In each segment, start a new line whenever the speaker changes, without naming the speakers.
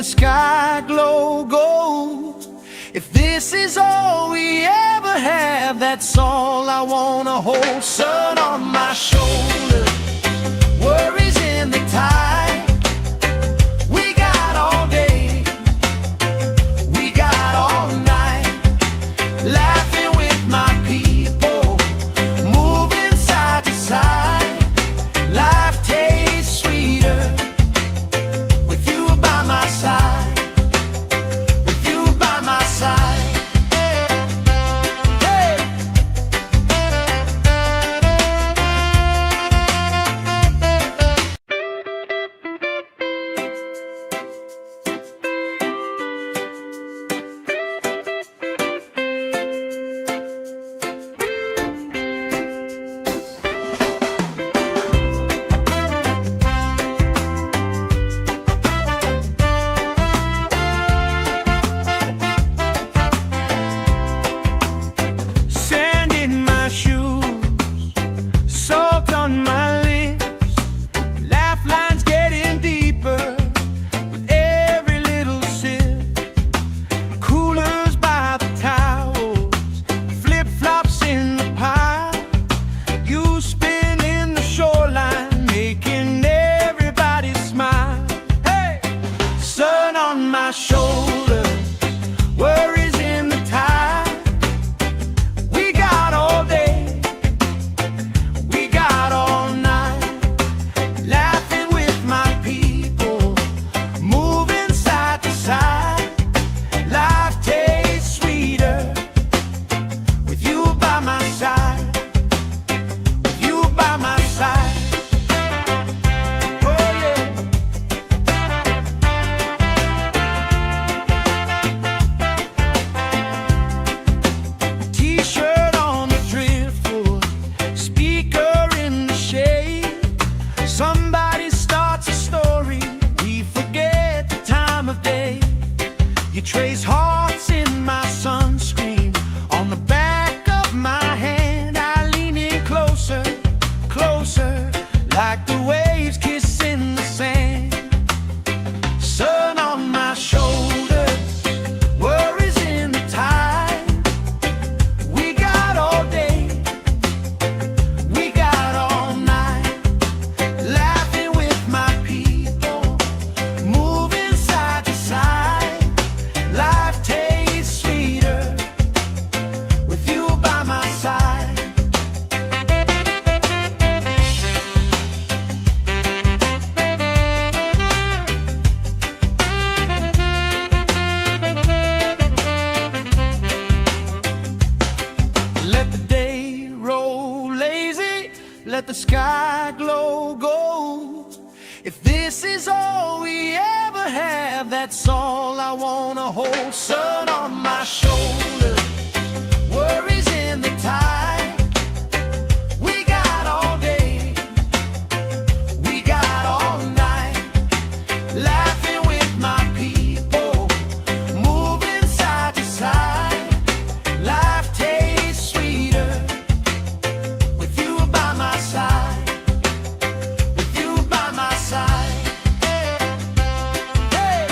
the sky glow gold. If this is all we ever have, that's all I wanna hold. Sun on my shoulder, worries in the tide. We got all day, we got all night, laughing with my people, moving side to side. Life tastes sweeter with you by my side, with you by my side. Hey! Sand in my shoes, salt on my lips, laugh lines getting deeper with every little sip. Coolers by the towels, flip-flops in the pile, you spinning the shoreline, making everybody smile. Hey! Sun on my shoulder, worries in the tide. We got all day, we got all night, laughing with my people, moving side to side. Life tastes sweeter with you by my side, with you by my side. Oh yeah. T-shirt on the driftwood, speaker in the shade. Somebody starts a story, we forget the time of day. You trace hearts in my sunscreen, on the back of my hand. I lean in closer, closer, like the waves kissing the sand. Sun on my shoulders, worries in the tide. We got all day, we got all night, laughing with my people, moving side to side. Life tastes sweeter with you by my side. Let the day roll lazy, let the sky glow gold. If this is all we ever have, that's all I wanna hold. Sun on my shoulder, worries in the tide. We got all day, we got all night, laughing with my people, moving side to side. Life tastes sweeter with you by my side, with you by my side. Hey!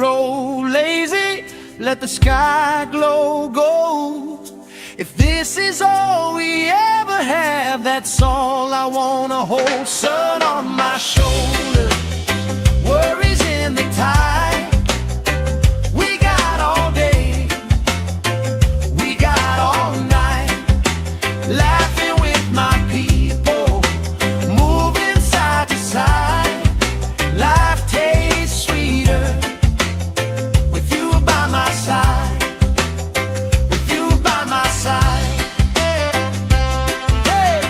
roll lazy, let the sky glow gold. If this is all we ever have, that's all I wanna hold. Sun on my shoulder, worries in the tide. We got all day, we got all night, laughing with my people, moving side to side. Life tastes sweeter with you by my side, with you by my side. Hey.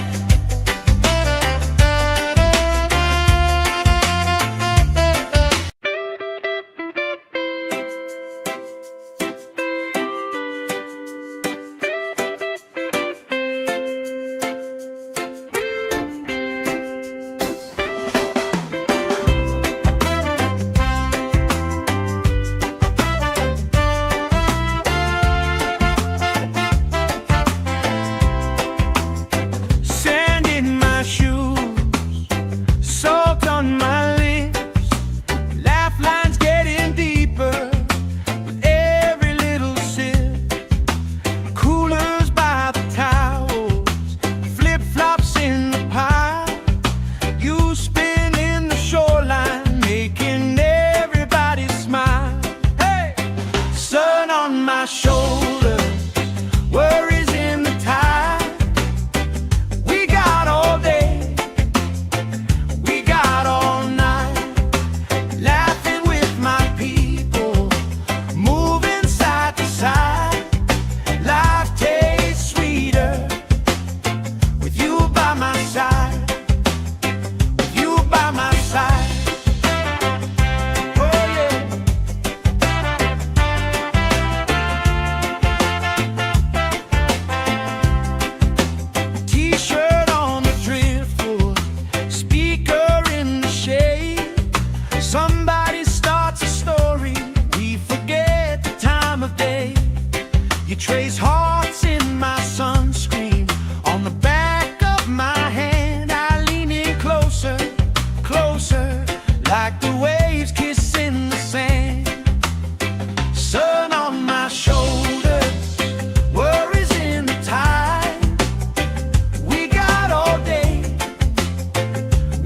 Sand in my shoes, salt on my lips, laugh lines getting deeper with every little sip. Coolers by the towels, flip-flops in the pile. You spin in the shoreline, making everybody smile. Hey! Sun on my shoulder, worries in the tide. We got all day, we got all night, laughing with my people, moving side to side. Life tastes sweeter with you by my side, with you by my side. Oh yeah. T-shirt on the driftwood, speaker in the shade. Somebody starts a story, we forget the time of day. You trace hearts in my sunscreen, on the back of my hand. I lean in closer, closer, like the waves kissing the sand. Sun on my shoulders, worries in the tide. We got all day,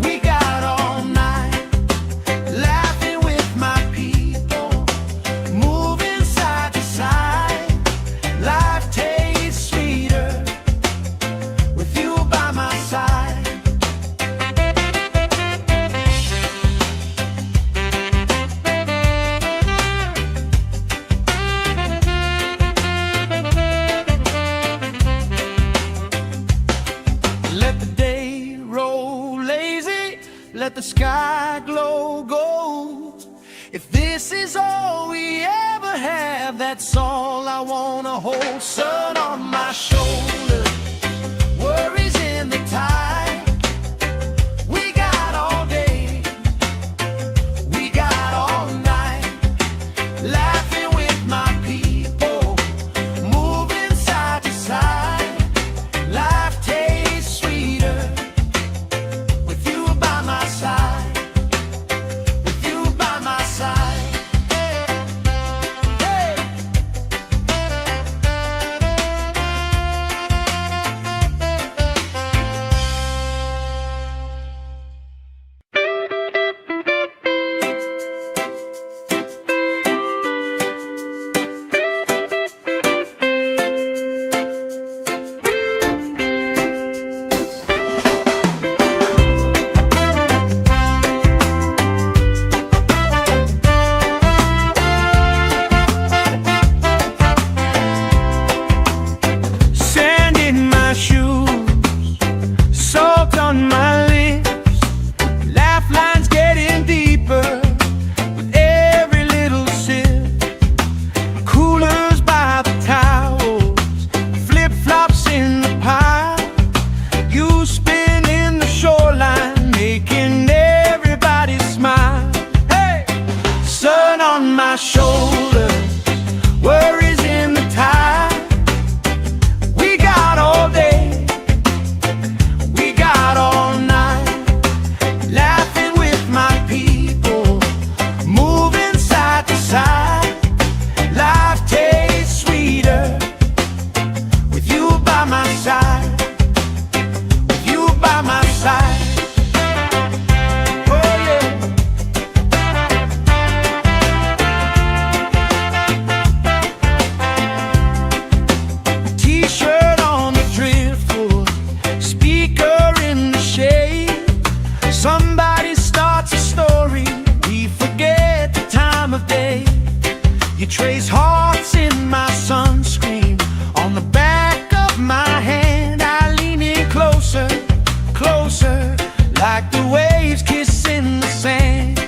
we got all night, laughing with my people, moving side to side. Life tastes sweeter with you by my side. Let the day roll lazy, let the sky glow gold. If this is all we ever have, that's all I wanna hold. Sun on my shoulder, worries in the tide. We got all day, we got all night, laughing with my people, moving side to side. Life tastes sweeter with you by my side, with you by my side. Hey. Sand in my shoes, salt on my lips, laugh lines getting deeper with every little sip. Coolers by the towels, flip-flops in the pile. You spin in the shoreline, making everybody smile. Hey! Sun on my shoulder, worries in the tide. We got all day, we got all night, laughing with my people, moving side to side. You trace hearts in my sunscreen on the back of my hand. I lean in closer, closer, like the waves kissing the sand.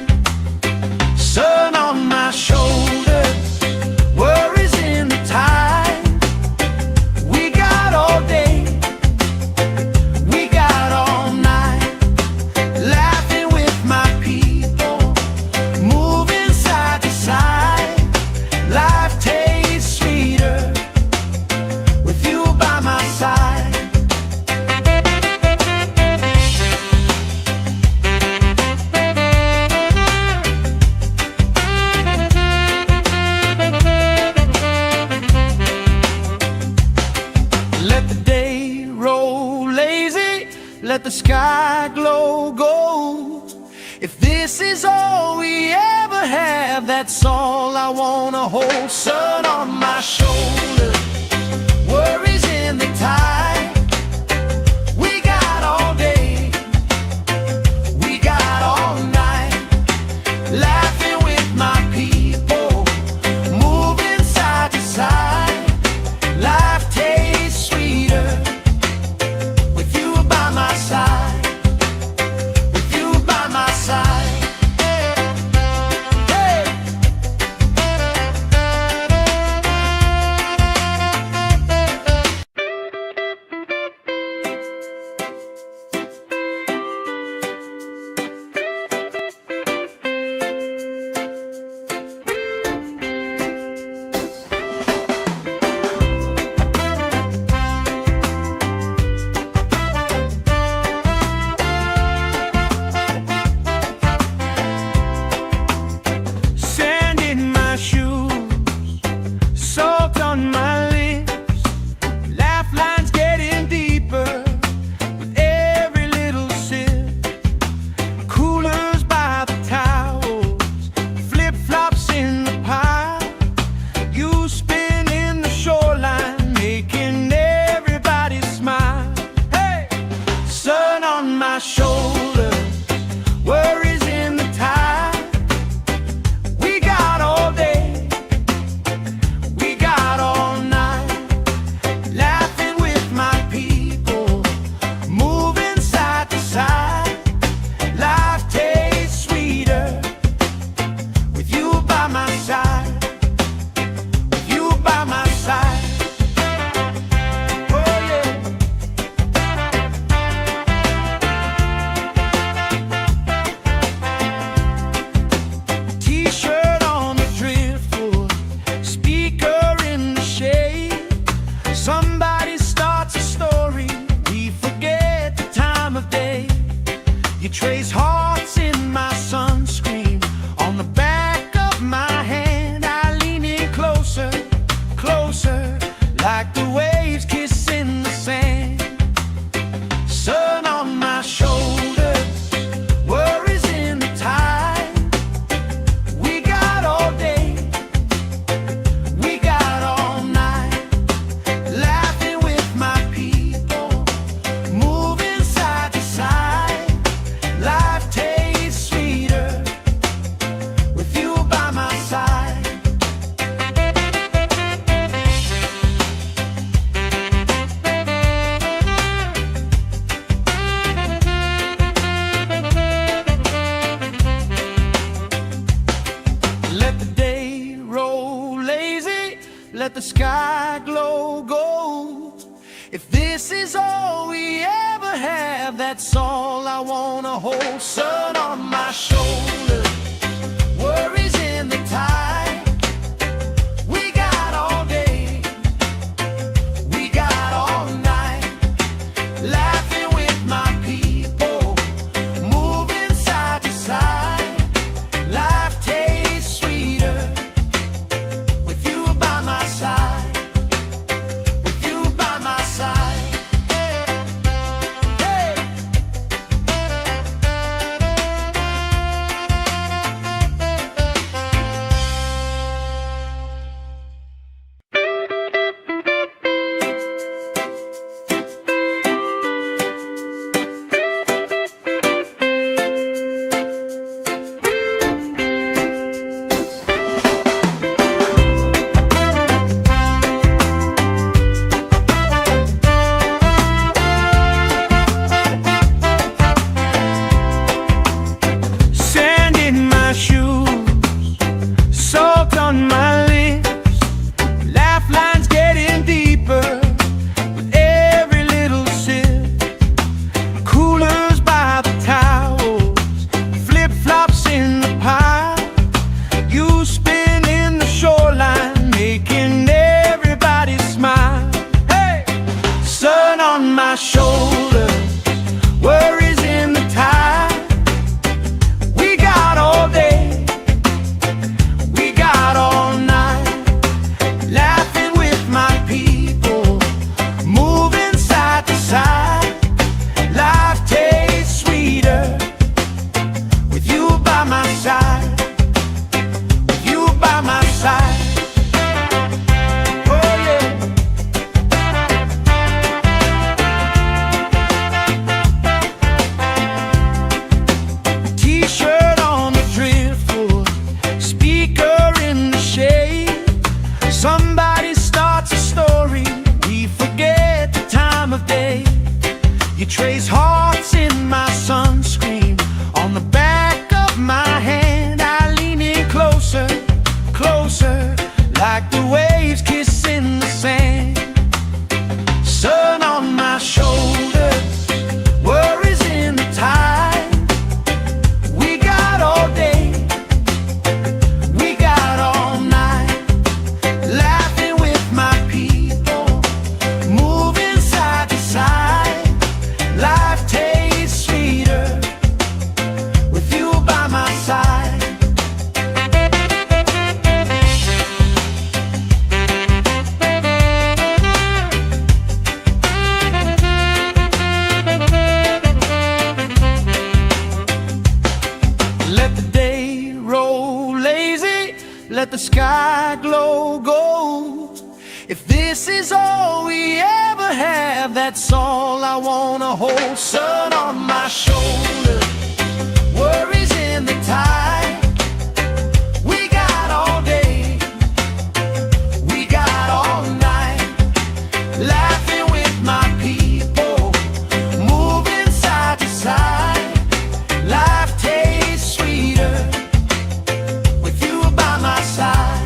Sun on my shoulders, worries in the tide. We got all day, we got all night, laughing with my people, moving side to side. Life tastes sweeter with you by my side. Let the day roll lazy, let the sky glow gold. If this is all we ever have, that's all I wanna hold. Sun on my shoulder, worries in the tide. We got all day, we got all night, laughing with my people, moving side to side. Life tastes sweeter with you by my side, with you by my side. Hey! Sand in my shoes, salt on my lips, laugh lines getting deeper with every little sip. Coolers by the towels, flip-flops in the pile. You spin in the shoreline, making everybody smile. Hey! Sun on my shoulders, worries in the tide. We got all day, we got all night, laughing with my people, moving side to side. Life tastes sweeter with you by my side, with you by my side. Oh yeah. T-shirt on the driftwood, speaker in the shade. Somebody starts a story, we forget the time of day. You trace hearts in my sunscreen on the back of my hand. I lean in closer, closer, like the waves kissing the sand. Sun on my shoulders, worries in the tide. We got all day, we got all night, laughing with my people, moving side to side. Life tastes sweeter with you by my side. Let the day roll lazy, let the sky glow gold. If this is all we ever have, that's all I wanna hold. Sun on my shoulder, worries in the tide. We got all day, we got all night, laughing with my people, moving side to side. Life tastes sweeter with you by my side, with you by my side. Hey! let the sky glow gold. If this is all we ever have, that's all I wanna hold. Sun on my shoulder, worries in the tide. We got all day, we got all night, laughing with my people, moving side to side. Life tastes sweeter with you by my side.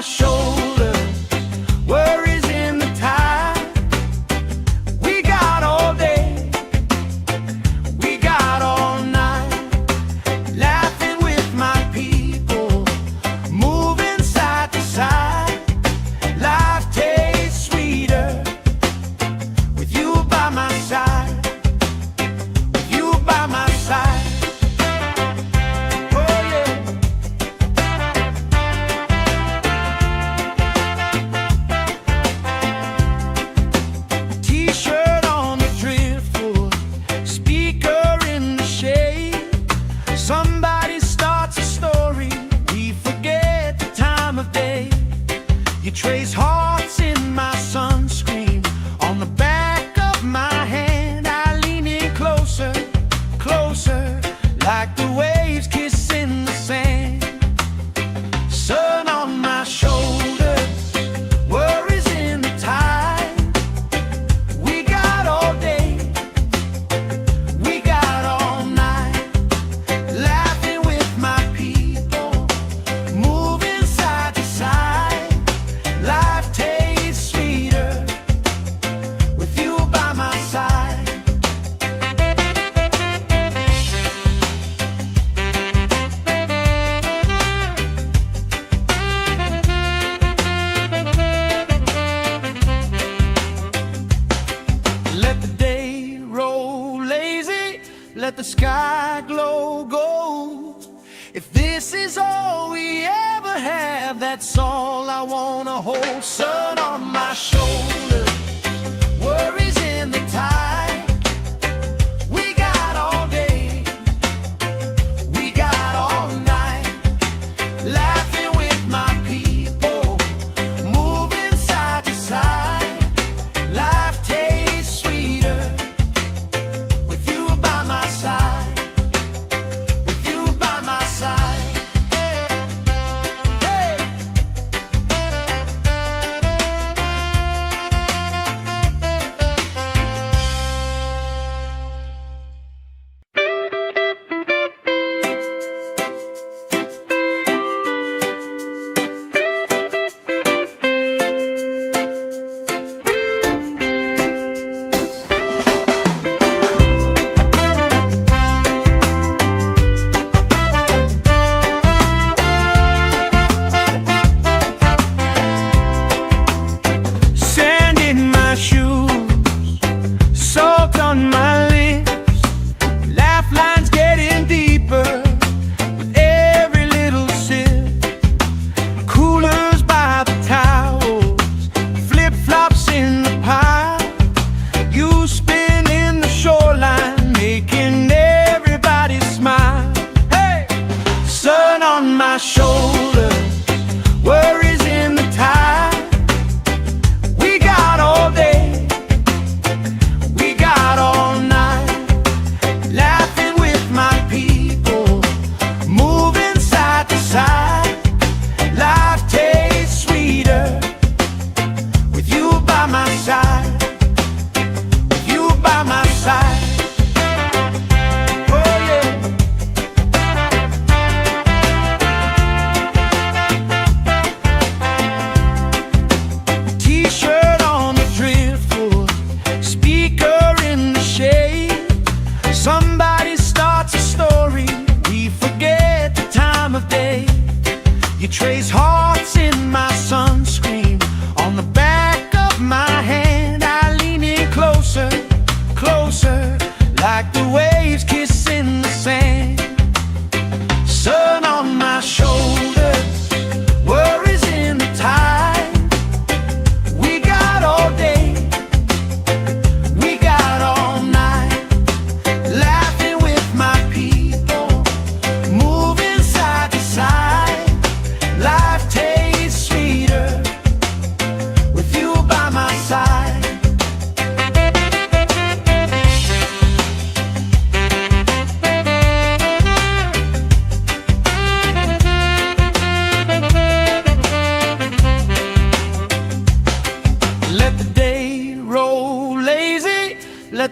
Shoulder, worries in the tide. We got all day, we got all night, laughing with my people, moving side to side. Life tastes sweeter with you by my side, with you by my side. Trace hearts in my sunscreen, on the back of my hand. I lean in closer, closer, like the waves kissing the sand. Sun on my shoulders, worries in the tide. We got all day, we got all night, laughing with my people, moving side to side. Life tastes sweeter with you by my side. Let the day roll lazy, let the sky glow gold. If this is all we ever have, that's all I wanna hold. Sun on my shoulder, worries in the tide. We got all day, we got all night, laughing with my people, moving side to side. Life tastes sweeter with you by my side.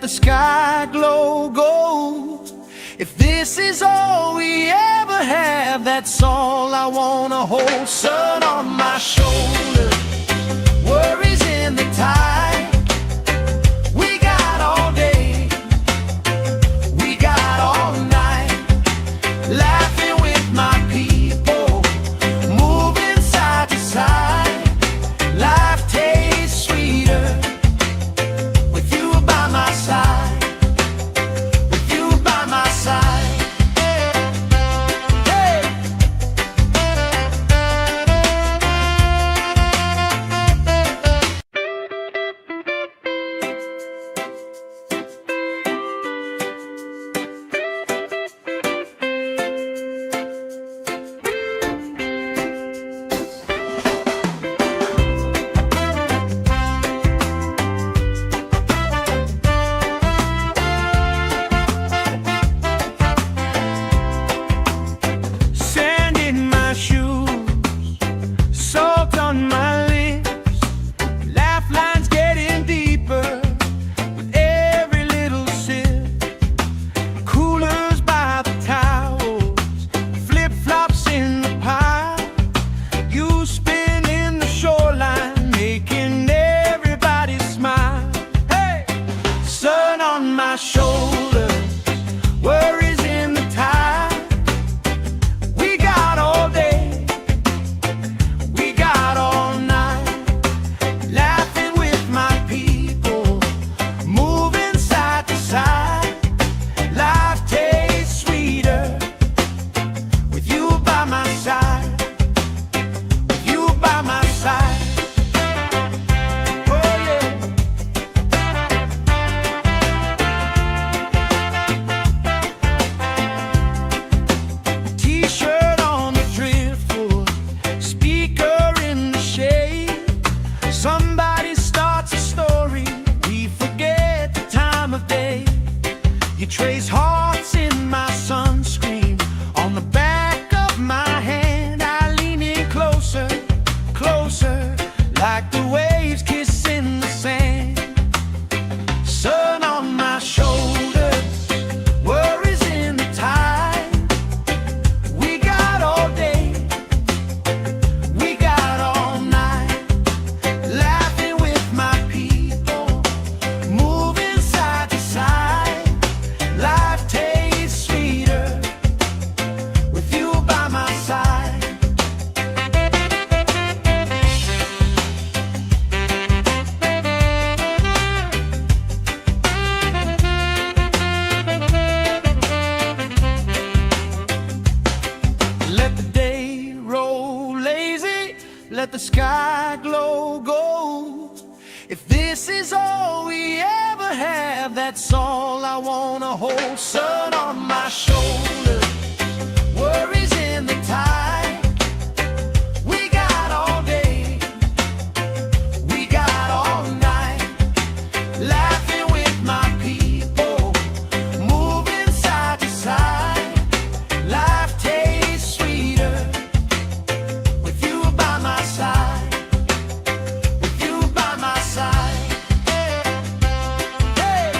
sky glow gold. If this is all we ever have, that's all I wanna hold. Sun on my shoulder, worries in the tide. We got all day, we got all night, laughing with my people, moving side to side. Life tastes sweeter with you by my side. Shoulder, worries in the tide. We got all day, we got all night, laughing with my people, moving side to side. Life tastes sweeter with you by my side, with you by my side. Somebody starts a story, we forget the time of day. You trace hearts in my sunscreen, on the back of my hand. I lean in closer, closer, like the waves kissing the sand. Sun on my shoulders, worries in the tide. We got all day, we got all night, laughing with my people, moving side to side. Life tastes sweeter with you by my side. Let the day roll lazy, let the sky glow gold. If this is all we ever have, that's all I wanna hold. Sun on my shoulder, worries in the tide. We got all day, we got all night, laughing with my people, moving side to side. Life tastes sweeter with you by my side, with you by my side. Hey!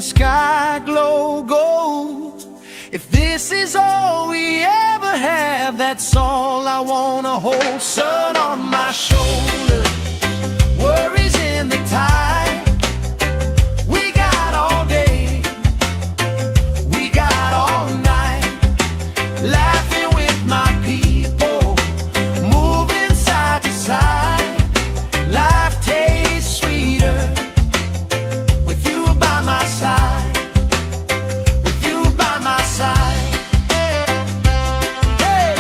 sky glow gold. If this is all we ever have, that's all I wanna hold. Sun on my shoulder, worries in the tide. We got all day, we got all night, laughing with my people, moving side to side. Life tastes sweeter with you by my side, with you by my side. Hey.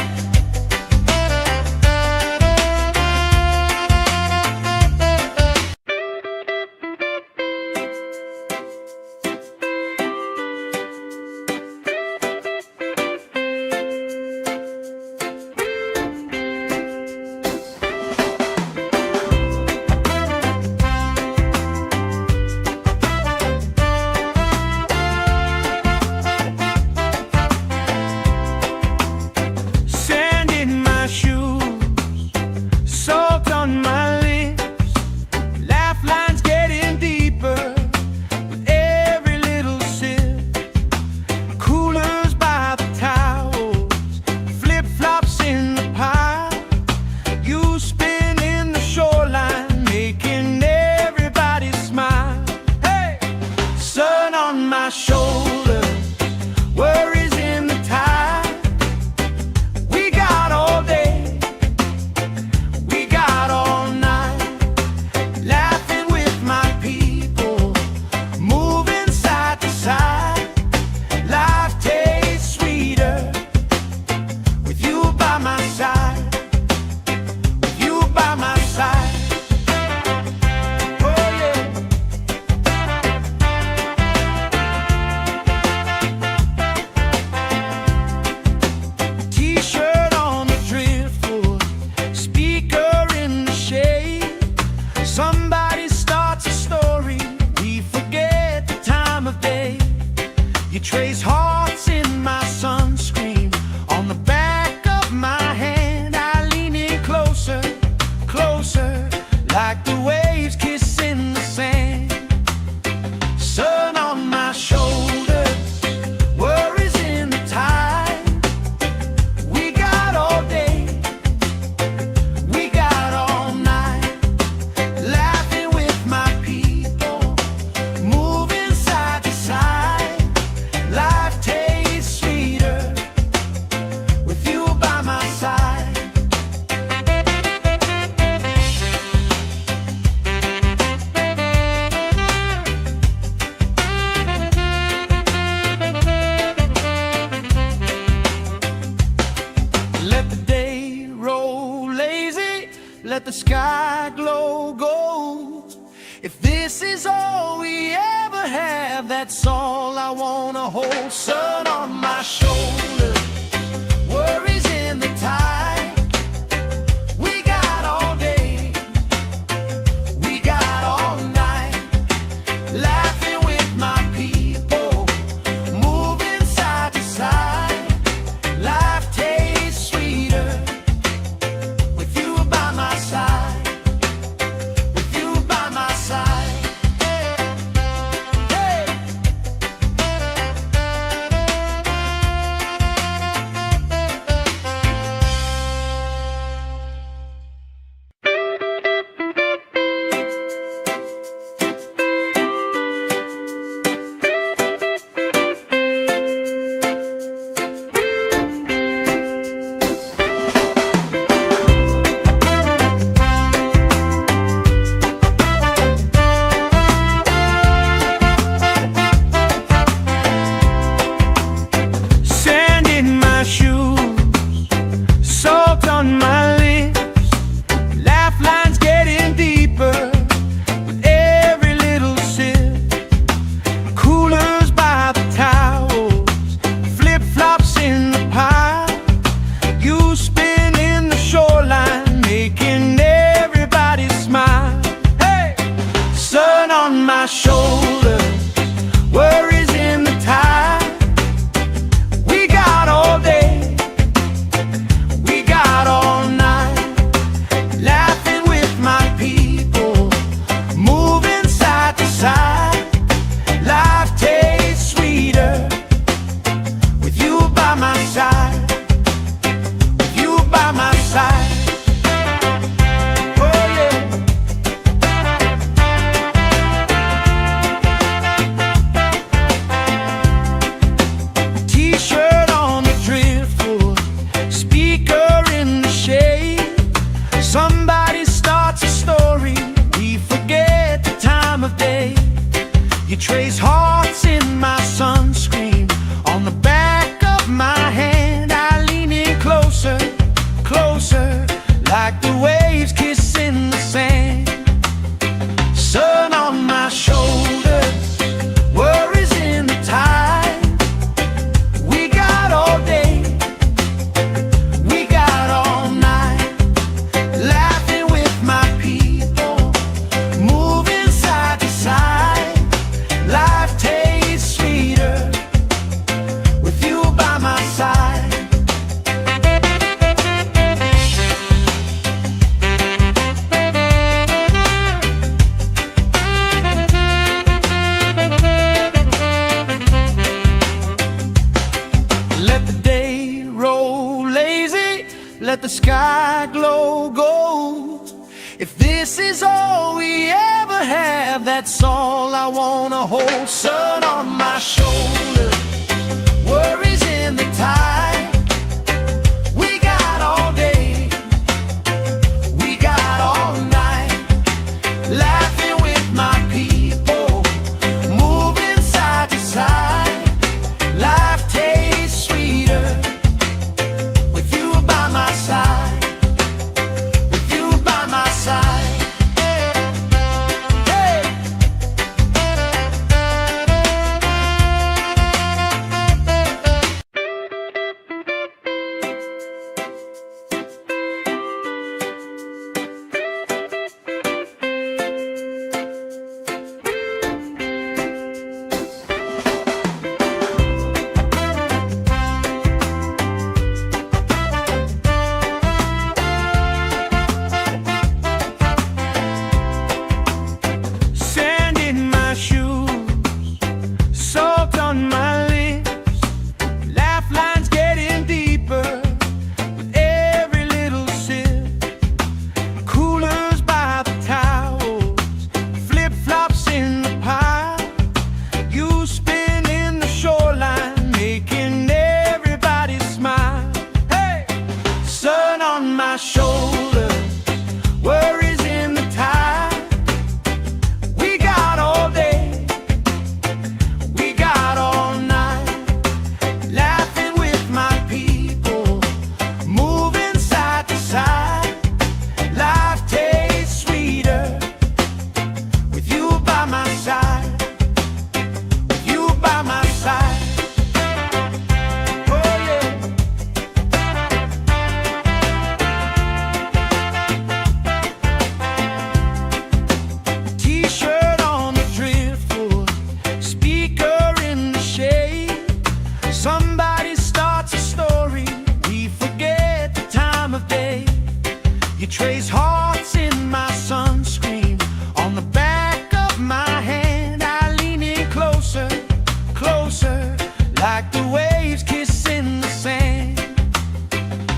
Sand in my shoes, salt on my lips, laugh lines getting deeper with every little sip. Coolers by the towels, flip-flops in the pile. You spin in the shoreline, making everybody smile. Hey! Sun on my shoulder, worries in the tide. We got all day, we got all night, laughing with my people, moving side to side. Life tastes sweeter with you by my side, with you by my side. Oh yeah. T-shirt on the driftwood, speaker in the shade. Somebody starts a story, we forget the time of day. You trace hearts in my sunscreen, on the back of my hand. I lean in closer, closer, like the waves kissing the sand. Sun on my shoulder, worries in the tide. We got all day, we got all night, laughing with my people, moving side to side. Life tastes sweeter with you by my side. Let the day roll lazy, let the sky glow gold. If this is all we ever have, that's all I wanna hold. Sun on my shoulder, worries in the tide. We got all day, we got all night, laughing with my people, moving side to side. Life tastes sweeter with you by my side, with you by my side. Hey. by my side, with you by my side. Oh yeah. T-shirt on the driftwood, speaker in the shade. Somebody starts a story, we forget the time of day. You trace hearts in my sunscreen, on the back of my hand. I lean in closer, closer, like the waves kissing the sand. Sun on my shoulders, worries in the tide. We got all day, we got all night, laughing with my people, moving side to side. Life tastes sweeter with you by my side. Let the day roll lazy, let the sky glow gold. If this is all we ever have, that's all I wanna hold. Sun on my shoulder, worries in the tide. We got all day, we got all night, laughing with my people, moving side to side. Life tastes sweeter with you by my side, with you by my side. Hey. Sand in my shoes, salt on my lips, laugh lines getting deeper with every little sip. Coolers by the towels, flip-flops in the pile. You spin in the shoreline, making everybody smile. Hey! Sun on my shoulders, worries in the tide. We got all day, we got all night, laughing with my people, moving side to side. Life tastes sweeter with you by my side, with you by my side. Oh yeah. T-shirt on the driftwood, speaker in the shade. Somebody starts a story, we forget the time of day. You trace hearts in my sunscreen, on the back of my hand. I lean in closer, closer, like the waves kissing the sand.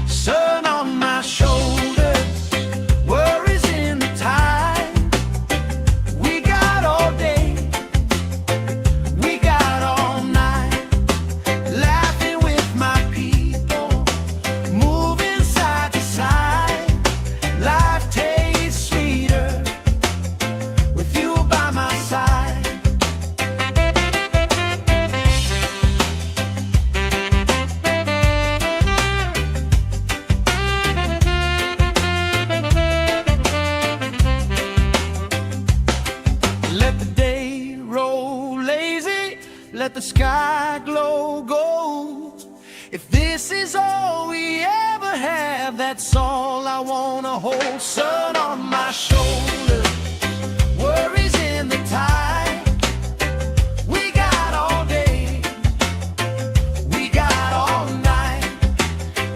Sun on my shoulders, worries in the tide. We got all day, we got all night, laughing with my people, moving side to side. Life tastes sweeter with you by my side. Let the day roll lazy, let the sky glow gold. If this is all we ever have, that's all I wanna hold. Sun on my shoulder, worries in the tide. We got all day, we got all night,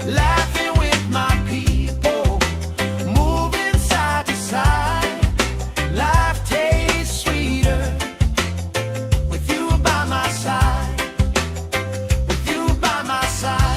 laughing with my people, moving side to side. Life tastes sweeter with you by my side, with you by my side.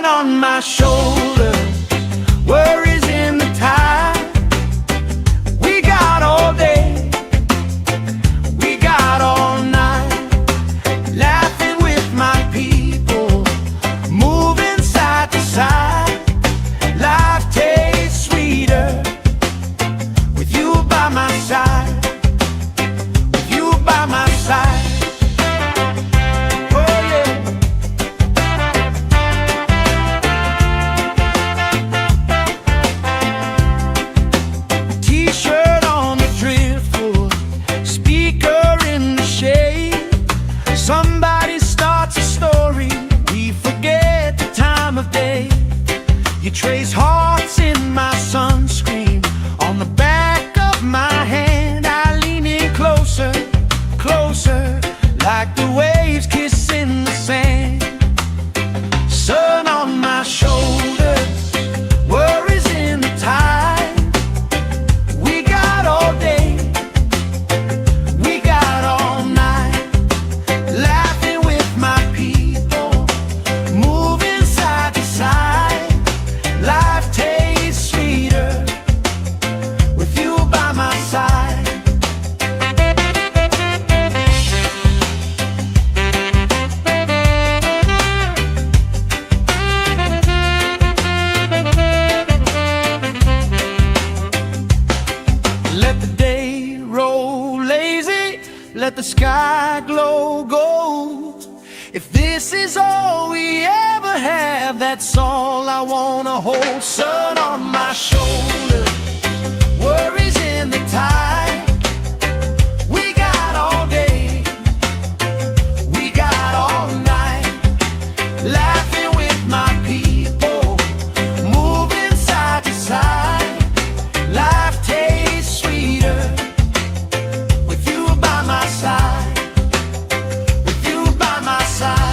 sun on my shoulder, worries in the tide. We got all day, we got all night, laughing with my people, moving side to side. Life tastes sweeter with you by my side, with you by my side. Somebody starts a story, we forget the time of day. You trace hearts in my sunscreen, on the back of my hand. I lean in closer, closer, like the waves kissing the sand. Sun on my shoulders, worries in the tide. We got all day, we got all night, laughing with my people, moving side to side. Life tastes sweeter with you by my side. Let the day roll lazy, let the sky glow gold. If this is all we ever have, that's all I wanna hold. Sun on my shoulder, worries in the tide. We got all day, we got all night, laughing with my people, moving side to side. Life tastes sweeter with you by my side, with you by my side.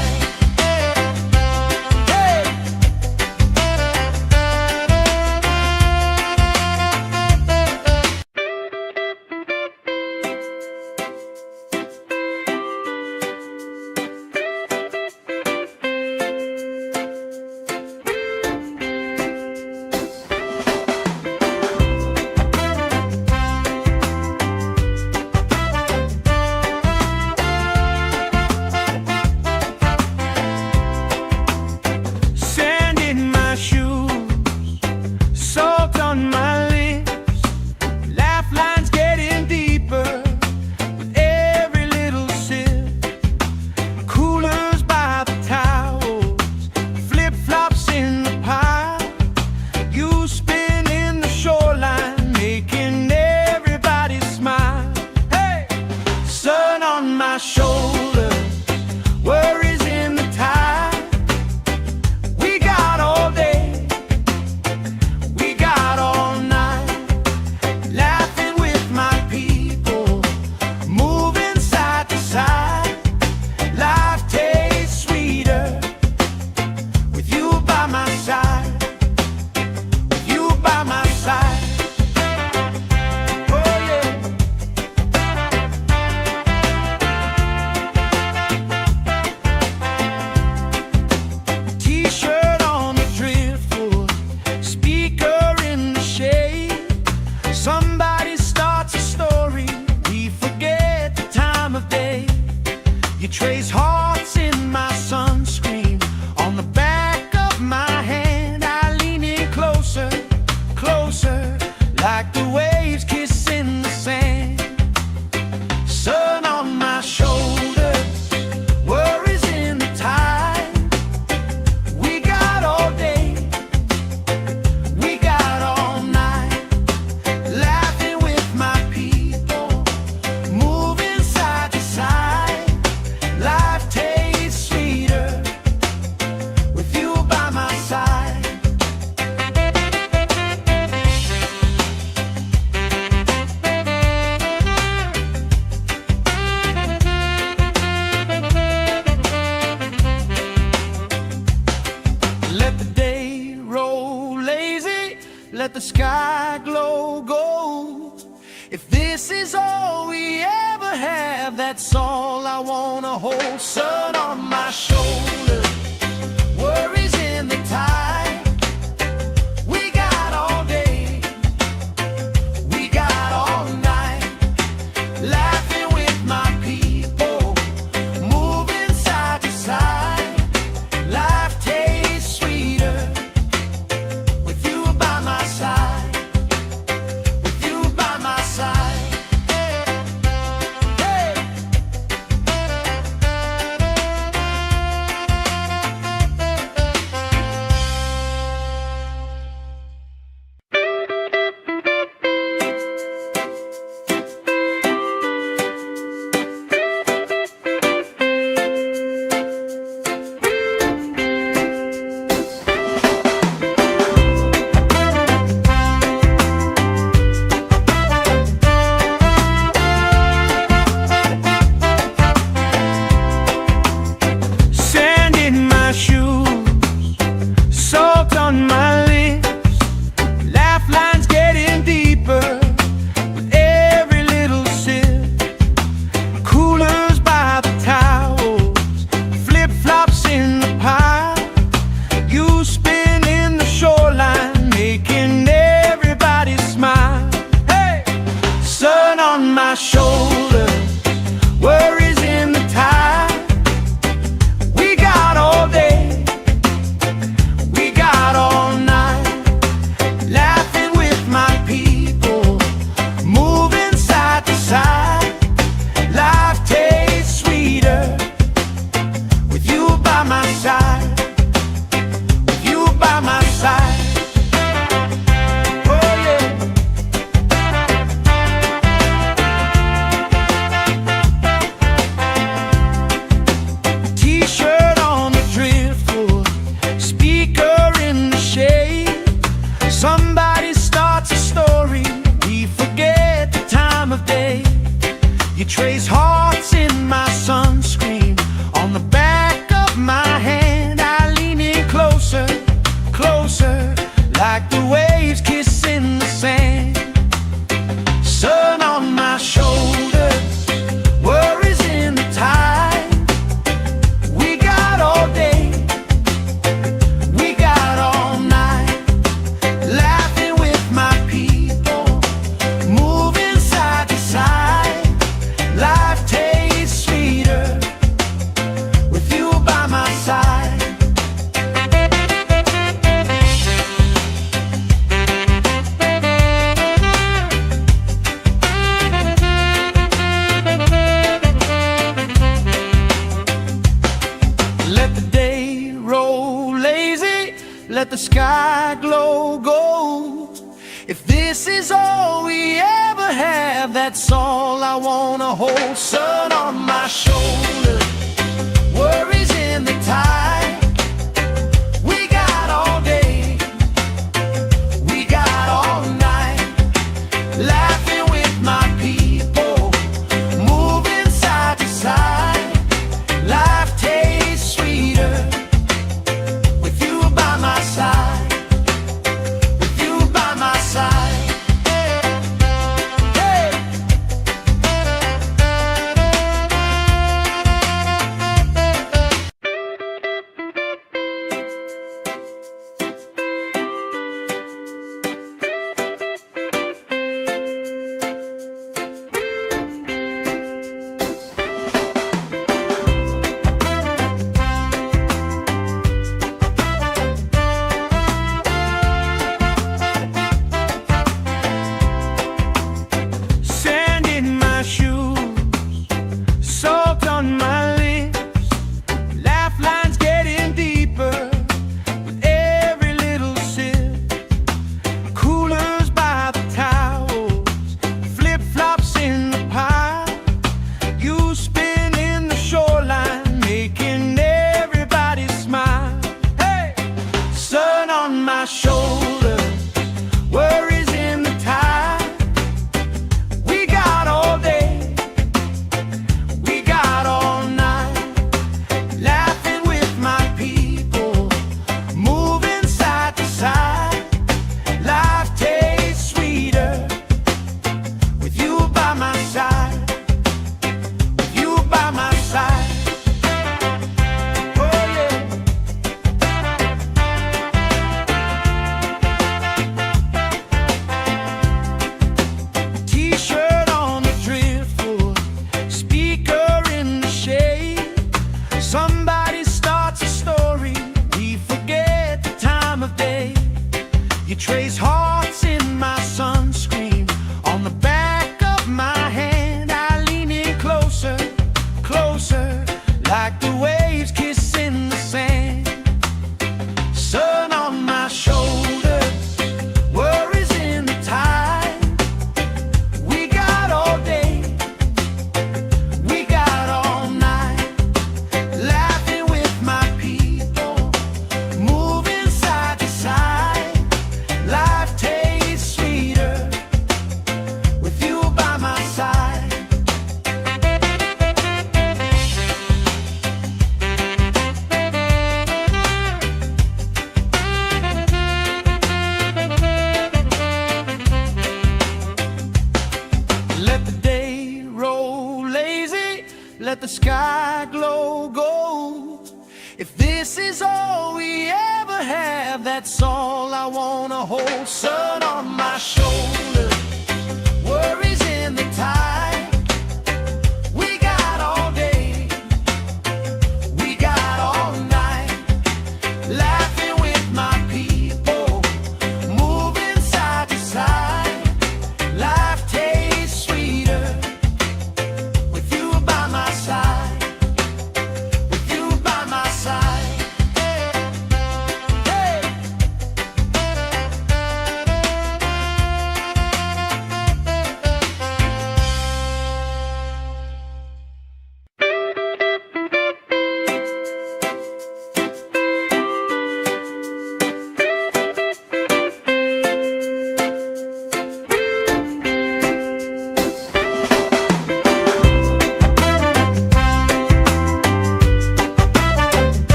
Hey! Sand in my shoes, salt on my lips, laugh lines getting deeper with every little sip. Coolers by the towels, flip-flops in the pile. You spinning the shoreline, making everybody smile. Hey! Sun on my shoulder, worries in the tide. We got all day, we got all night, laughing with my people, moving side to side. Life tastes sweeter with you by my side, with you by my side. Oh yeah. T-shirt on the driftwood, speaker in the shade. Somebody starts a story, we forget the time of day. You trace hearts in my sunscreen, on the back of my hand. I lean in closer, closer, like the waves kissing the sand. Sun on my shoulders, worries in the tide. We got all day, we got all night, laughing with my people, moving side to side. Life tastes sweeter with you by my side. Let the day roll lazy, let the sky glow gold. If this is all we ever have, that's all I wanna hold. Sun on my shoulder, worries in the tide. let the sky glow gold. If this is all we ever have, that's all I wanna hold. Sun on my shoulder, worries in the tide. We got all day, we got all night, laughing with my people, moving side to side. Life tastes sweeter with you by my side, with you by my side. Hey! Sand in my shoes, salt on my lips, laugh lines getting deeper with every little sip. Coolers by the towels, flip-flops in the pile. You spin in the shoreline, making everybody smile. Hey! Sun on my shoulder, worries in the tide. We got all day, we got all night, laughing with my people, moving side to side. Life tastes sweeter with you by my side, with you by my side. Oh yeah. T-shirt on the driftwood, speaker in the shade. Somebody starts a story, we forget the time of day. You trace hearts in my sunscreen, on the back of my hand. I lean in closer, closer, like the waves kissing the sand. Sun on my shoulder, worries in the tide. We got all day, we got all night, laughing with my people, moving side to side. Life tastes sweeter with you by my side. Let the day roll lazy, let the sky glow gold. If this is all we ever have, that's all I wanna hold. Sun on my shoulder, worries in the tide. We got all day, we got all night, laughing with my people, moving side to side. Life tastes sweeter with you by my side, with you by my side. Hey!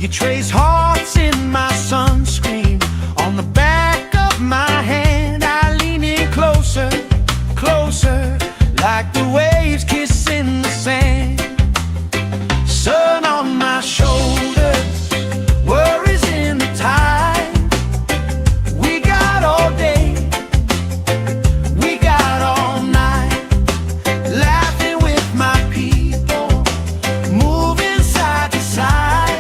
You trace hearts in my sunscreen on the back of my hand. I lean in closer, closer, like the waves kissing the sand. Sun on my shoulders, worries in the tide. We got all day, we got all night, laughing with my people, moving side to side.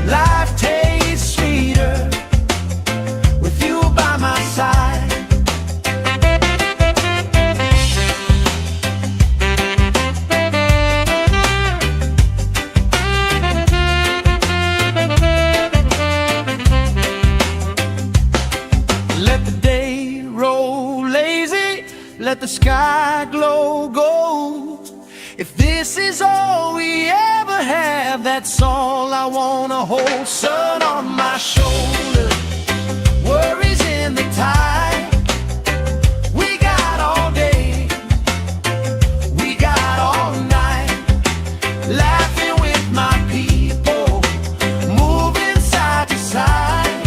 Life tastes sweeter with you by my side. Let the day roll lazy, let the sky glow gold. If this is all we ever have, that's all I wanna hold. Sun on my shoulder, worries in the tide. We got all day, we got all night, laughing with my people, moving side to side.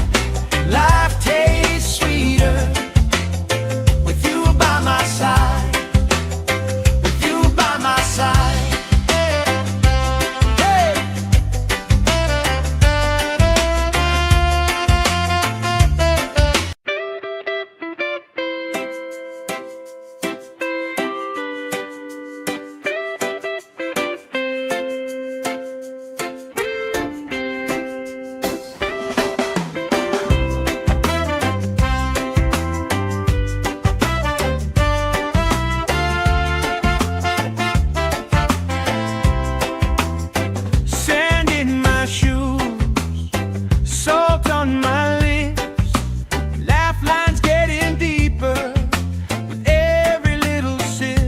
Life tastes sweeter with you by my side, with you by my side. Hey. Sand in my shoes, salt on my lips, laugh lines getting deeper with every little sip.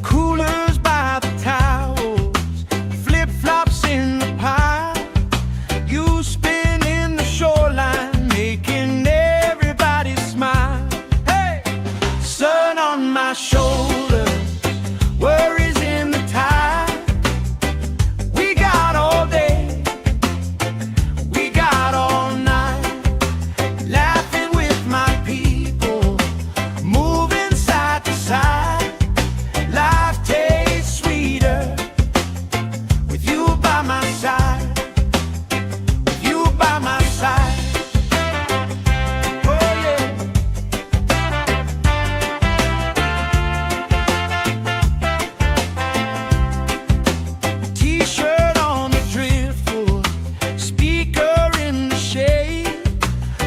Coolers by the towels, flip-flops in the pile. You spin in the shoreline, making everybody smile. Hey! Sun on my shoulders, worries in the tide. We got all day, we got all night, laughing with my people, moving side to side. Life tastes sweeter with you by my side, with you by my side. Oh yeah. T-shirt on the driftwood, speaker in the shade.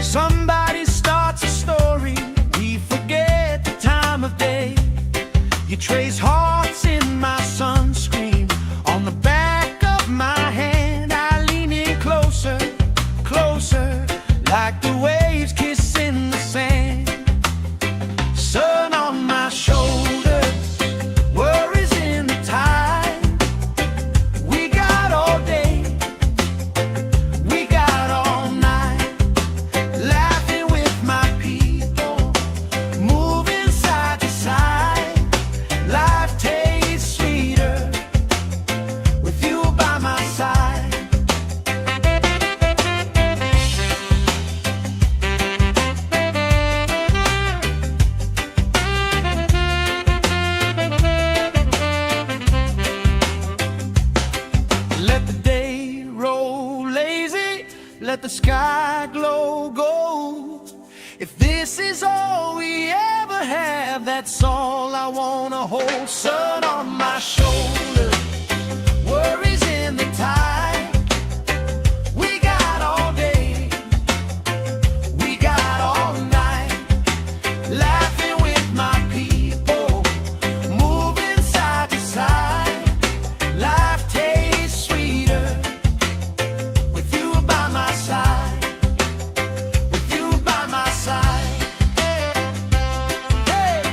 Somebody starts a story, we forget the time of day. You trace hearts in my sunscreen on the back of my hand. I lean in closer, closer, like the waves kissing the sand. Sun on my shoulders, worries in the tide. We got all day, we got all night, laughing with my people, moving side to side. Life tastes sweeter with you by my side. Let the day roll lazy, let the sky glow gold. If this is all we ever have, that's all I wanna hold. Sun on my shoulder, worries in the tide. We got all day, we got all night, laughing with my people, moving side to side. Life tastes sweeter with you by my side, with you by my side. Hey.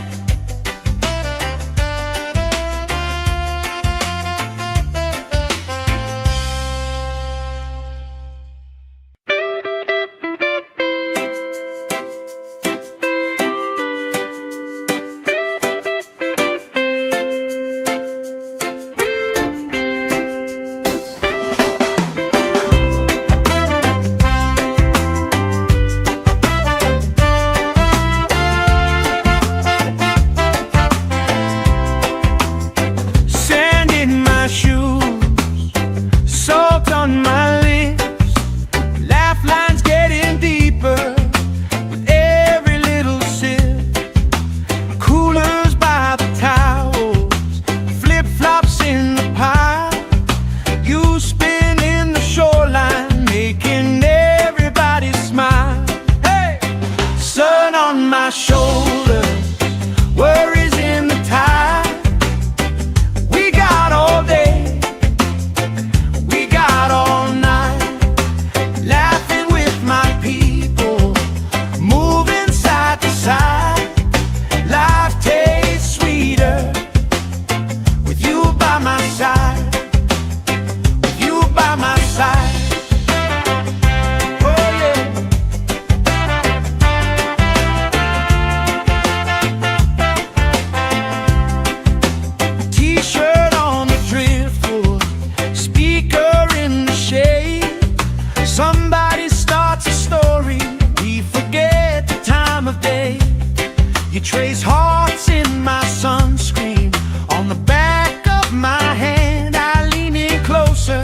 trace hearts in my sunscreen. On the back of my hand I lean in closer,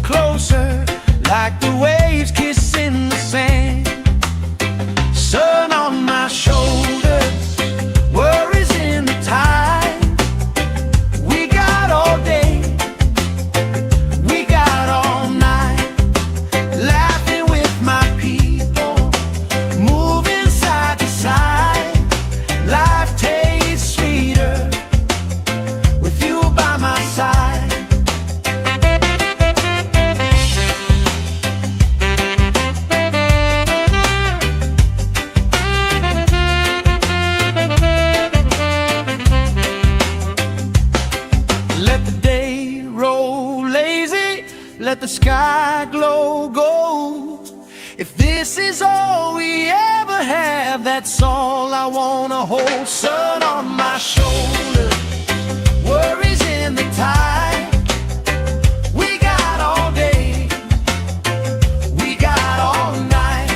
closer, like the waves kissing the sand. Sun on my shoulders, worries in the tide. We got all day, we got all night, laughing with my people, moving side to side. Life tastes sweeter with you by my side. Let the day roll lazy, let the sky glow gold. If this is all we ever have, that's all I wanna hold. Sun on my shoulder, worries in the tide. We got all day, we got all night,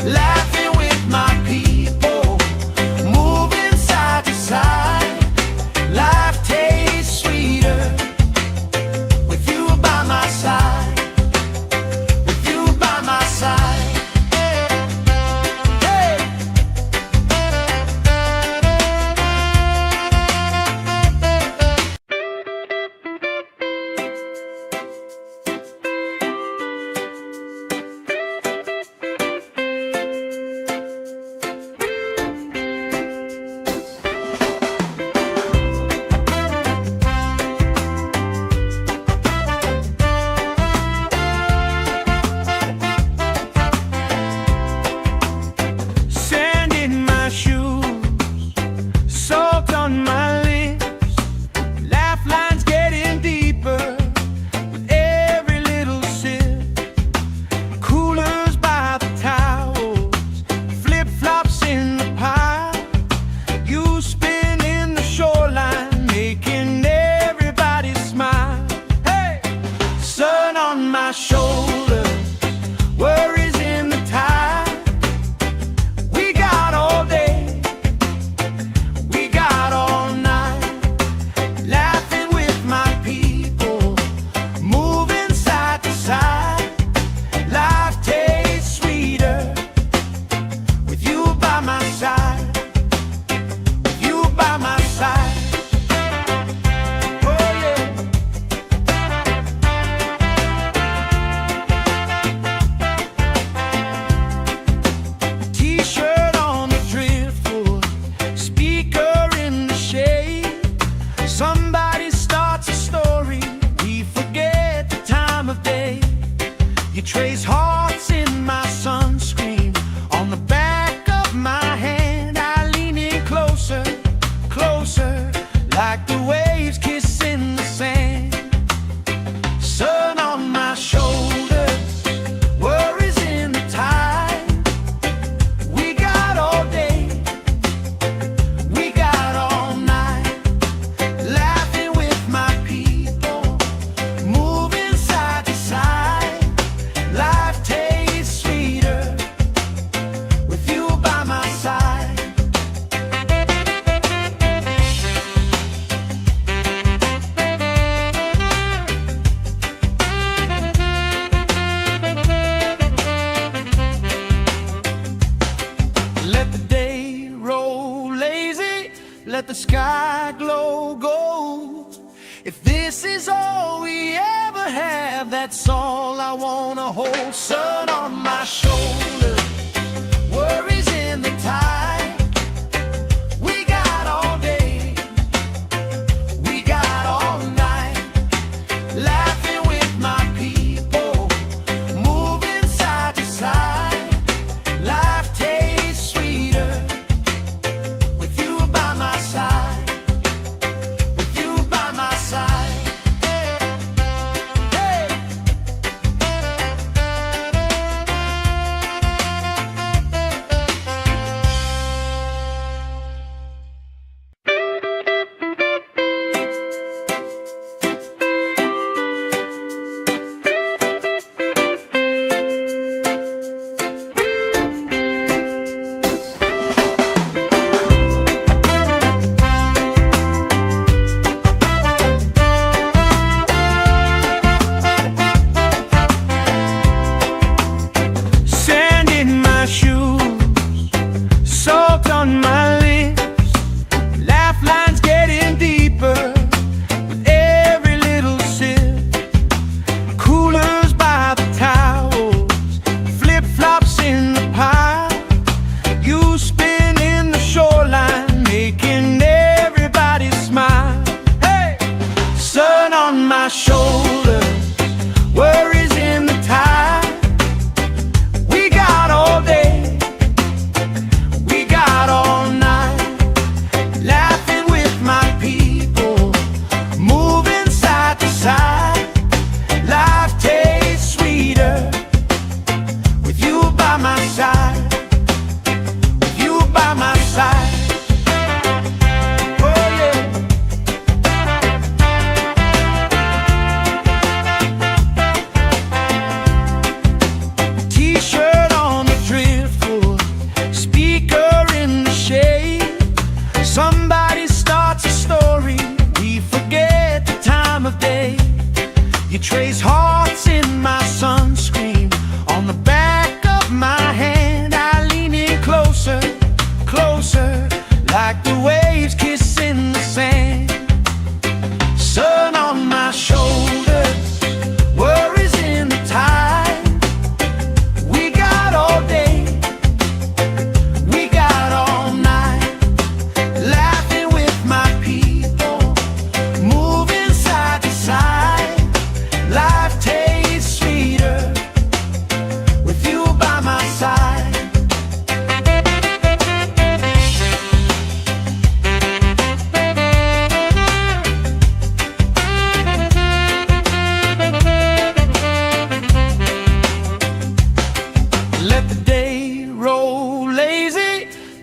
laughing with my people, moving side to side. Life tastes sweeter with you by my side, with you by my side. Hey. Sand in my shoes, salt on my lips, laugh lines getting deeper with every little sip. Coolers by the towels, flip-flops in the pile. You spin in the shoreline, making everybody smile. Hey! Sun on my shoulders, worries in the tide. We got all day, we got all night, laughing with my people, moving side to side. Life tastes sweeter with you by my side, with you by my side. Oh yeah. T-shirt on the driftwood, speaker in the shade. Somebody starts a story, we forget the time of day. You trace hearts in my sunscreen. On the back of my hand I lean in closer, closer, like the waves kissing the sand. Sun on my shoulders, worries in the tide. We got all day, we got all night, laughing with my people, moving side to side. Life tastes sweeter with you by my side. Let the day roll lazy, let the sky glow gold. If this is all we ever have, that's all I wanna hold. Sun on my shoulder, worries in the tide. We got all day, we got all night, laughing with my people, moving side to side. Life tastes sweeter with you by my side, with you by my side. Hey.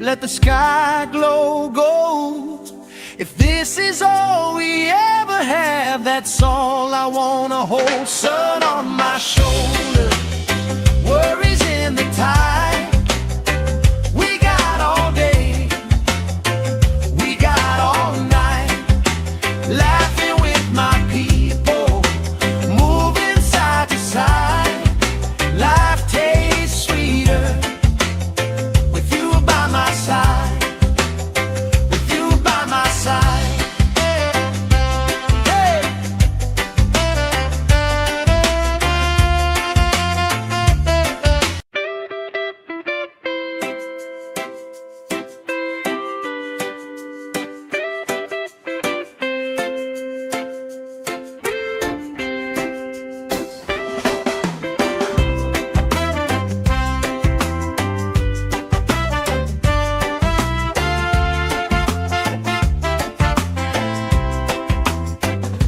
let the sky glow gold. If this is all we ever have, that's all I wanna hold. Sun on my shoulder, worries in the tide. We got all day, we got all night, laughing with my people, moving side to side. Life tastes sweeter with you by my side, with you by my side. Hey!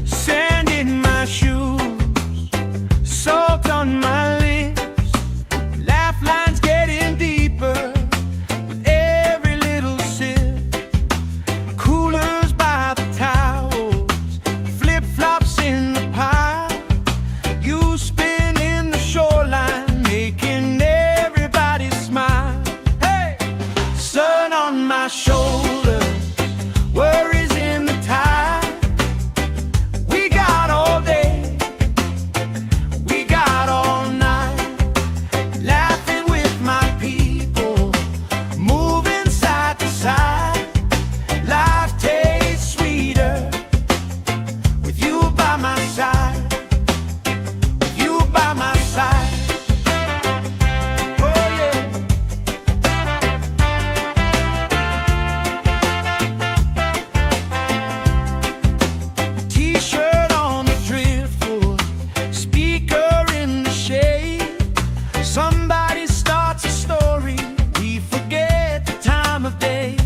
Sand in my shoes, salt on my lips, laugh lines getting deeper with every little sip. Coolers by the towels, flip-flops in the pile. You spin in the shoreline, making everybody smile. Hey! Sun on my shoulder, worries in the tide. We got all day, we got all night, laughing with my people, moving side to side. Life tastes sweeter with you by my side, with you by my side. Oh yeah. T-shirt on the driftwood, speaker in the shade. Somebody starts a story, we forget the time of day.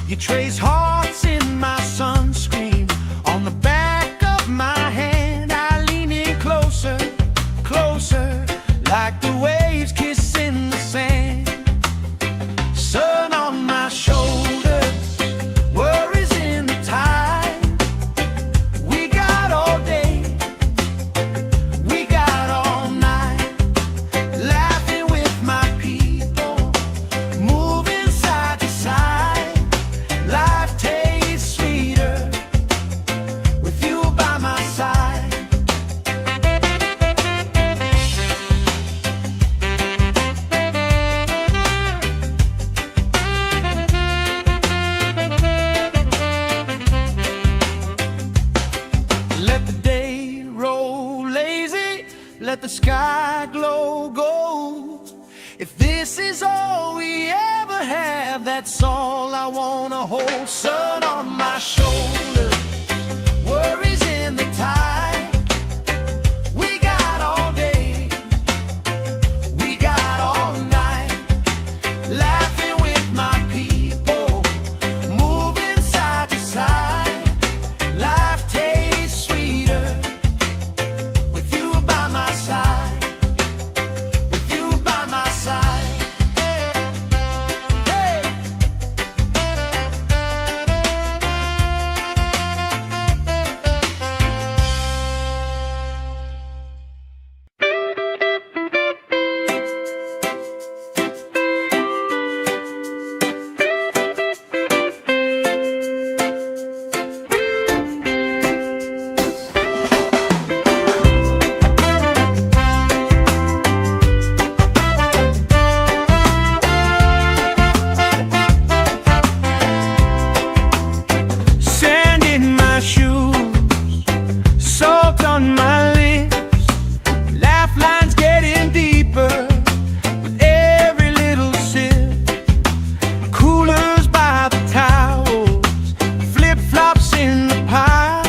You trace hearts in my sunscreen, on the back of my hand. I lean in closer, closer, like the waves kissing the sand. Sun on my shoulders, worries in the tide. We got all day, we got all night, laughing with my people, moving side to side. Life tastes sweeter with you by my side. Let the day roll lazy, let the sky glow gold. If this is all we ever have, that's all I wanna hold. Sun on my shoulder, worries in the tide. We got all day, we got all night, laughing with my people, moving side to side. Life tastes sweeter with you by my side, with you by my side. Hey! Sand in my shoes, salt on my lips, laugh lines getting deeper with every little sip. Coolers by the towels, flip-flops in the pile.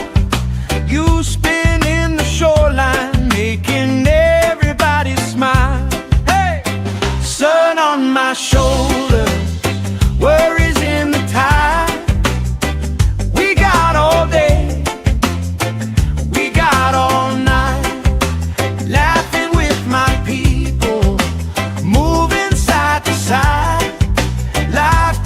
You spin in the shoreline, making everybody smile. Hey! Sun on my shoulder, worries in the tide. We got all day, we got all night, laughing with my people, moving side to side. Life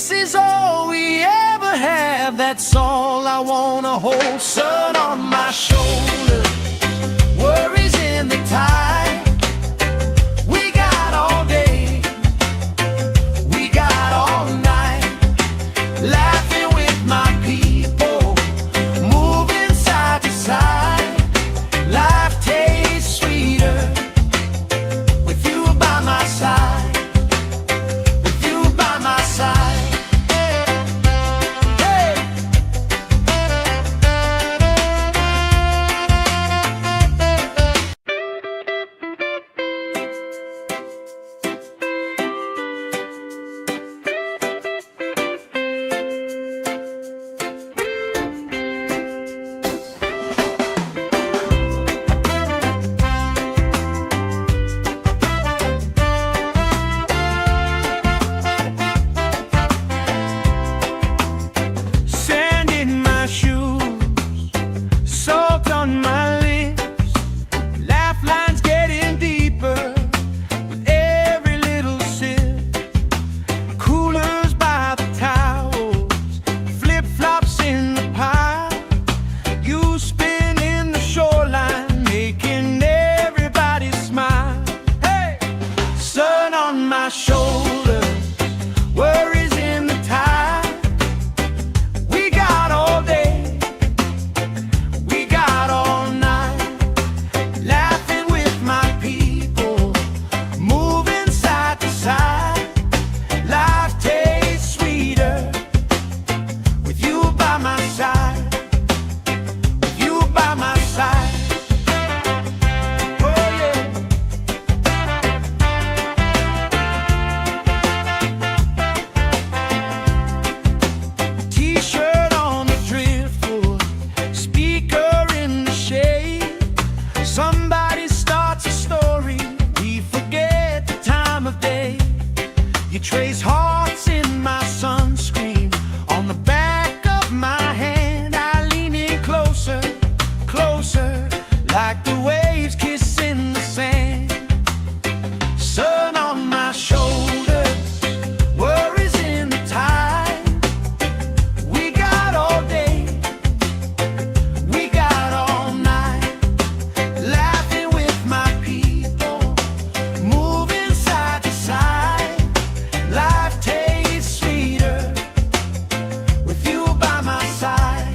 this is all we ever have, that's all I wanna hold. Sun on my shoulder, worries in the tide. We got all day, we got all night, laughing with my people, moving side to side. Life tastes sweeter with you by my side, with you by my side. Hey! Sand in my shoes, salt on my lips, laugh lines getting deeper with every little sip. Coolers by the towels, flip-flops in the pile. You spin in the shoreline, making everybody smile. Hey! Sun on my shoulders, worries in the tide. We got all day, we got all night, laughing with my people, moving side to side. Life tastes sweeter with you by my side, with you by my side. Oh yeah. T-shirt on the driftwood, speaker in the shade. Somebody starts a story, we forget the time of day. You trace hearts in my sunscreen, on the back of my hand. I lean in closer, closer, like the waves kissing the sand. Sun on my shoulders, worries in the tide. We got all day, we got all night, laughing with my people, moving side to side. Life tastes sweeter with you by my side.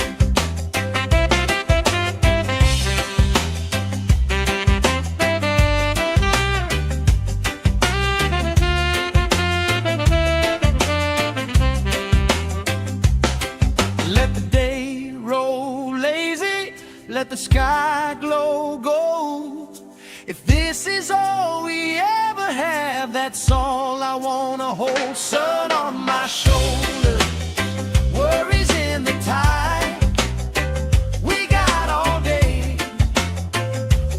Let the day roll lazy, let the sky glow gold. If this is all we ever have, that's all I wanna hold. Sun on my shoulders, worries in the tide. We got all day,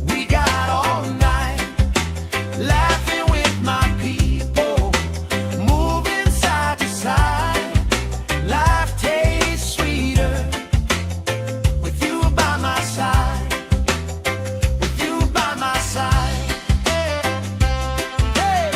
we got all night, laughing with my people, moving side to side. Life tastes sweeter with you by my side, with you by my side. Hey!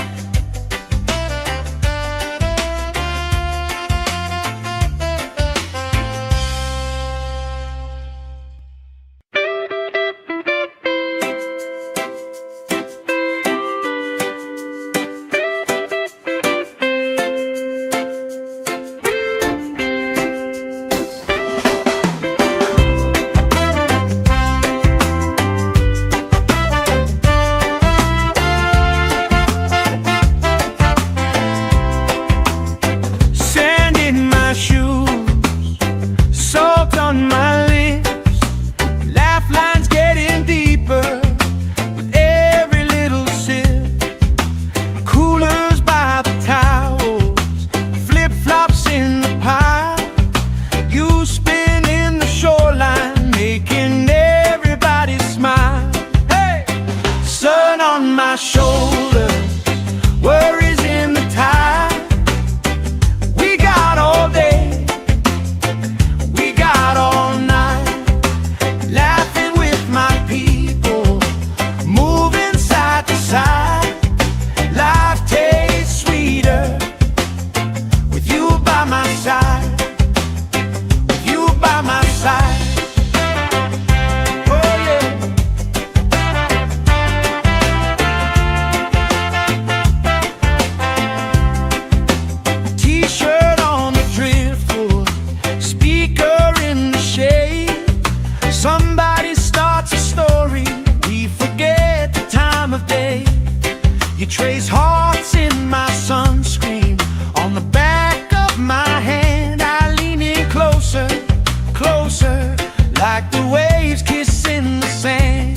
like the waves kissing the sand.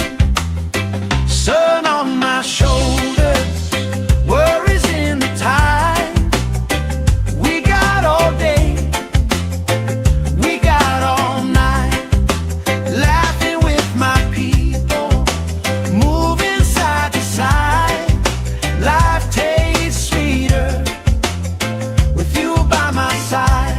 Sun on my shoulders, worries in the tide. We got all day, we got all night, laughing with my people, moving side to side. Life tastes sweeter with you by my side.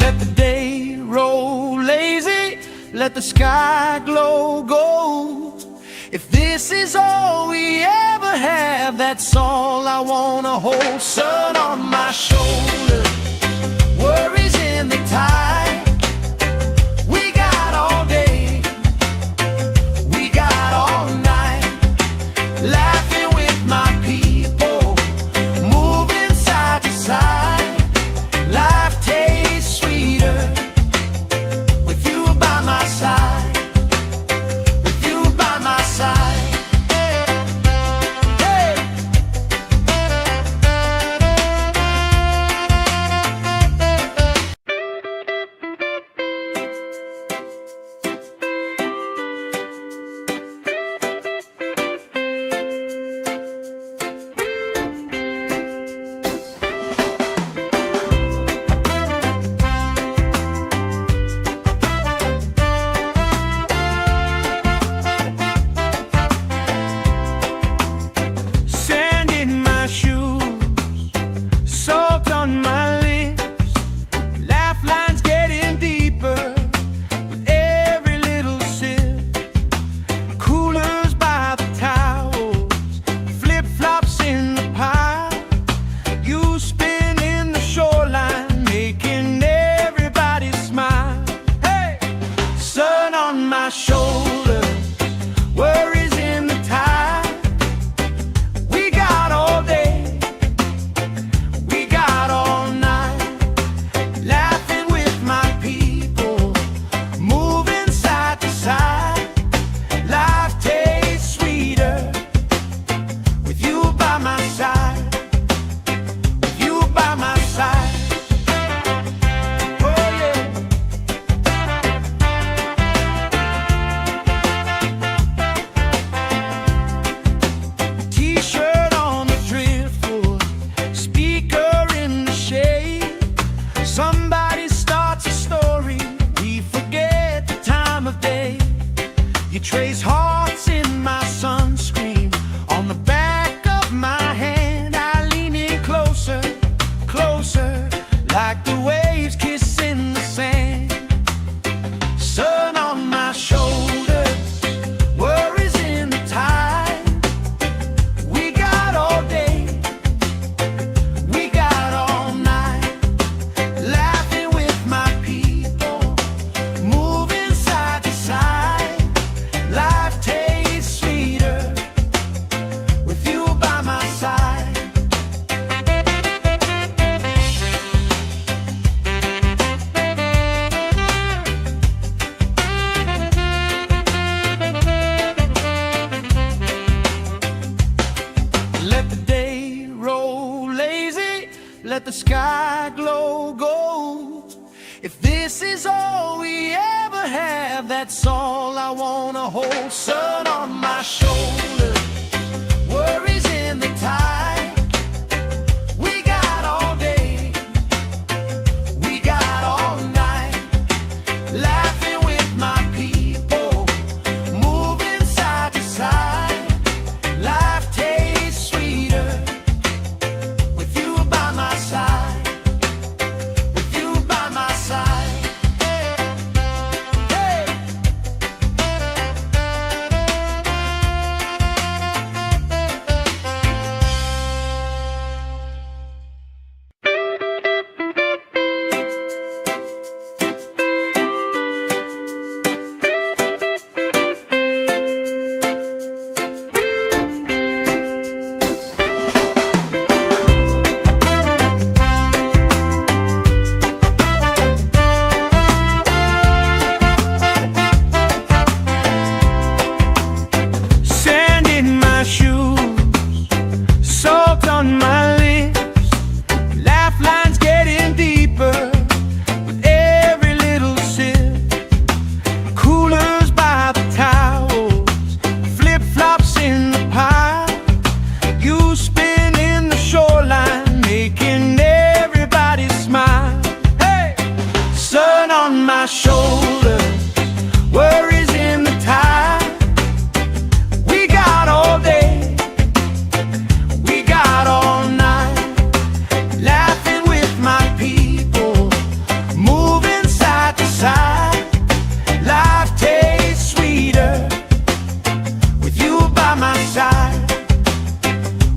Let the day roll lazy, let the sky glow gold. If this is all we ever have, that's all I wanna hold. Sun on my shoulders, worries in the tide. We got all day, we got all night, laughing with my people, moving side to side. Life tastes sweeter with you by my side, with you by my side. Hey! Sand in my shoes, salt on my lips, laugh lines getting deeper with every little sip. Coolers by the towels, flip-flops in the pile. You spin in the shoreline, making everybody smile. Hey! Sun on my shoulders, worries in the tide. We got all day, we got all night, laughing with my people, moving side to side. Life tastes sweeter with you by my side, with you by my side. Oh yeah. T-shirt on the driftwood, speaker in the shade. Somebody starts a story, we forget the time of day. You trace hearts in my sunscreen, on the back of my hand. I lean in closer, closer, like the waves kissing the sand. Sun on my shoulders, worries in the tide. We got all day, we got all night, laughing with my people, moving side to side. Life tastes sweeter with you by my side. Let the day roll lazy, let the sky glow gold. If this is all we ever have, that's all I wanna hold. Sun on my shoulders, worries in the tide. We got all day, we got all night, laughing with my people, moving side to side. Life tastes sweeter with you by my side, with you by my side. Hey! on my shoulders, worries in the tide. We got all day, we got all night, laughing with my people, moving side to side. Life tastes sweeter with you by my side,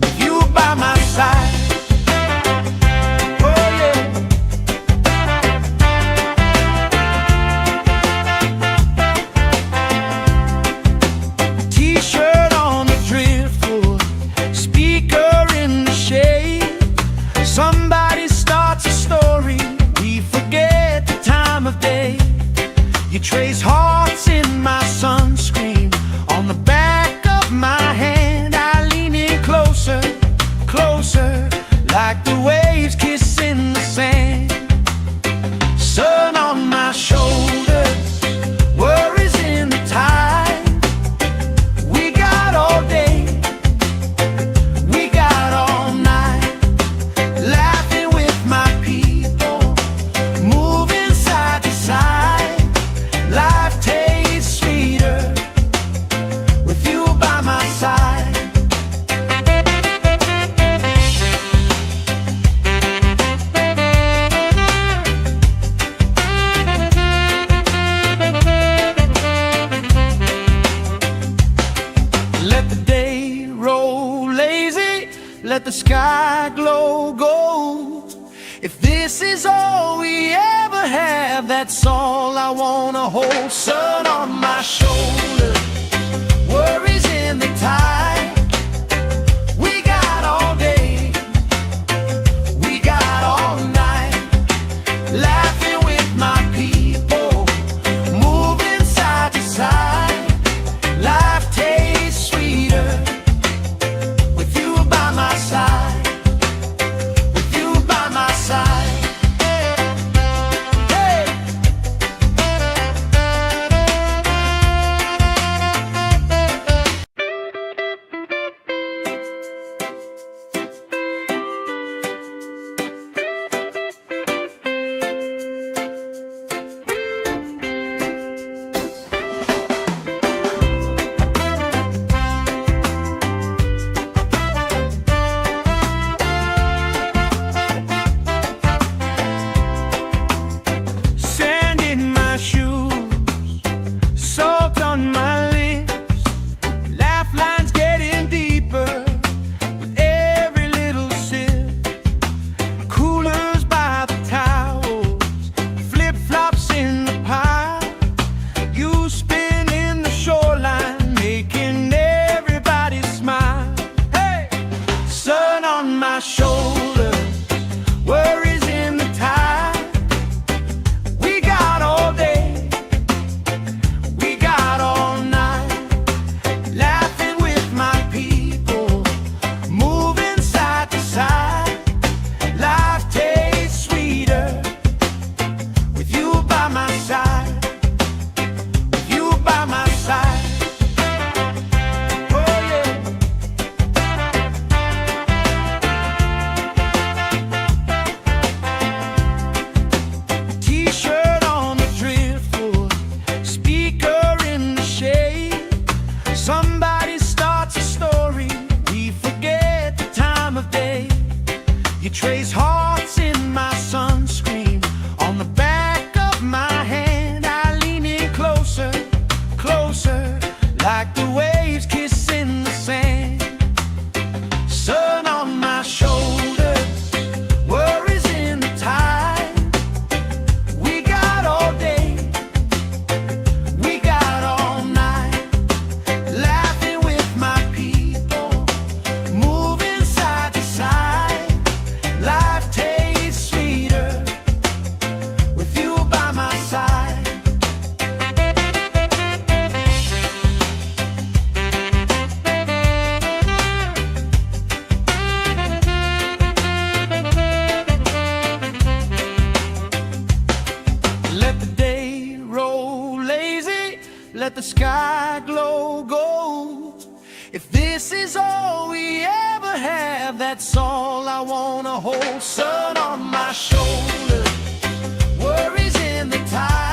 with you by my side. Somebody starts a story, we forget the time of day. You trace hearts in my sunscreen, on the back of my hand. I lean in closer, closer, like the waves kissing the sand. Sun on my shoulders, worries in the tide. We got all day, we got all night, laughing with my people, moving side to side. Life tastes sweeter with you by my side. Let the day roll lazy, let the sky glow gold. If this is all we ever have, that's all I wanna hold. Sun on my shoulders, worries in the tide. We got all day, we got all night, laughing with my people, moving side to side. Life tastes sweeter with you by my side, with you by my side. Hey. Sand in my shoes, salt on my lips, laugh lines getting deeper with every little sip. Coolers by the towels, flip-flops in the pile. You spinning the shoreline, making everybody smile. Hey! Sun on my shoulders, worries in the tide. We got all day, we got all night, laughing with my people, moving side to side. Life tastes sweeter with you by my side, with you by my side. Oh yeah. T-shirt on the driftwood, speaker in the shade. Somebody starts a story, we forget the time of day. You trace hearts in my sunscreen, on the back of my hand. I lean in closer, closer, like the waves kissing the sand. Sun on my shoulders, worries in the tide. We got all day, we got all night, laughing with my people, moving side to side. Life tastes sweeter with you by my side. Let the day roll lazy, let the sky glow gold. If this is all we ever have, that's all I wanna hold. Sun on my shoulders, worries in the tide.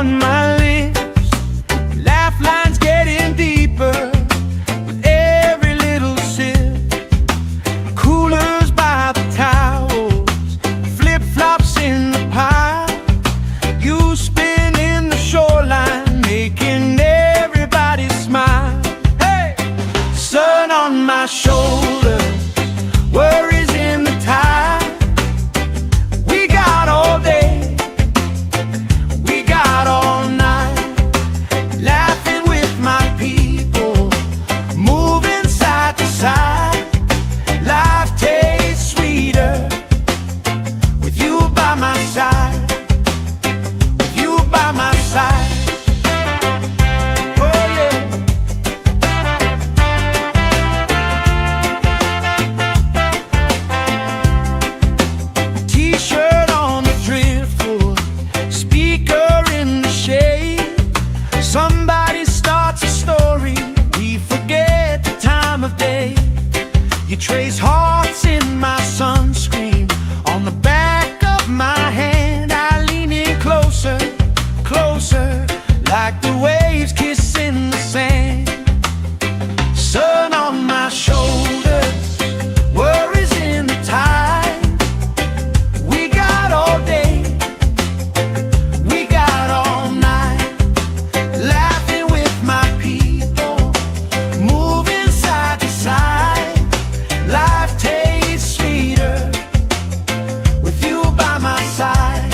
on my lips, laugh lines getting deeper with every little sip. Coolers by the towels, flip-flops in the pile. You spin in the shoreline, making everybody smile. Hey! Sun on my shoulder, worries in the tide. We got all day, we got all night, laughing with my people, moving side to side. Life tastes sweeter with you by my side, with you by my side. Oh yeah. T-shirt on the driftwood, speaker in the shade. Somebody starts a story, we forget the time of day. You trace hearts in my sunscreen, on the back of my hand. I lean in closer, closer, like the waves kissing the sand. Sun on my shoulders, worries in the tide. We got all day, we got all night, laughing with my people, moving side to side. Life tastes sweeter with you by my side.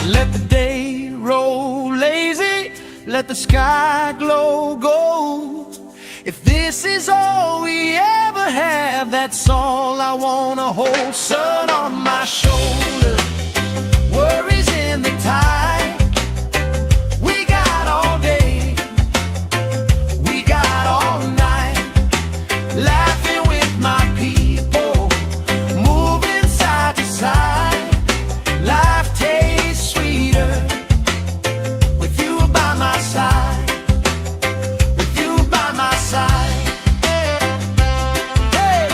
Let the day roll lazy, let the sky glow gold. If this is all we ever have, that's all I wanna hold. Sun on my shoulder, worries in the tide. We got all day, we got all night, laughing with my people, moving side to side. Life tastes sweeter with you by my side, with you by my side. Hey!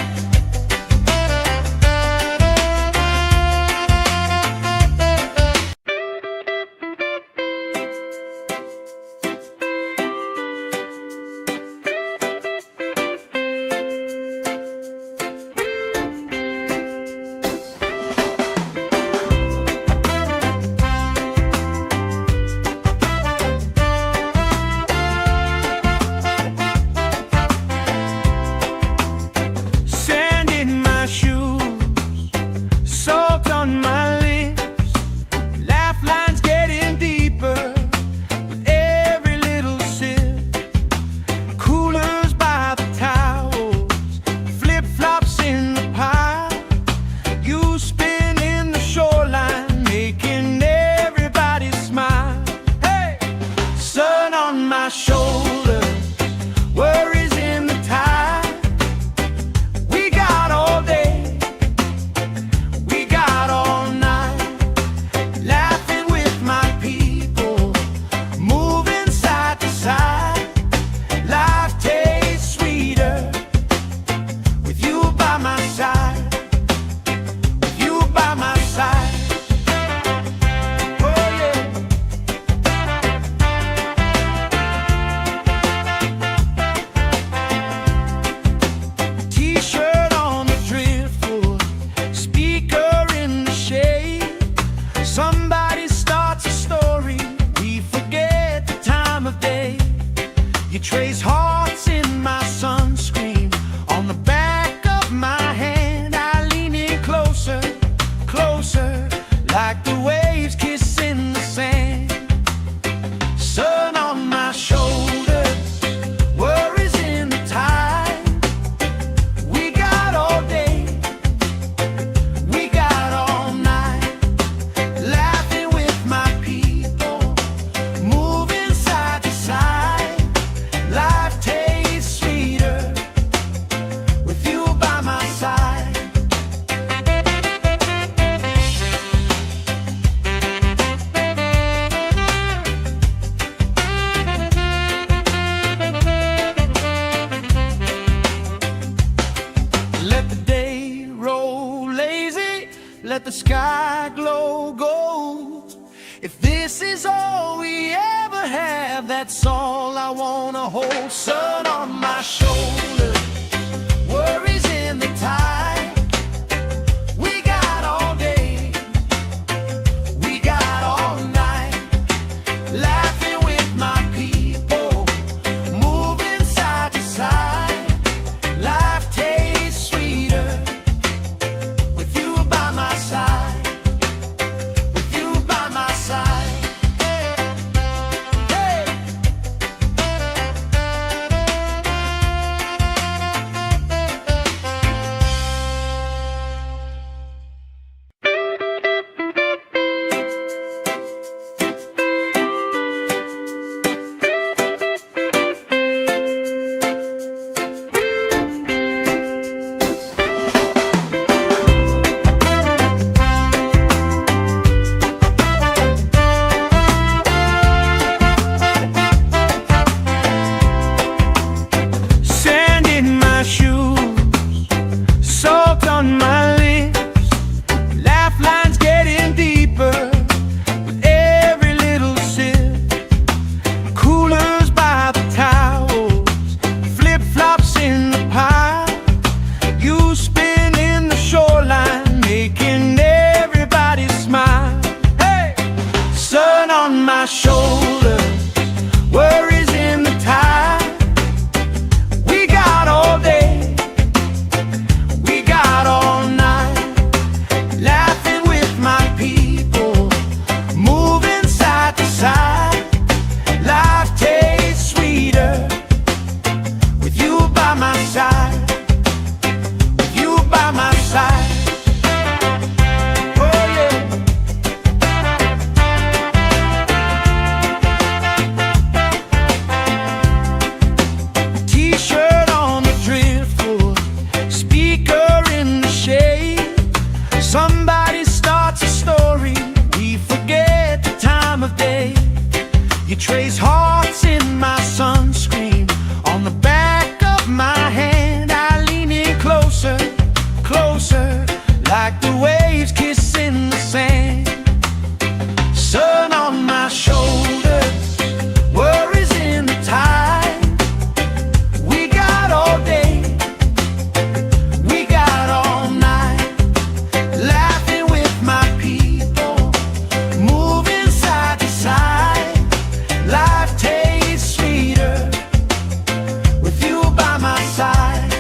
Sand in my shoes, salt on my lips, laugh lines getting deeper with every little sip. Coolers by the towels, flip-flops in the pile. You spin in the shoreline, making everybody smile. Hey! Sun on my shoulder, worries in the tide. We got all day, we got all night, laughing with my people, moving side to side. Life tastes sweeter with you by my side, with you by my side. Oh yeah. T-shirt on the driftwood, speaker in the shade. Somebody starts a story, we forget the time of day. You trace hearts in my sunscreen, on the back of my hand. I lean in closer, closer, like the waves kissing the sand. Sun on my shoulders, worries in the tide. We got all day, we got all night, laughing with my people, moving side to side. Life the sky glow gold. If this is all we ever have, that's all I wanna hold. Sun on my shoulder, worries in the tide. We got all day, we got all night, laughing with my people, moving side to side. Life tastes sweeter with you by my side, with you by my side. Hey. Sand in my shoes, salt on my lips, laugh lines getting deeper with every little sip. Coolers by the towels, flip-flops in the pile. You spin in the shoreline, making everybody smile. Hey! Sun on my shoulder, worries in the tide. We got all day, we got all night, laughing with my people, moving side to side. Life tastes sweeter with you by my side, with you by my side. Oh yeah. T-shirt on the driftwood, speaker in the shade. Somebody starts a story, we forget the time of day. You trace hearts in my sunscreen, on the back of my hand. I lean in closer, closer, like the waves kissing the sand. Sun on my shoulders, worries in the tide. We got all day, we got all night, laughing with my people, moving side to side. Life tastes sweeter with you by my side.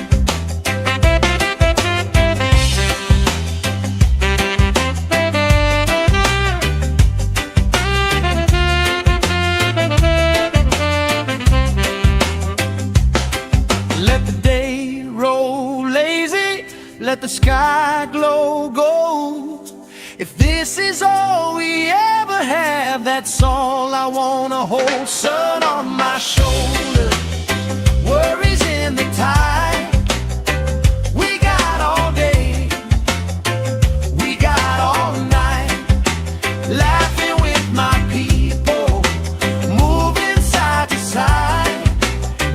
Let the day roll lazy, let the sky glow gold. If this is all we ever have, that's all I wanna hold. Sun on my shoulder, worries in the tide. We got all day, we got all night, laughing with my people, moving side to side.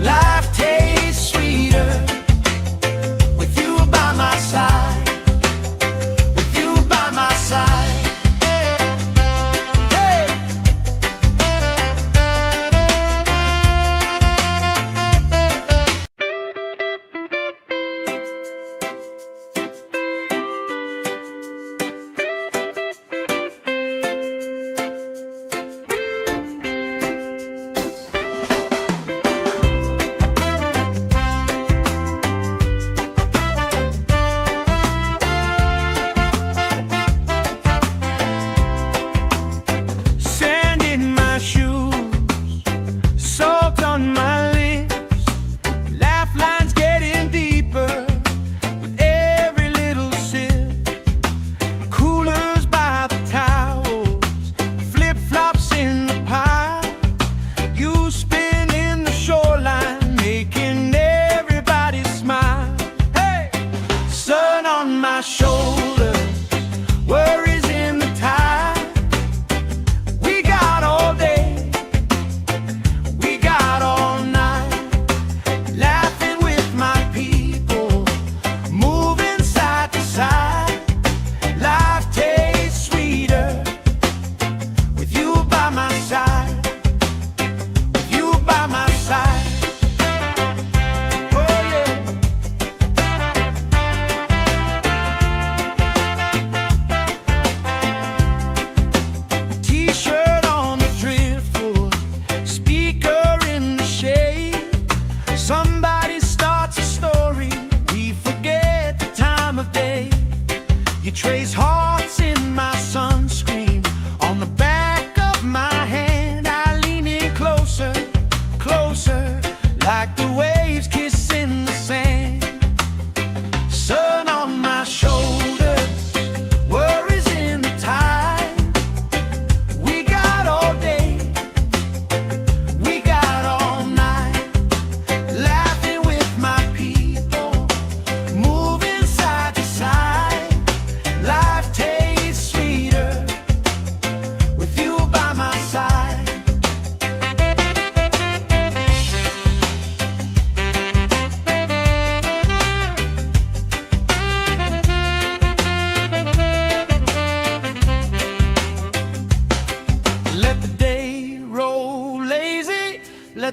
Life tastes sweeter with you by my side, with you by my side. Hey. Sand in my shoes, salt on my lips, laugh lines getting deeper with every little sip. Coolers by the towels, flip-flops in the pile. You spin in the shoreline, making everybody smile. Hey! Sun on my shoulder, worries in the tide. We got all day, we got all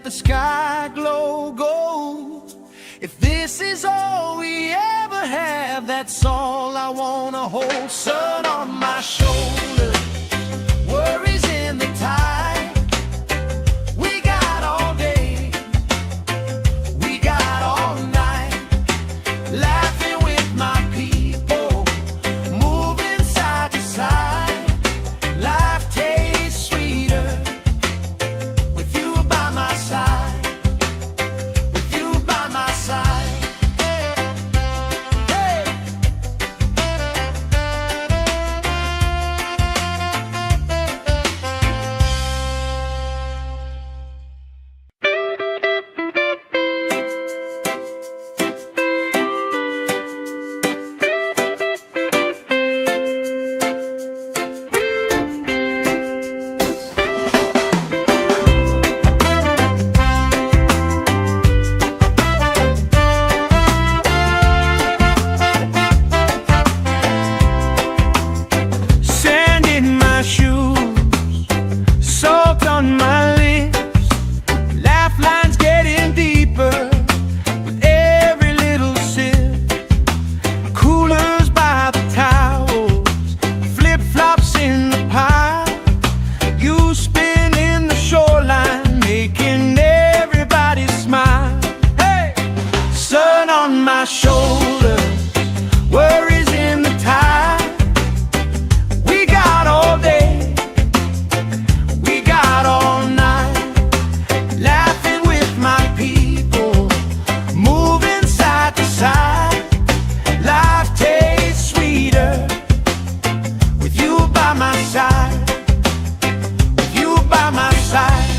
let the sky glow gold. If this is all we ever have, that's all I wanna hold. Sun on my shoulder, worries in the tide. We got all day, we got all night, laughing with my people, moving side to side. Life tastes sweeter with you by my side, with you by my side. Hey. Sand in my shoes, salt on my lips, laugh lines getting deeper with every little sip. Coolers by the towels, flip-flops in the pile. You spinning the shoreline, making everybody smile. Hey! Sun on my shoulders, worries in the tide. We got all day, we got all night, laughing with my people, moving side to side. Life tastes sweeter with you by my side, with you by my side.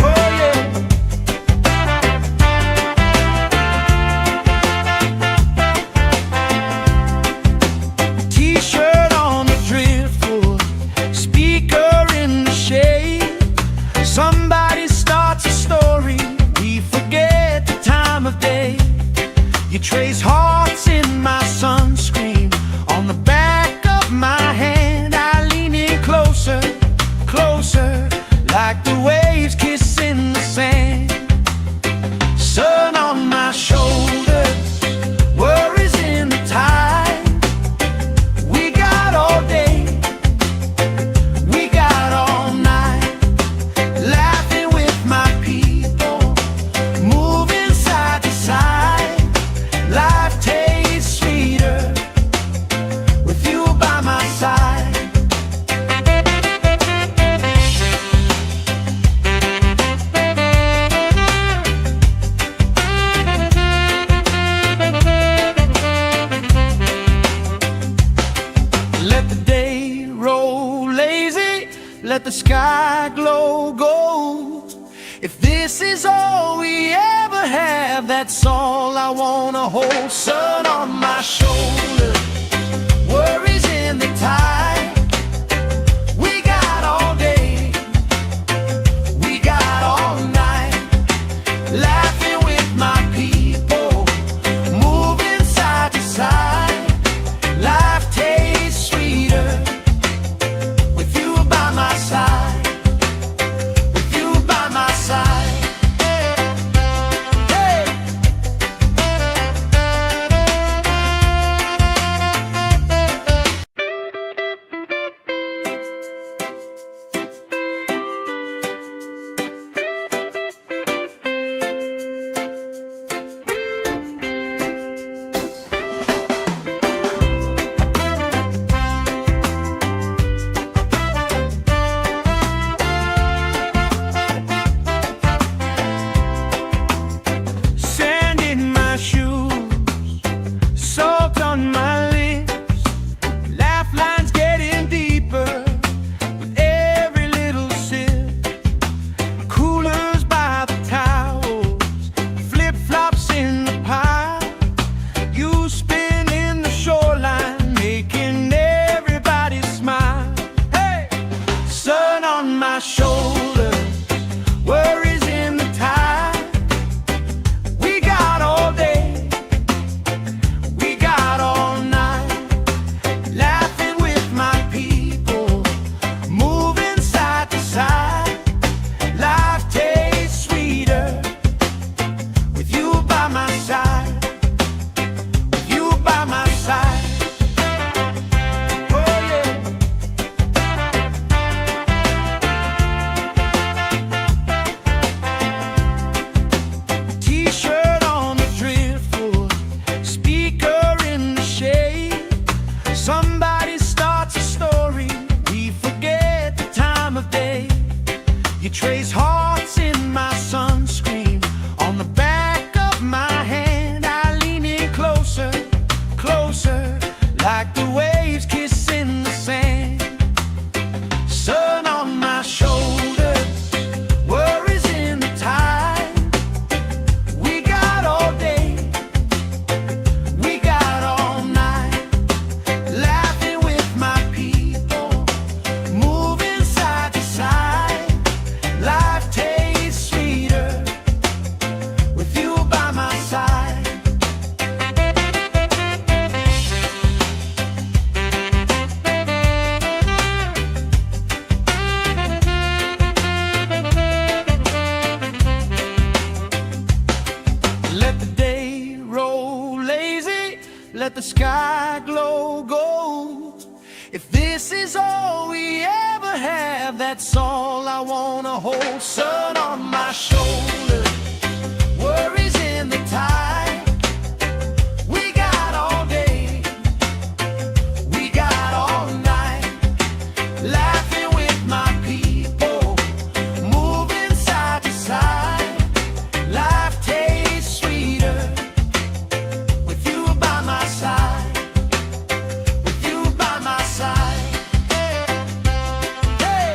Oh yeah. T-shirt on the driftwood, speaker in the shade. Somebody starts a story, we forget the time of day. You trace hearts in my sunscreen, on the back of my hand. I lean in closer, closer, like the waves kissing the sand. Sun on my shoulders, worries in the tide. We got all day, we got all night, laughing with my people, moving side to side. Life tastes sweeter with you by my side. Let the day roll lazy, let the sky glow gold. If this is all we ever have, that's all I wanna hold. Sun on my shoulder, worries in the tide. We got all day, we got all night, laughing with my people, moving side to side. Life tastes sweeter with you by my side, with you by my side. Hey. hearts in my sunscreen. On the back of my hand, I lean in closer, closer, like the waves kissing the sand. Sun on my shoulders, worries in the tide. We got all day, we got all night, laughing with my people, moving side to side. Life tastes sweeter with you by my side. Let the day roll lazy, let the sky glow gold. If this is all we ever have, that's all I wanna hold. Sun on my shoulder, worries in the tide. We got all day, we got all night, laughing with my people, moving side to side. Life tastes sweeter with you by my side, with you by my side. Hey!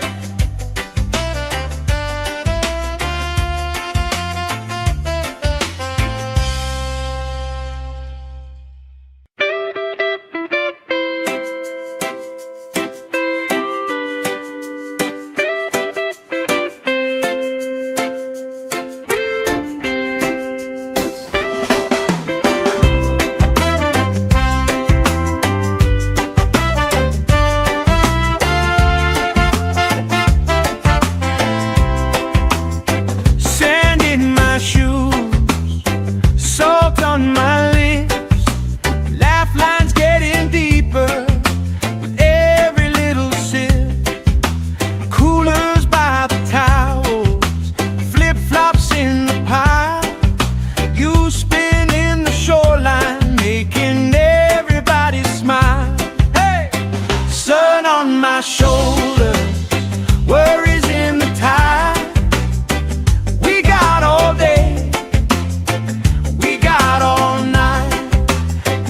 Sand in my shoes, salt on my lips, laugh lines getting deeper with every little sip. Coolers by the towels, flip-flops in the pile. You spinning the shoreline, making everybody smile. Hey! Sun on my shoulder, worries in the tide. We got all day, we got all night,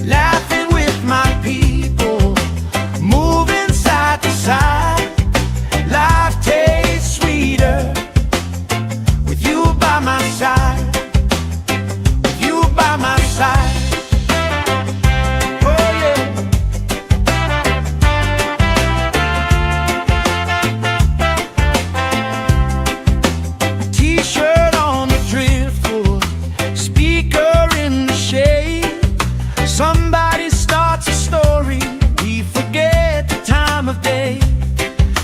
laughing with my people, moving side to side. Life tastes sweeter with you by my side, with you by my side. Oh yeah. T-shirt on the driftwood, speaker in the shade. Somebody starts a story, we forget the time of day.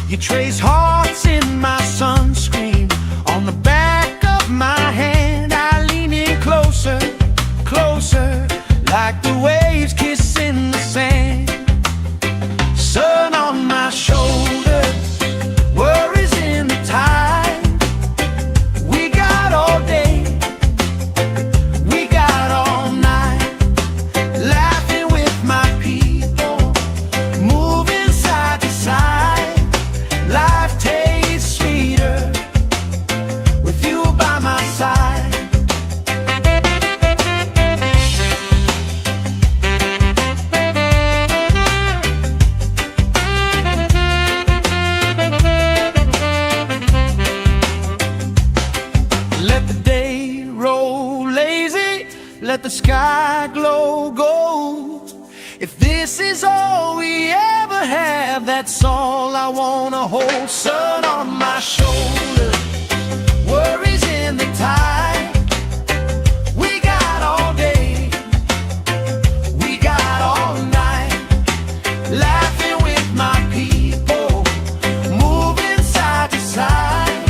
You trace hearts in my sunscreen. On the back of my hand, I lean in closer, closer, like the waves kissing the sand. Sun on my shoulders, worries in the tide. We got all day, we got all night, laughing with my people, moving side to side. Life tastes sweeter with you by my side. Let the day roll lazy, let the sky glow gold. If this is all we ever have, that's all I wanna hold. Sun on my shoulder, worries in the tide. We got all day, we got all night, laughing with my people, moving side to side.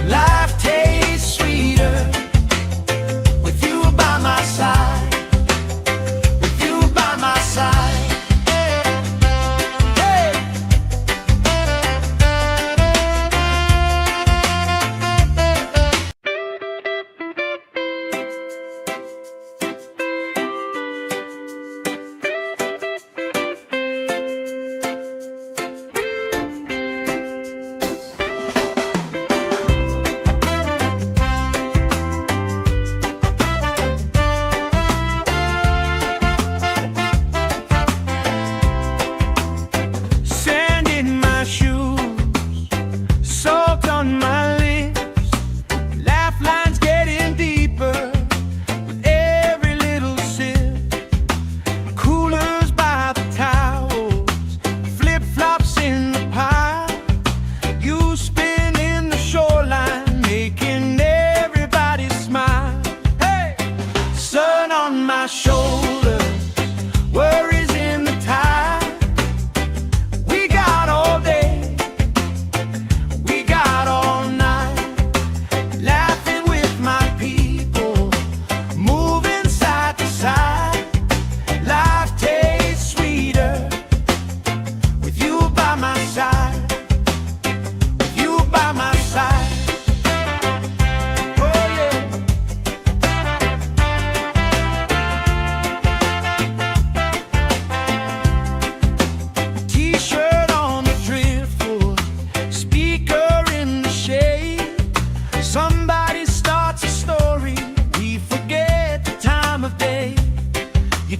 Life tastes sweeter with you by my side, with you by my side. Hey!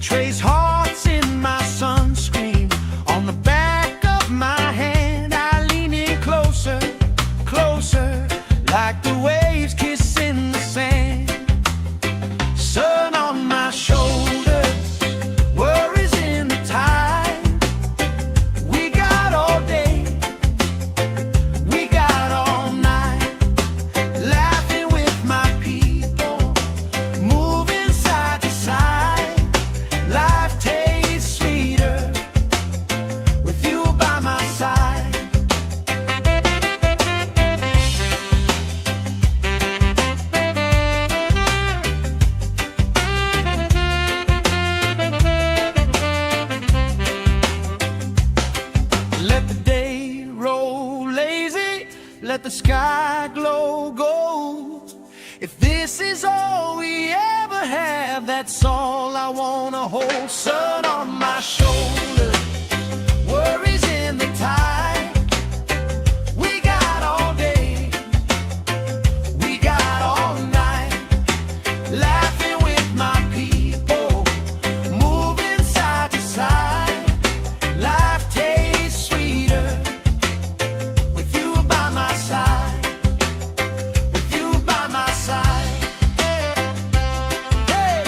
trace hearts in my sunscreen. On the back of my hand, I lean in closer, closer, like the waves kissing the sand. Sun on my shoulders, worries in the tide. We got all day, we got all night, laughing with my people, moving side to side. Life tastes sweeter with you by my side. Let the day roll lazy, let the sky glow gold. If this is all we ever have, that's all I wanna hold. Sun on my shoulders, worries in the tide. We got all day, we got all night, laughing with my people, moving side to side. Life tastes sweeter with you by my side, with you by my side. Hey.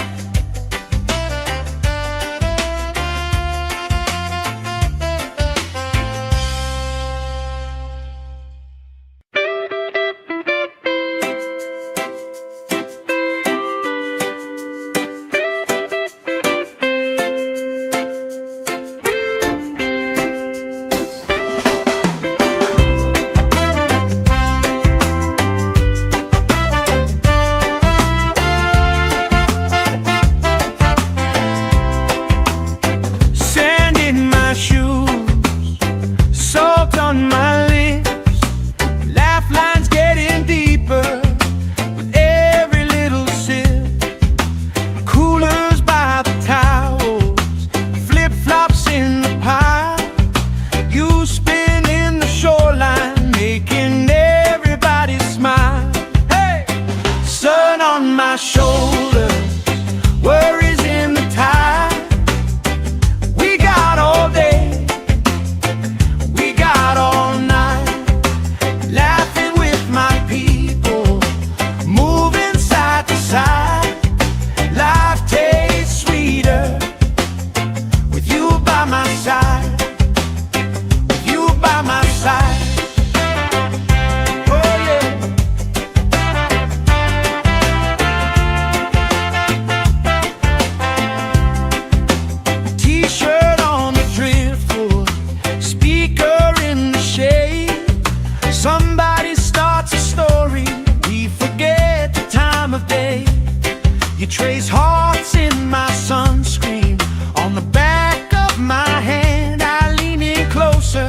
Sand in my shoes, salt on my lips, laugh lines getting deeper with every little sip. Coolers by the towels, flip-flops in the pile. You spin in the shoreline, making everybody smile. Hey! Sun on my shoulders, worries in the tide. We got all day, we got all night, laughing with my people, moving side to side. Life tastes sweeter with you by my side, with you by my side. Oh yeah. T-shirt on the driftwood, speaker in the shade. Somebody starts a story, we forget the time of day. You trace hearts in my sunscreen. On the back of my hand, I lean in closer,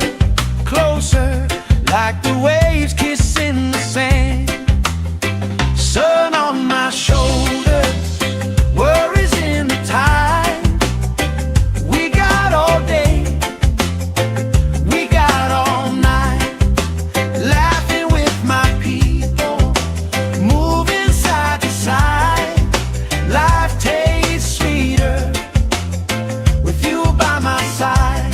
closer, like the waves kissing the sand. Sun on my shoulders, worries in the tide. We got all day, we got all night, laughing with my people, moving side to side. Life tastes sweeter with you by my side.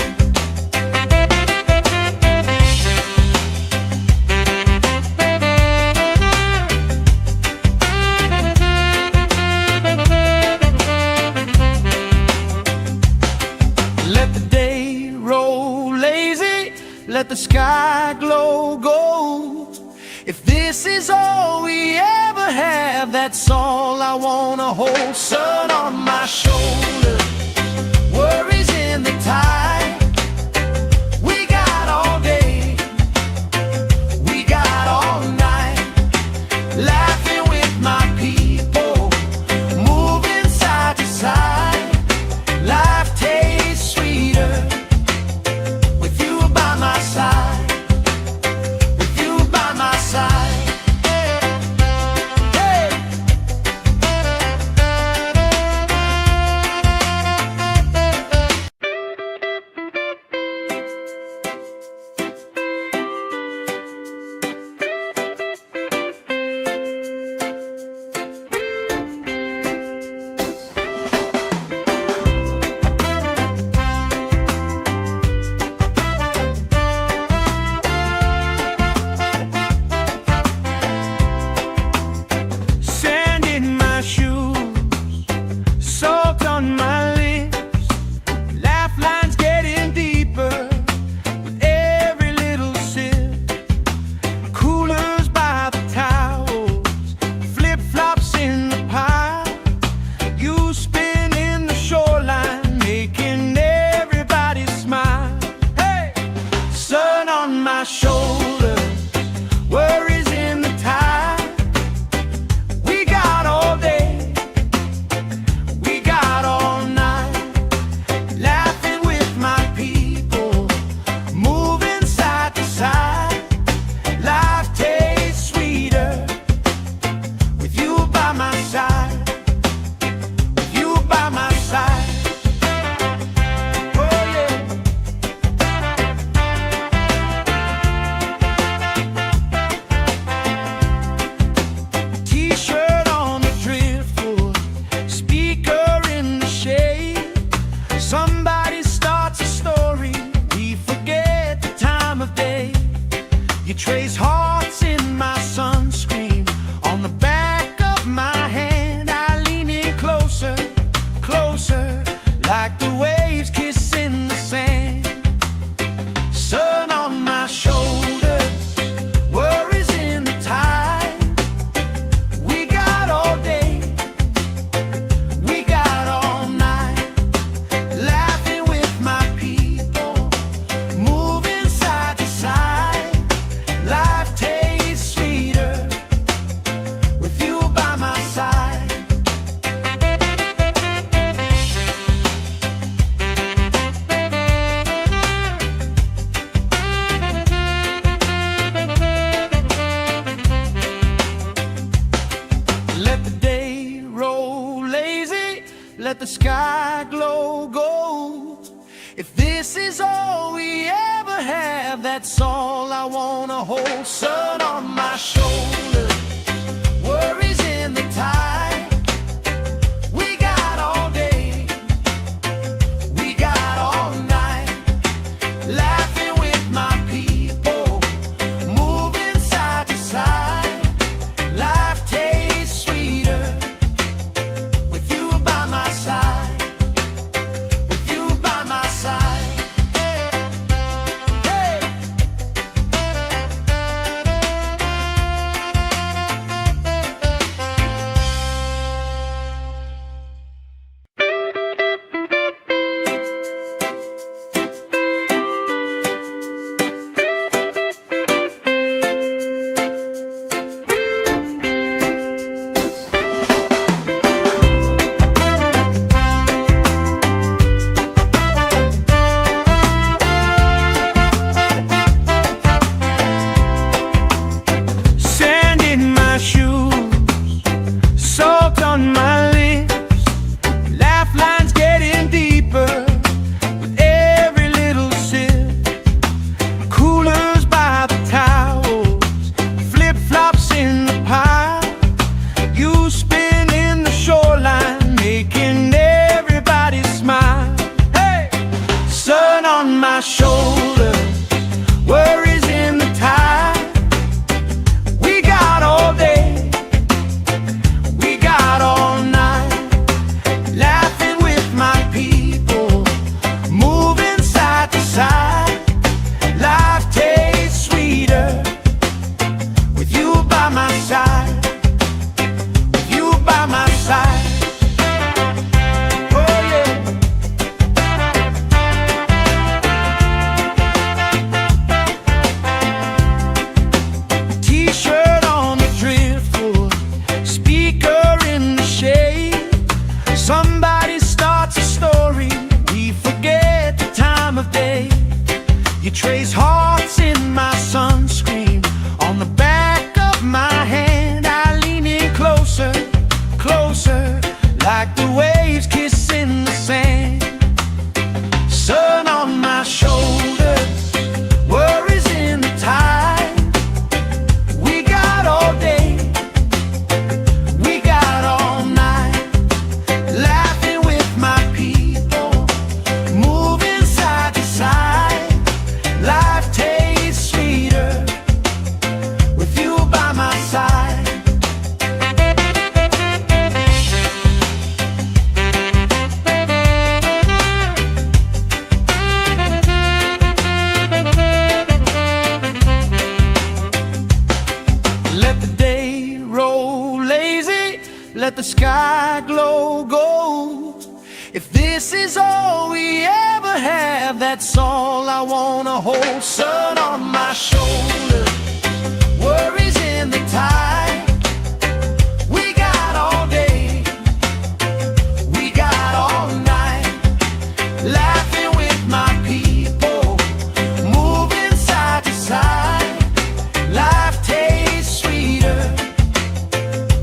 Let the day roll lazy, let the sky glow gold. If this is all we ever have, that's all I wanna hold. Sun on my shoulders, worries in the tide. We got all day, we got all night, laughing with my people, moving side to side. Life tastes sweeter with you by my side, with you by my side. Hey. let the sky glow gold. If this is all we ever have, that's all I wanna hold. Sun on my shoulder, worries in the tide. We got all day, we got all night, laughing with my people, moving side to side. Life tastes sweeter with you by my side, with you by my side. Hey. Sand in my shoes, salt on my lips, laugh lines getting deeper with every little sip. Coolers by the towels, flip-flops in the pile. You spin in the shoreline, making everybody smile. Hey! Sun on my shoulders, worries in the tide. We got all day, we got all night, laughing with my people, moving side to side. Life tastes sweeter with you by my side, with you by my side. Oh yeah. T-shirt on the driftwood, speaker in the shade. Somebody starts a story, we forget the time of day. You trace hearts in my sunscreen, on the back of my hand. I lean in closer, closer, like the waves kissing the sand. Sun on my shoulders, worries in the tide. We got all day, we got all night, laughing with my people, moving side to side. Life tastes sweeter with you by my side. Let the day roll lazy, let the sky glow gold. If this is all we ever have, that's all I wanna hold. Sun on my shoulder, worries in the tide. We got all day, we got all night, laughing with my people, moving side to side. Life tastes sweeter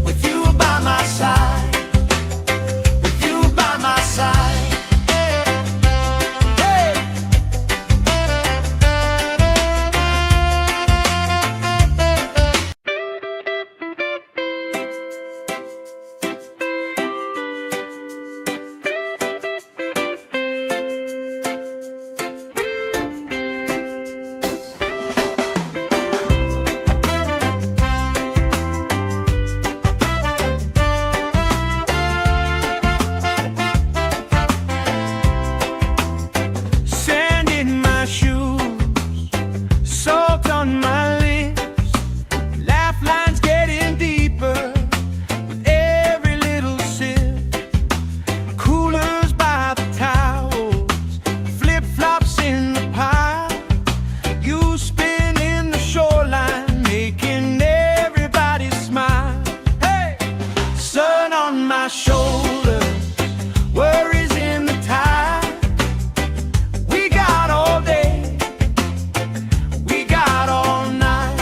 with you by my side, with you by my side. Hey. Sand in my shoes, salt on my lips, laugh lines getting deeper with every little sip. Coolers by the towels, flip-flops in the pile. You spin in the shoreline, making everybody smile. Hey! Sun on my shoulders, worries in the tide. We got all day, we got all night,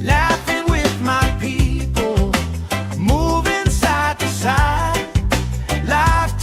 laughing with my people, moving side to side. Life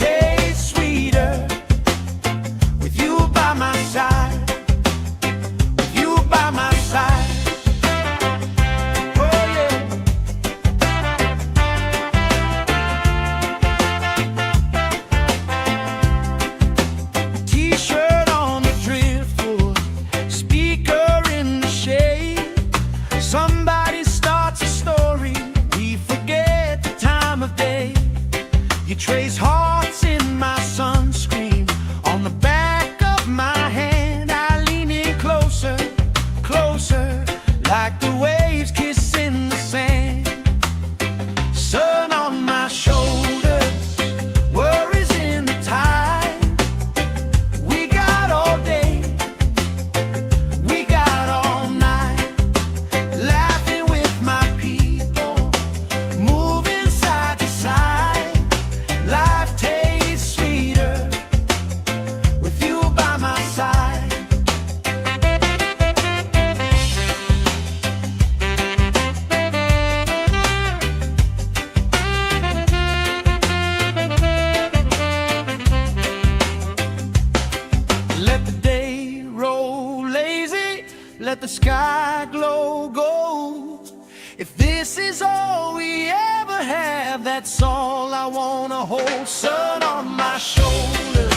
If this is all we ever have, that's all I wanna hold. Sun on my shoulder,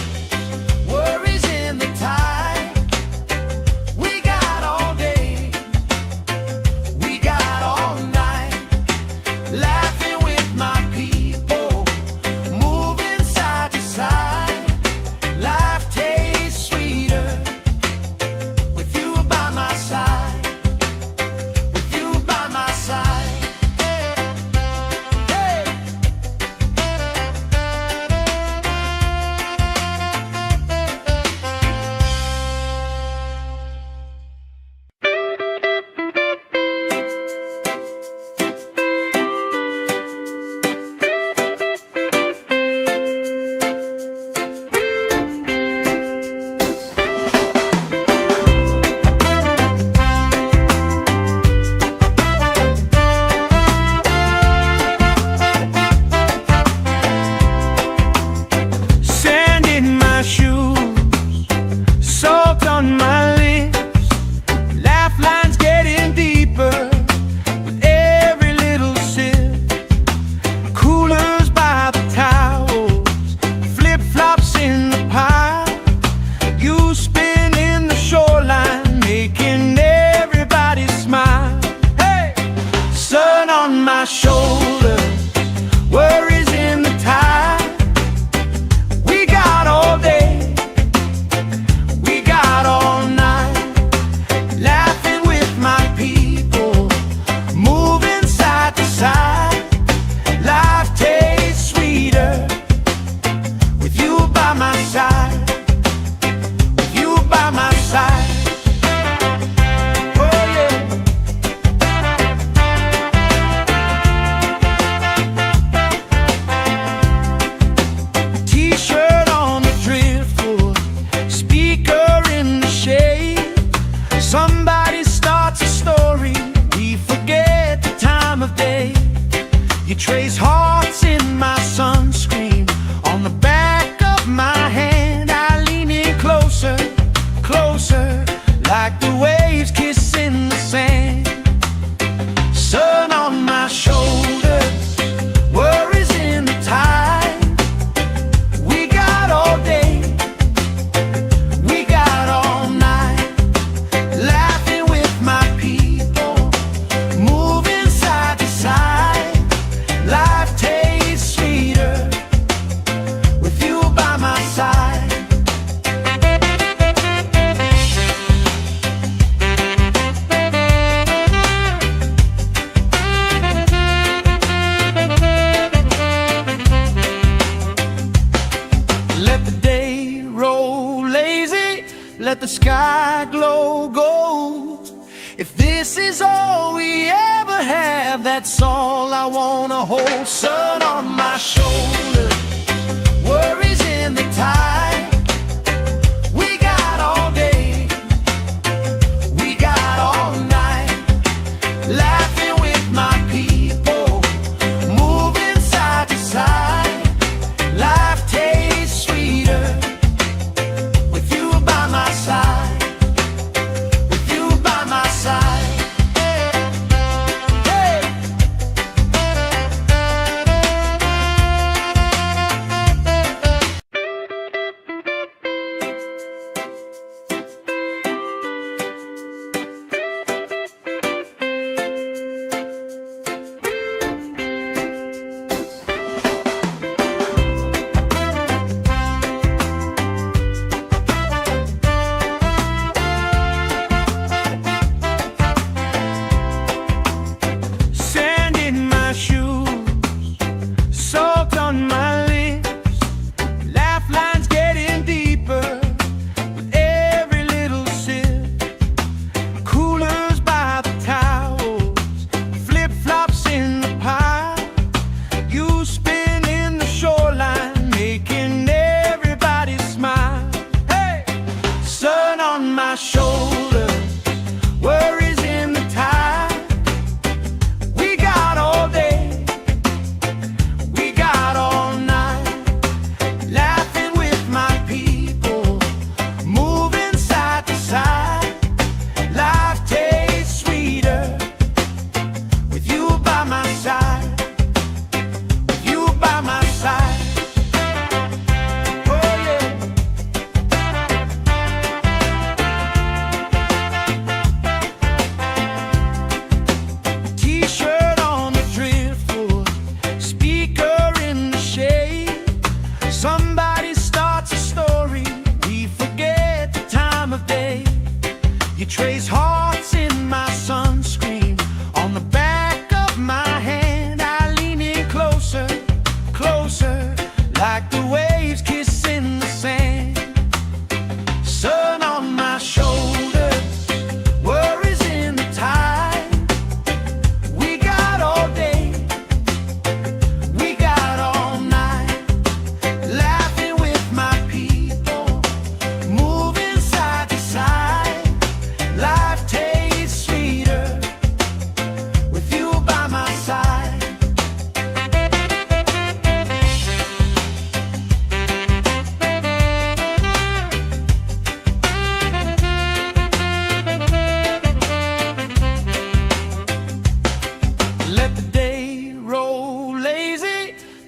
worries in the tide. We got all day, we got all night, laughing with my people, moving side to side. Life tastes sweeter with you by my side, with you by my side. Hey. Sand in my shoes, salt on my lips, laugh lines getting deeper with every little sip. Coolers by the towels, flip-flops in the pile, you spinning the shoreline, making everybody smile. Hey! Sun on my shoulders, worries in the tide. We got all day, we got all night, laughing with my people, moving side to side. Life tastes sweeter with you by my side, with you by my side. Oh yeah. T-shirt on the driftwood, speaker in the shade. Somebody starts a story, we forget the time of day. You trace hearts in my sunscreen, on the back of my hand. I lean in closer, closer, like the waves kissing the sand. Sun on my shoulders, worries in the tide. We got all day, we got all night, laughing with my people, moving side to side. Life tastes sweeter with you by my side. Let the day roll lazy, let the sky glow gold. If this is all we ever have, that's all I wanna hold. Sun on my shoulder, worries in the tide. We got all day, we got all night, laughing with my people, moving side to side. Life tastes sweeter with you by my side, with you by my side. Hey.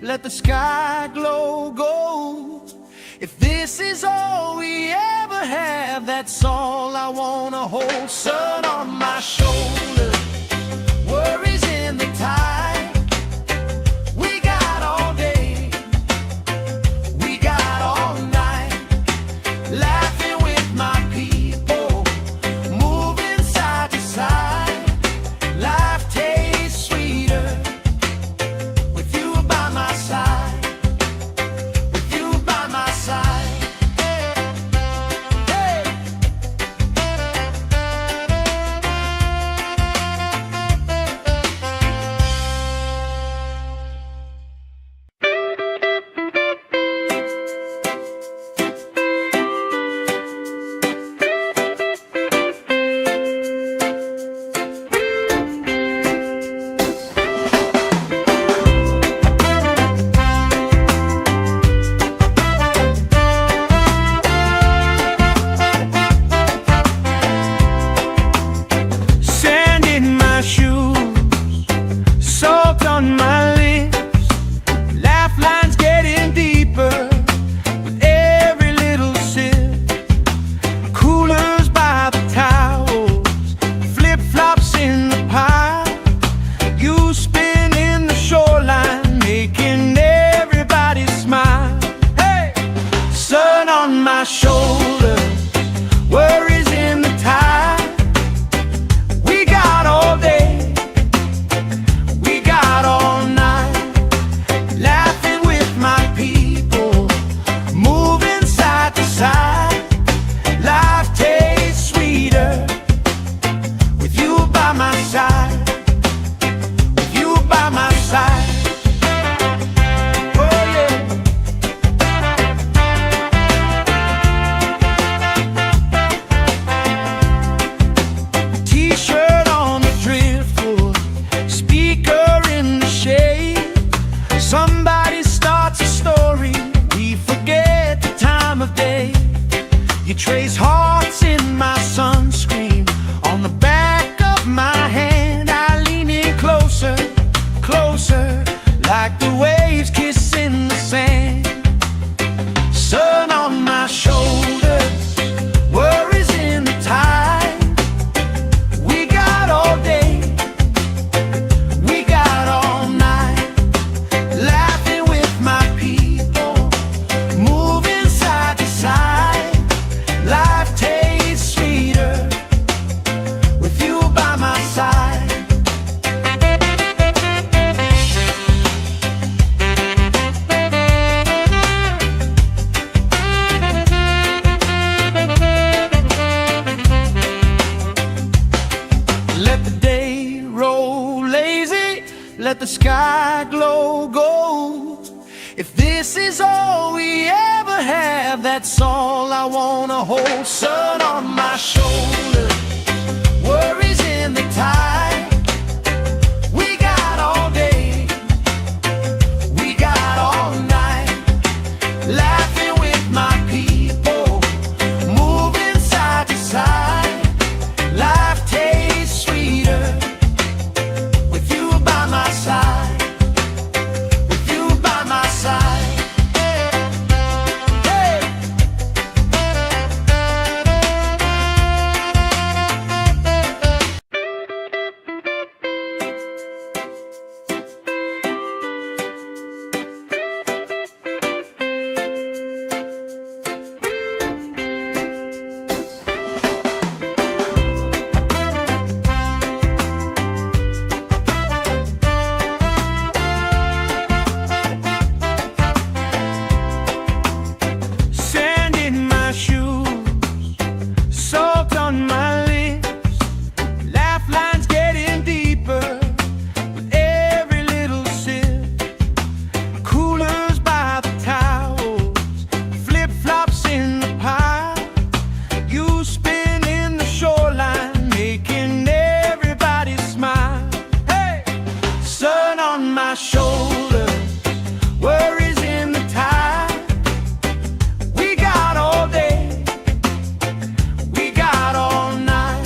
let the sky glow gold. If this is all we ever have, that's all I wanna hold. Sun on my shoulder, worries in the tide. We got all day, we got all night, laughing with my people, moving side to side. Life tastes sweeter with you by my side. On my lips, lifelines getting deeper with every little sip. Coolers by the towels, flip-flops in the pile. You spin in the shoreline, making everybody smile. Hey, sun on my shoulder, worries in the tide. We got all day, all night, laughing with my people, moving side to side. Life tastes sweeter with you by my side, with you by my side. Oh yeah. T-shirt on the driftwood, speaker in the shade. Somebody starts a story, we forget the time of day. You trace hearts in my sunscreen, on the back of my hand. I lean in closer, closer, like the waves kissing the sand. Sun on my shoulders, worries in the tide. We got all day, we got all night, laughing with my people, moving side to side. Life tastes sweeter with you by my side. Let the day roll lazy, let the sky glow gold. If this is all we ever have, that's all I wanna hold. Sun on my shoulder, worries in the tide. We got all day, we got all night, laughing with my people, moving side to side. Life tastes sweeter with you by my side, with you by my side. Hey. Sand in my shoes, salt on my lips, lifelines getting deeper with every little sip. Coolers by the towels, flip-flops in the pile. You spin in the shoreline, making everybody smile. Hey, sun on my shoulder, worries in the tide. We got all day, we got all night,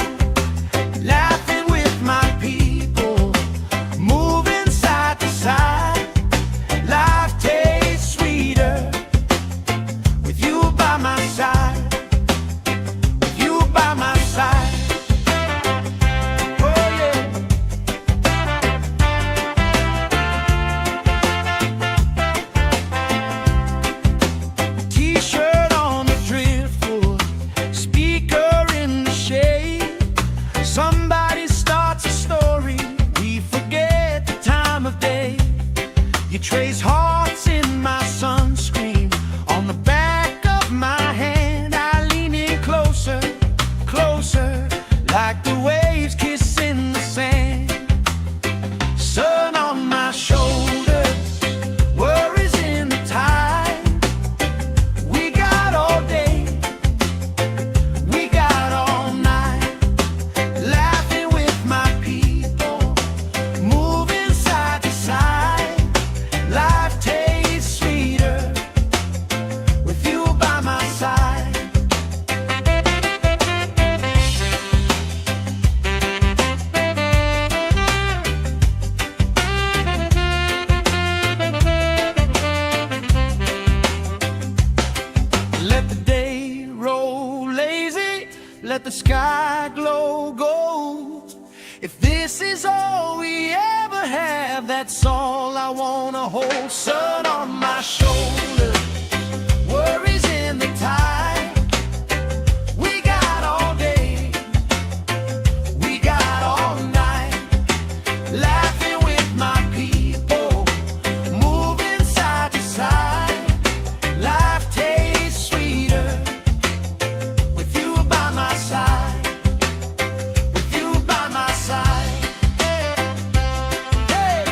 laughing with my people, moving side to side. Life trace hearts in my sunscreen. On the back of my hand, I lean in closer, closer, like the waves kissing the sand. Sun on my shoulders, worries in the tide. We got all day, we got all night, laughing with my people, moving side to side. Life tastes sweeter with you by my side. Let the day roll lazy, let the sky glow gold. If this is all we ever have, that's all I wanna hold. Sun on my shoulders, worries in the tide. We got all day, we got all night, laughing with my people, moving side to side. Life tastes sweeter with you by my side, with you by my side. Hey!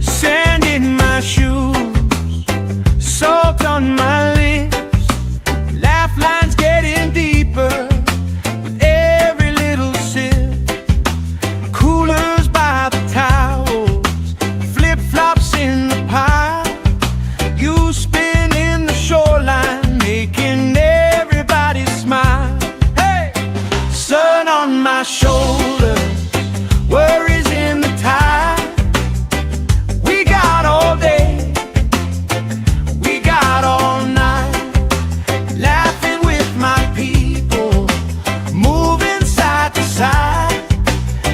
Sand in my shoes, salt on my lips, laugh lines getting deeper with every little sip. Coolers by the towels, flip-flops in the pile. You spin in the shoreline, making everybody smile. Hey! Sun on my shoulders, worries in the tide. We got all day, we got all night, laughing with my people, moving side to side.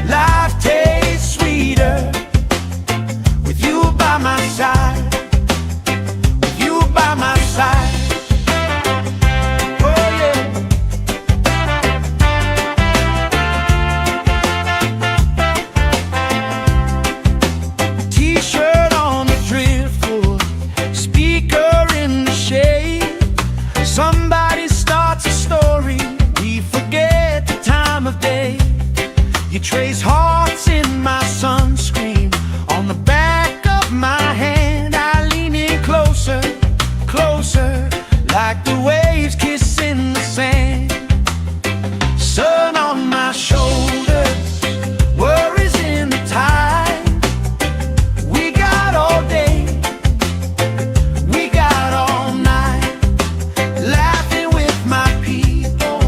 Life tastes sweeter with you by my side, with you by my side. Oh yeah. T-shirt on the driftwood, speaker in the shade. Somebody starts a story, we forget the time of day. You trace hearts in my sunscreen. On the back of my hand, I lean in closer, closer, like the waves kissing the sand. Sun on my shoulders, worries in the tide. We got all day, we got all night, laughing with my people,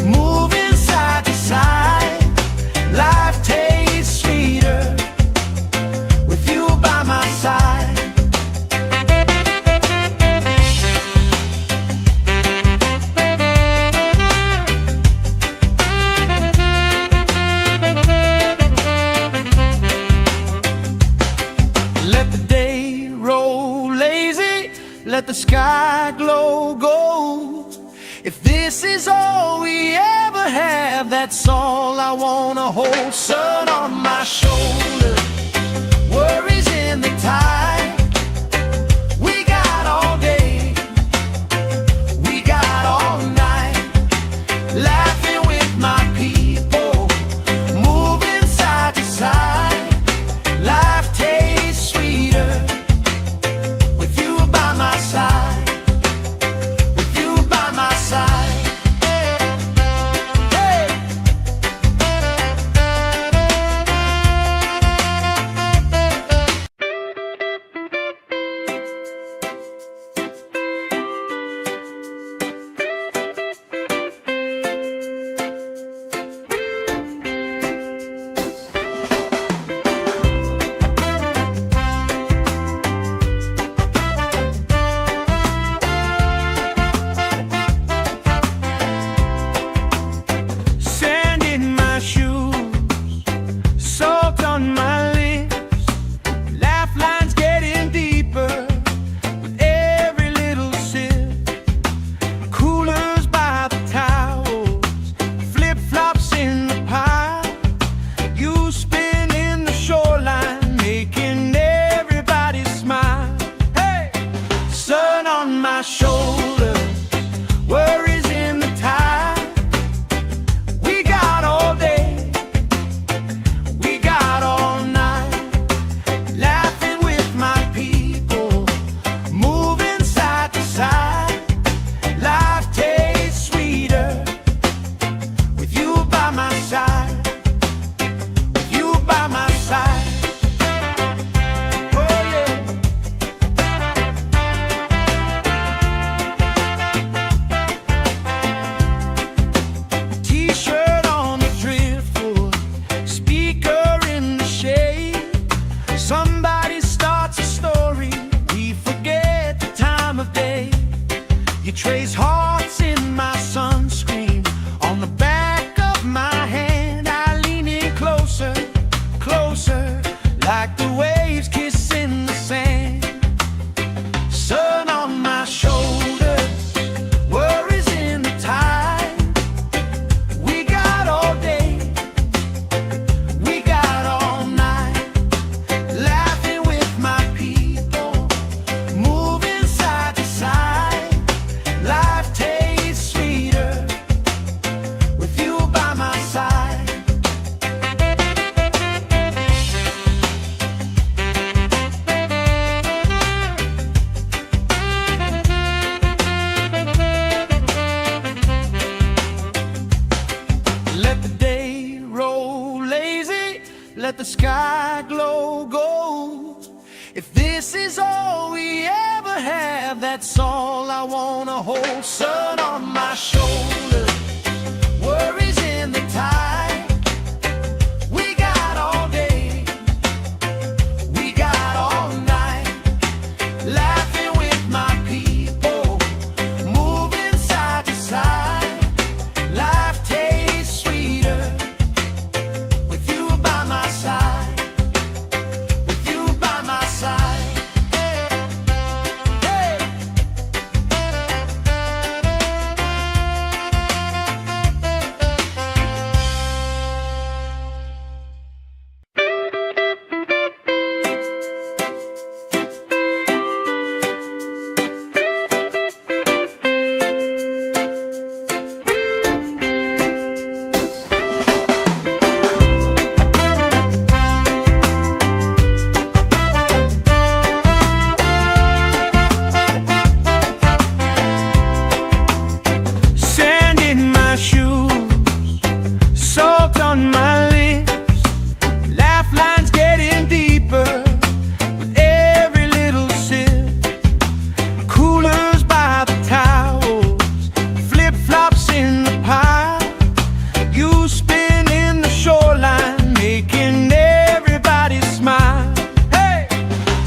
moving side to side. Life tastes sweeter with you by my side. Let the day roll lazy, let the sky glow gold. If this is all we ever have, that's all I wanna hold. Sun on my shoulders, worries in the tide. We got all day, we got all night, laughing with my people, moving side to side. Life tastes sweeter with you by my side, with you by my side. Hey! sky glow gold. If this is all we ever have, that's all I wanna hold. Sun on my shoulder, worries in the tide. We got all day, we got all night, laughing with my people, moving side to side. Life tastes sweeter with you by my side, with you by my side. Hey. Sand in my shoes, salt on my lips, laugh lines getting deeper with every little sip. Coolers by the towels, flip-flops in the pile. You spin in the shoreline, making everybody smile. Hey!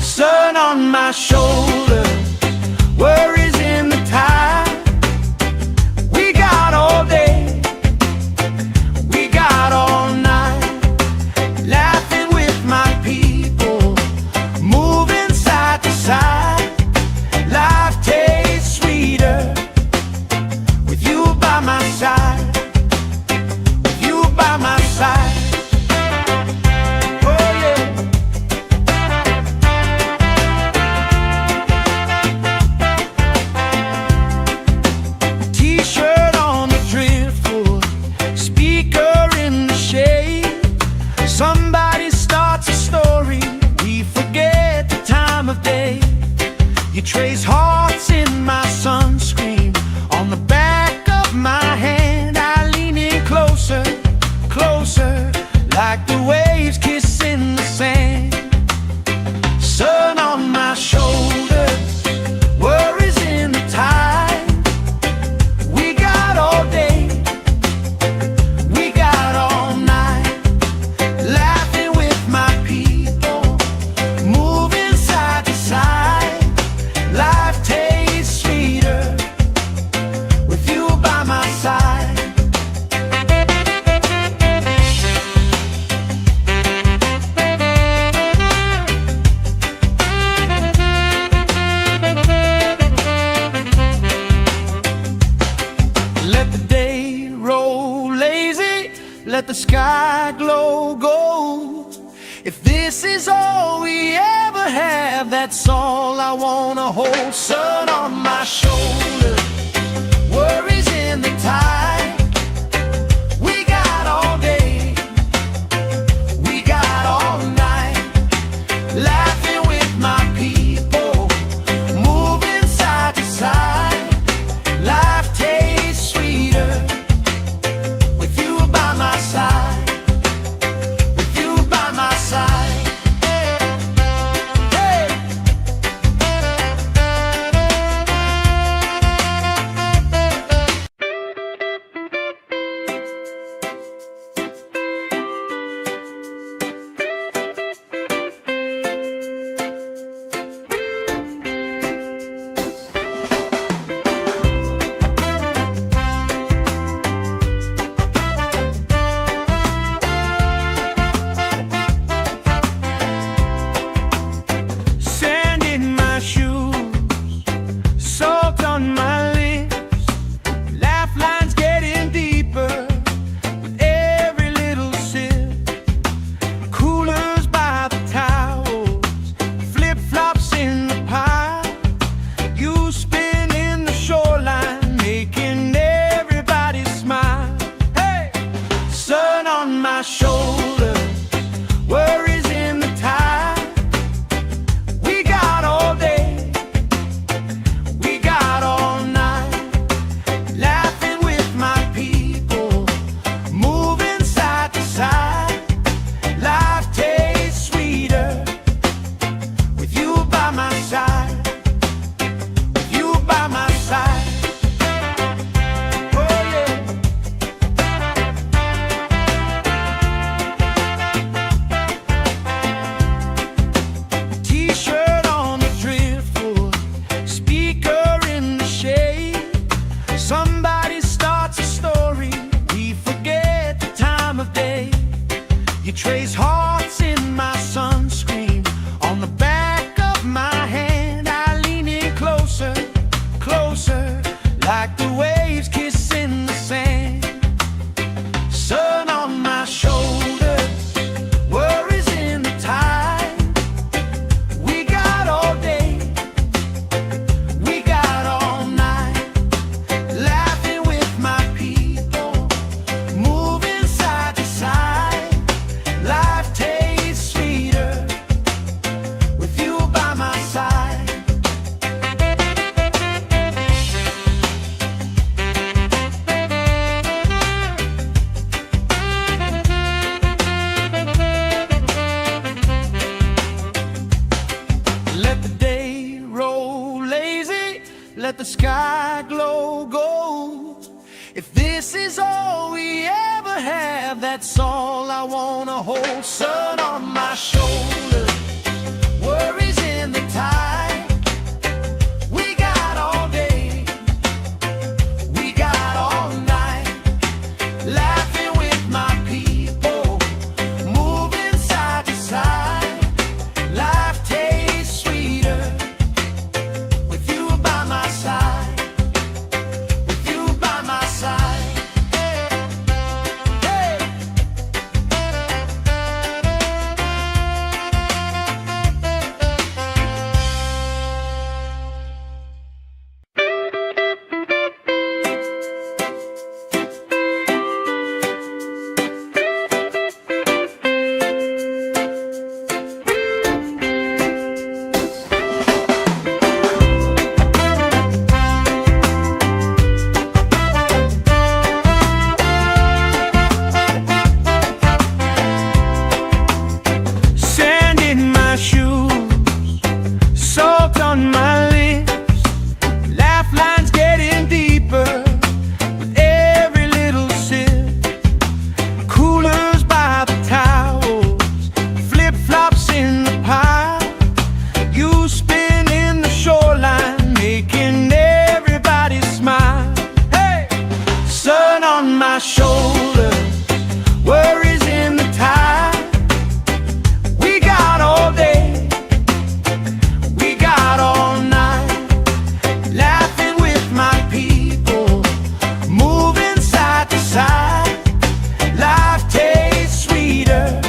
Sun on my shoulders, worries in the tide. We got all day, we got all night, laughing with my people, moving side to side. Life tastes sweeter with you by my side, with you by my side. Oh yeah. T-shirt on the driftwood, speaker in the shade. Somebody starts a story, we forget the time of day. You trace hearts in my sunscreen, on the back of my hand. I lean in closer, closer, like the waves kissing the sand. Sun on my shoulders, worries in the tide. We got all day, we got all night, laughing with my people, moving side to side. Life tastes sweeter with you by my side. Let the day roll lazy, let the sky glow gold. If this is all we ever have, that's all I wanna hold. Sun on my shoulder, worries in the tide. We got all day, we got all night, laughing with my people, moving side to side. Life tastes sweeter with you by my side, with you by my side. Hey. the sky glow gold. If this is all we ever have, that's all I wanna hold. Sun on my shoulder, worries in the tide. We got all day, we got all night, laughing with my people, moving side to side. Life tastes sweeter with you by my side, with you by my side. Hey. Sand in my shoes, salt on my lips, laugh lines getting deeper with every little sip. Coolers by the towels, flip-flops in the pile, you spinning the shoreline, making everybody smile. Hey! Sun on my shoulder, worries in the tide. We got all day, we got all night, laughing with my people, moving side to side. Life tastes sweeter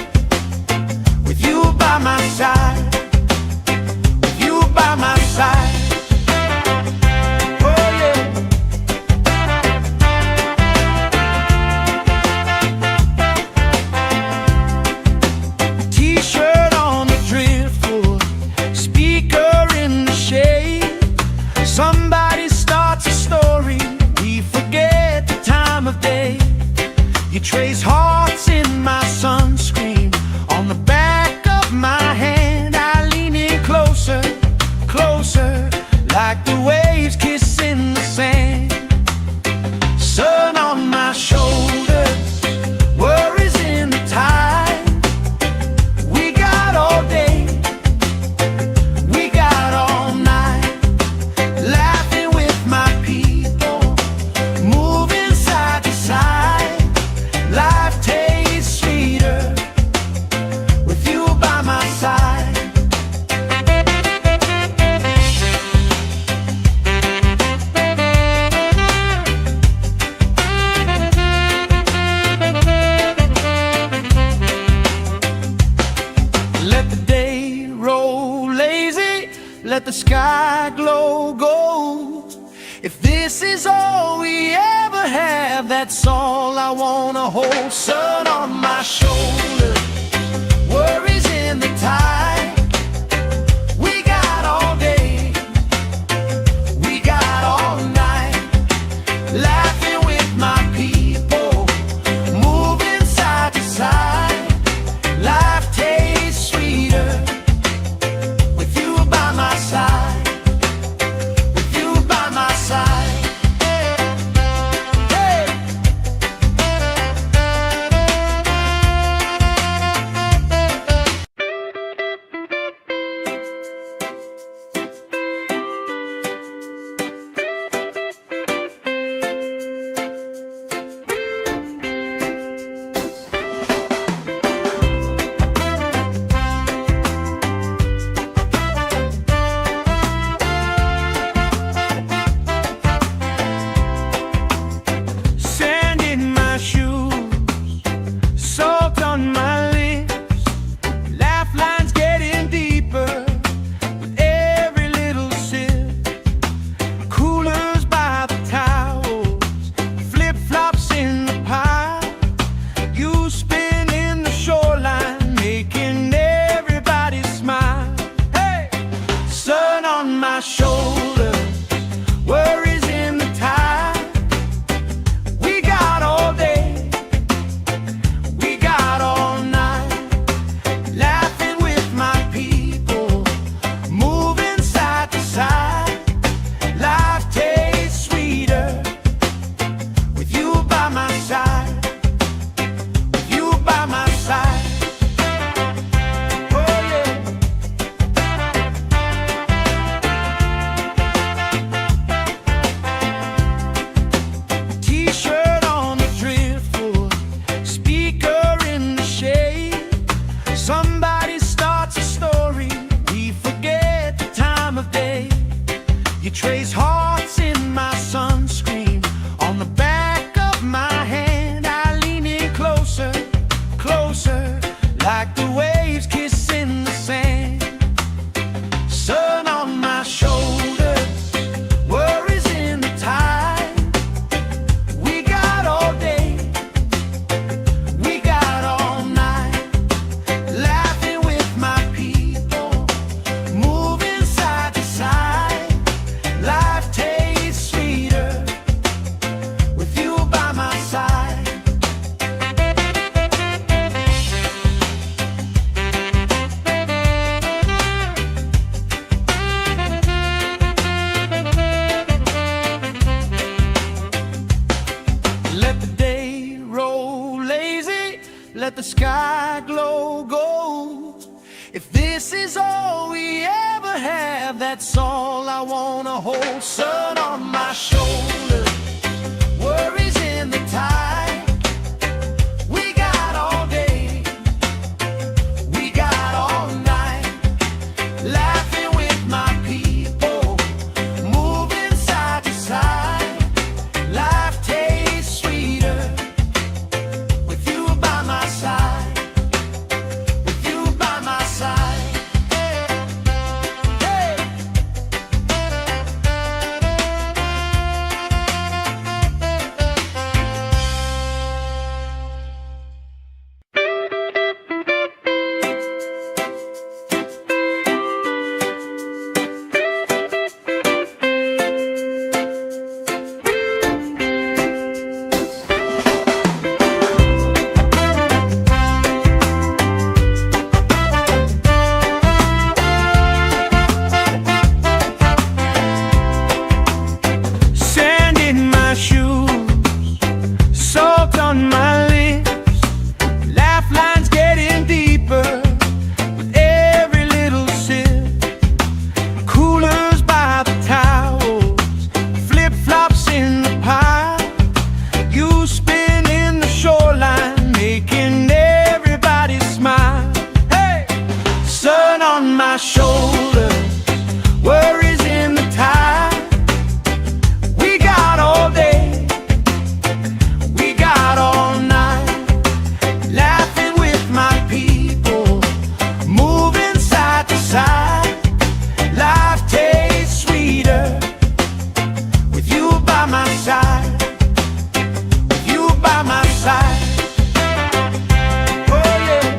with you by my side, with you by my side. Oh yeah. T-shirt on the driftwood, speaker in the shade. Somebody starts a story, we forget the time of day. You trace hearts in my sunscreen, on the back of my hand. I lean in closer, closer, like the waves kissing the sand. Sun on my shoulders, worries in the tide. We got all day, we got all night, laughing with my people, moving side to side. Life tastes sweeter with you by my side. Let the day roll lazy, let the sky glow gold. If this is all we ever have, that's all I wanna hold. Sun on my shoulder, worries in the tide. We got all day, we got all night, laughing with my people, moving side to side. Life tastes sweeter with you by my side, with you by my side. Hey. trace hearts in my sunscreen. On the back of my hand, I lean in closer, closer, like the waves kissing the sand. Sun on my shoulders, worries in the tide. We got all day, we got all night, laughing with my people, moving side to side. Life tastes sweeter with you by my side. Let the day roll lazy, let the sky glow gold. If this is all we ever have, that's all I wanna hold. Sun on my shoulders, worries in the tide. We got all day, we got all night, laughing with my people, moving side to side. Life tastes sweeter with you by my side, with you by my side. Hey. Sand in my shoes, salt on my lips, laugh lines getting deeper with every little sip. Coolers by the towels, flip-flops in the pile. You spin in the shoreline, making everybody smile. Hey! Sun on my shoulders, worries in the tide. We got all day, we got all night, laughing with my people, moving side to side. Life tastes sweeter with you by my side, with you by my side. Oh yeah.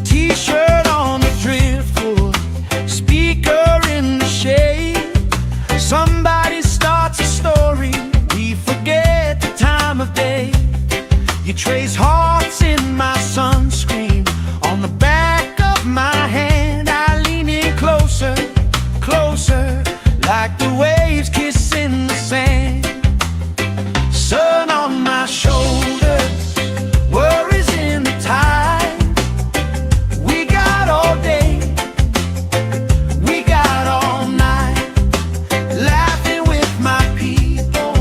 T-shirt on the driftwood, speaker in the shade. Somebody starts a story, we forget the time of day. You trace hearts in my sunscreen. On the back of my hand, I lean in closer, closer, like the waves kissing the sand. Sun on my shoulders, worries in the tide. We got all day, we got all night, laughing with my people,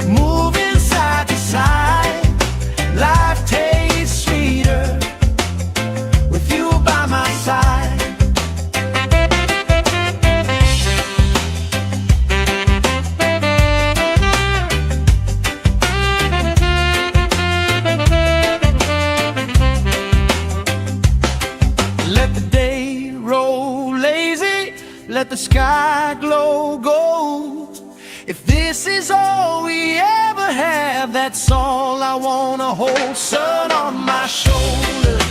moving side to side. Life tastes sweeter with you by my side. Let the day roll lazy, let the sky glow gold. If this is all we ever have, that's all I wanna hold. Sun on my shoulders,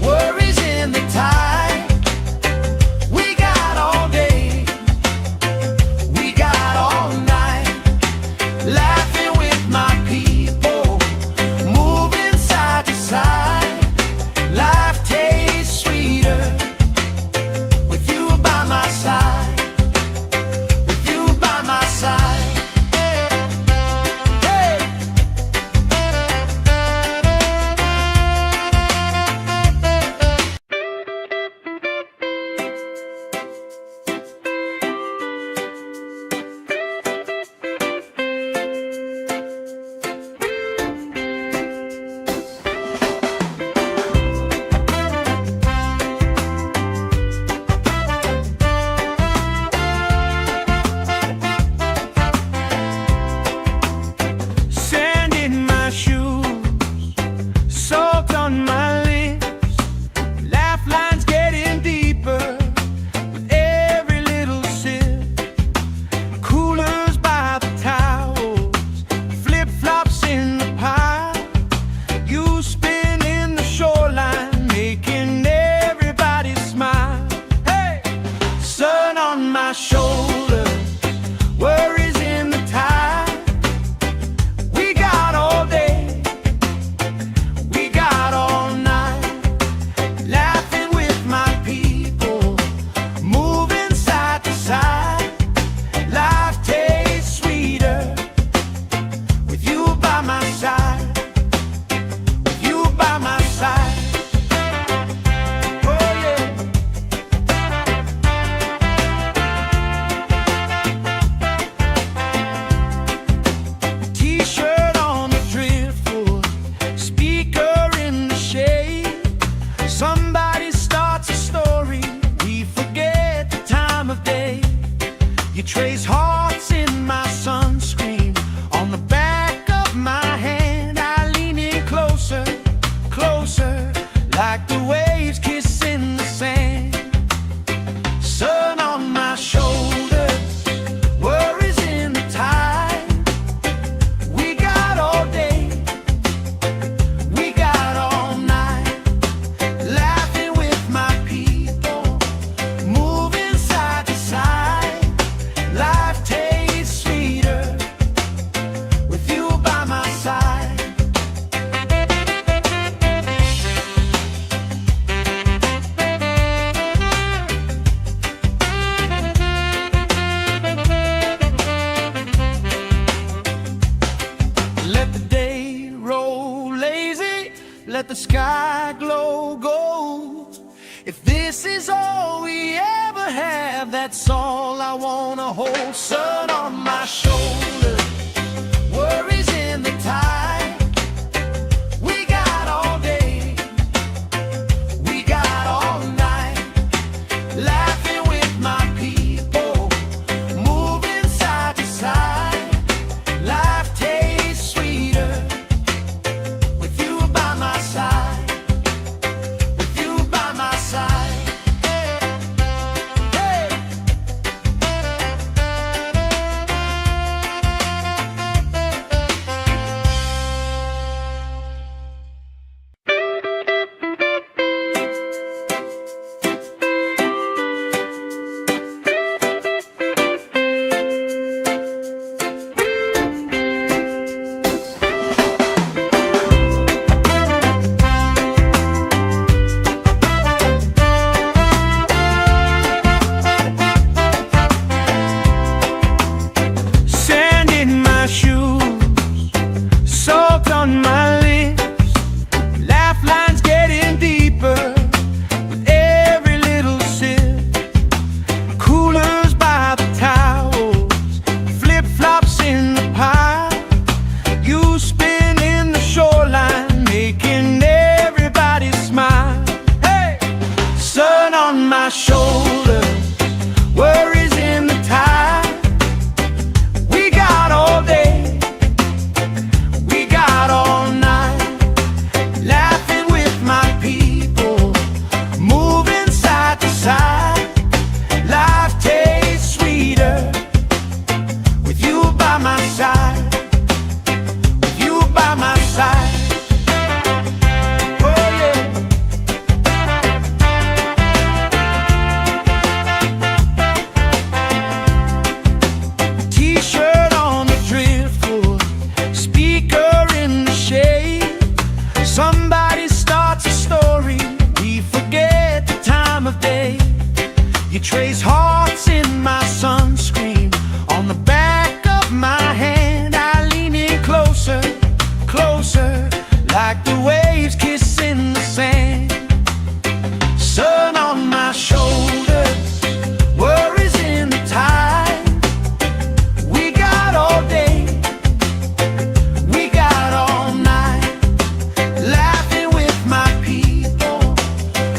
worries in the tide. We got all day, we got all night, laughing with my people, moving side to side. Life tastes sweeter with you by my side, with you by my side. Hey. Let the day roll lazy, let the sky glow gold. If this is all we ever have, that's all I wanna hold. Sun on my shoulder, worries in the tide. We got all day, we got all night, laughing with my people, moving side to side. Life tastes sweeter with you by my side, with you by my side. Hey. Sand in my shoes, salt on my lips, laugh lines getting deeper with every little sip. Coolers by the towels, flip-flops in the pile. You spin in the shoreline, making everybody smile. Hey! Sun on my shoulders, worries in the tide. We got all day, we got all night, laughing with my people, moving side to side. Life tastes sweeter with you by my side, with you by my side. Oh yeah. T-shirt on the driftwood, speaker in the shade. Somebody starts a story, we forget the time of day. You trace hearts in my sunscreen, on the back of my hand. I lean in closer, closer, like the waves kissing the sand. Sun on my shoulders, worries in the tide. We got all day, we got all night, laughing with my people,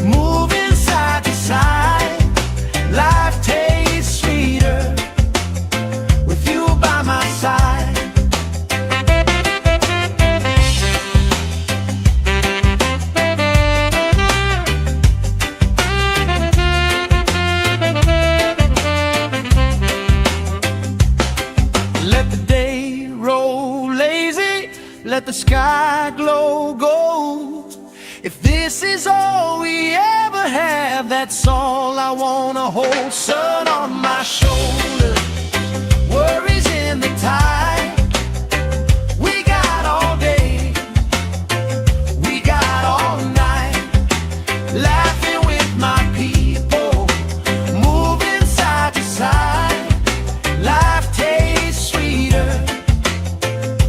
moving side to side. Life tastes sweeter with you by my side. Let the day roll lazy, let the sky glow gold. If this is all we ever have, that's all I wanna hold. Sun on my shoulder, worries in the tide. We got all day, we got all night, laughing with my people, moving side to side. Life tastes sweeter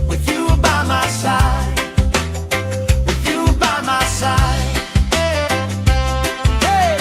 with you by my side, with you by my side. Hey.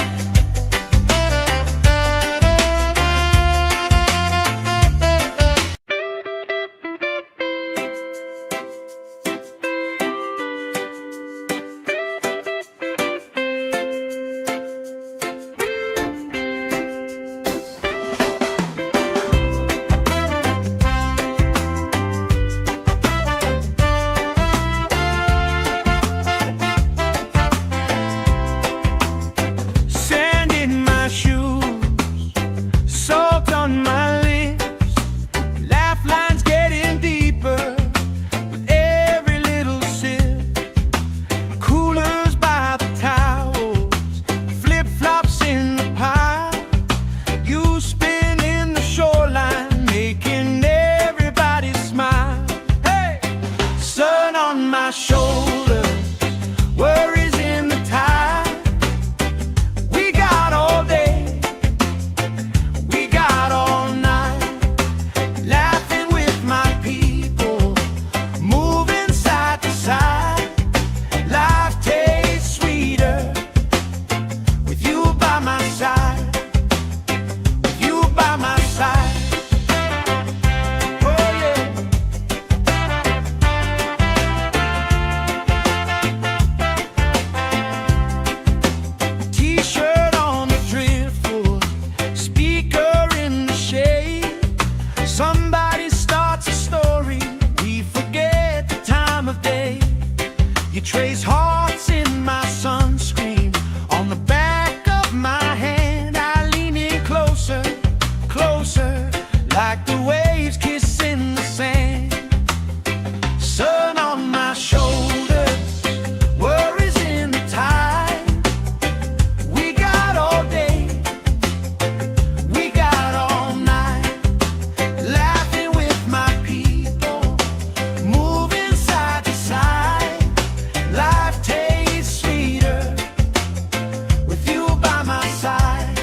Sand in my shoes, salt on my lips, laugh lines getting deeper with every little sip. Coolers by the towels, flip-flops in the pile. You spin in the shoreline, making everybody smile. Hey! Sun on my shoulders, worries in the tide. We got all day, we got all night, laughing with my people, moving time of day. You trace hearts in my sunscreen on the back of my hand. I lean in closer, closer, like the waves kissing the sand. Sun on my shoulders, worries in the tide. We got all day, we got all night, laughing with my people, moving side to side. Life tastes sweeter with you by my side.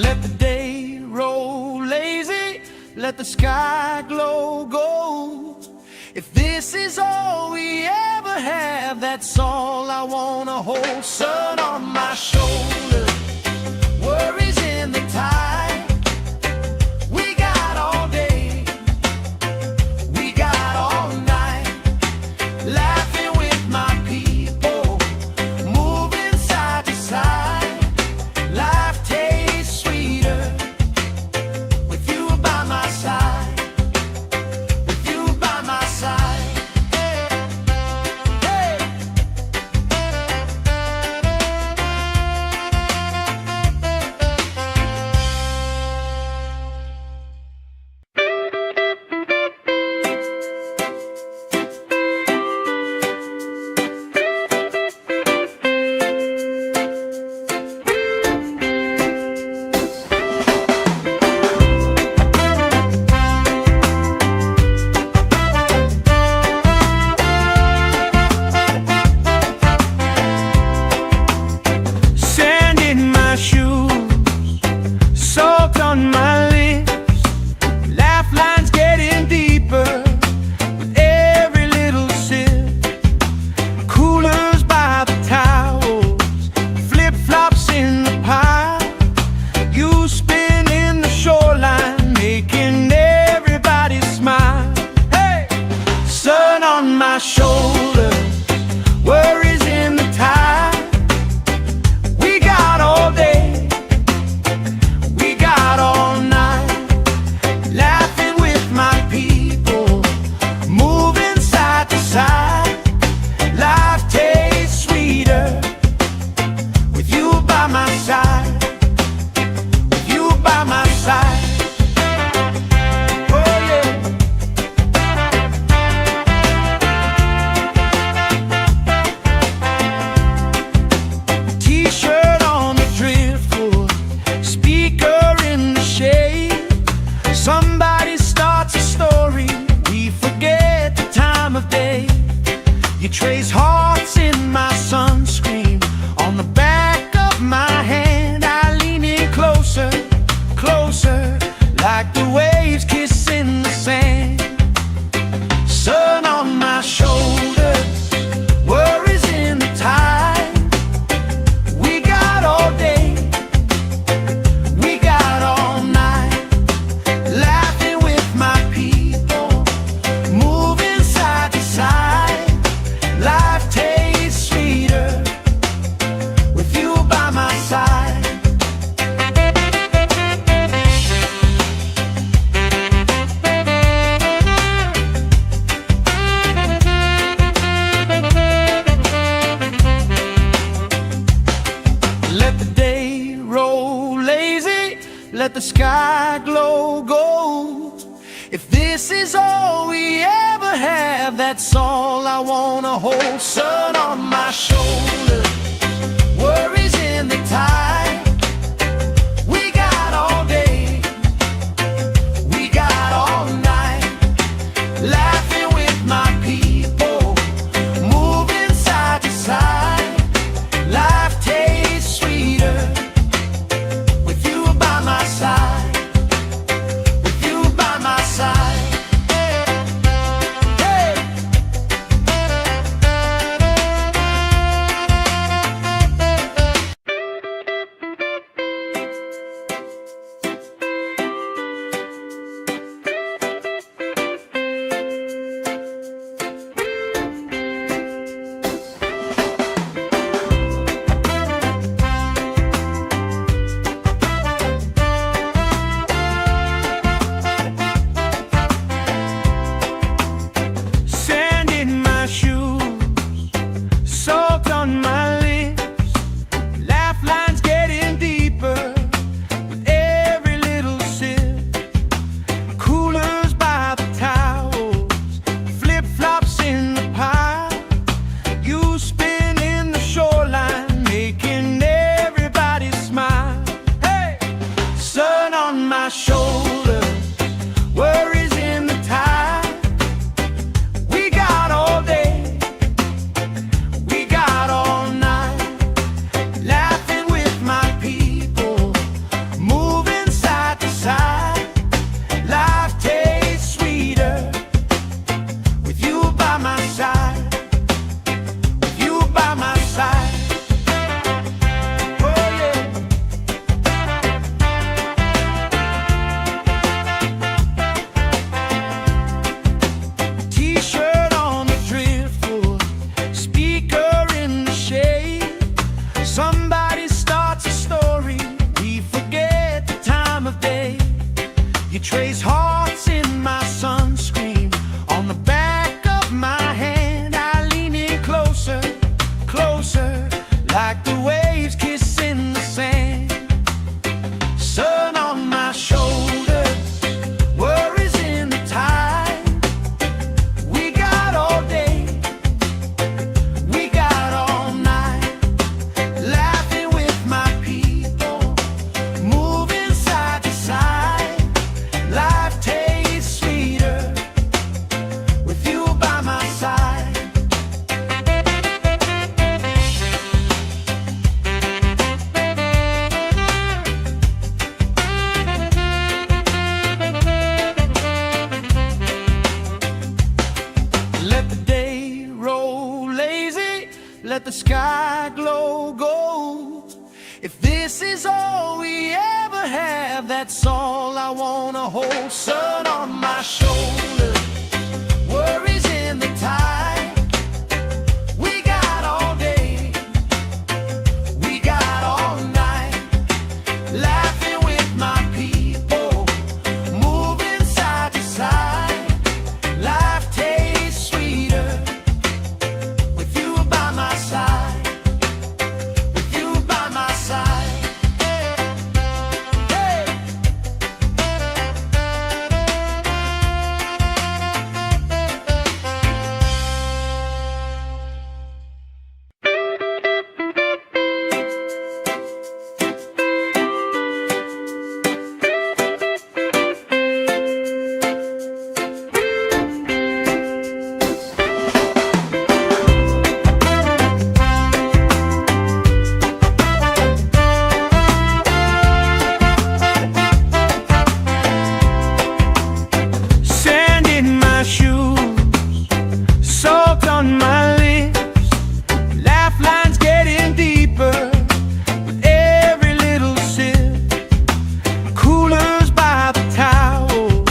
Let the day roll lazy, let the sky glow gold. If this is all we ever have, that's all I wanna hold. Sun on my shoulders, worries in the tide. We got all day, we got all night, laughing with my people, moving side to side. Life tastes sweeter with you by my side, with you by my side. Hey. Sand in my shoes, salt on my lips, laugh lines getting deeper with every little sip. Coolers by the towels, flip-flops in the pile. You spin in the shoreline, making everybody smile. Hey! Sun on my shoulders, worries in the tide. We got all day, we got all night, laughing with my people, moving side to side. Life tastes sweeter with you by my side, with you by my side. Oh yeah. T-shirt on the driftwood, speaker in the shade. Somebody starts a story, we forget the time of day. You trace hearts in my sunscreen on the back of my hand. I lean in closer, closer, like the waves kissing the sand. Sun on my shoulders, worries in the tide. We got all day, we got all night, laughing with my people, moving side to side. Life tastes sweeter with you by my side. Let the day roll lazy, let the sky glow gold. If this is all we ever have, that's all I wanna hold. Sun on my shoulders, worries in the tide. We got all day, we got all night, laughing with my people, moving side to side. Life tastes sweeter with you by my side, with you by my side. Hey. You spin in the shoreline, making everybody smile. Hey! Sun on my shoulders, worries in the tide. We got all day, we got all night, laughing with my people, moving side to side. Life tastes sweeter with you by my side, with you by my side. Oh yeah. T-shirt on the driftwood, speaker in the shade. Somebody starts a story, we forget the time of day. You trace hearts in my sunscreen, on the back of my hand. I lean in closer, closer, like the waves kissing the sand. Sun on my shoulders, worries in the tide. We got all day, we got all night, laughing with my people, moving side to side. Life tastes sweeter with you by my side. Let the day roll lazy, let the sky glow gold. If this is all we ever have, that's all I wanna hold. Sun on my shoulders, worries in the tide. We got all day, we got all night, laughing with my people, moving side to side. Life tastes sweeter with you by my side, with you by my side. Hey! Sand in my shoes, salt on my lips, laugh lines getting deeper with every little sip. Coolers by the towels,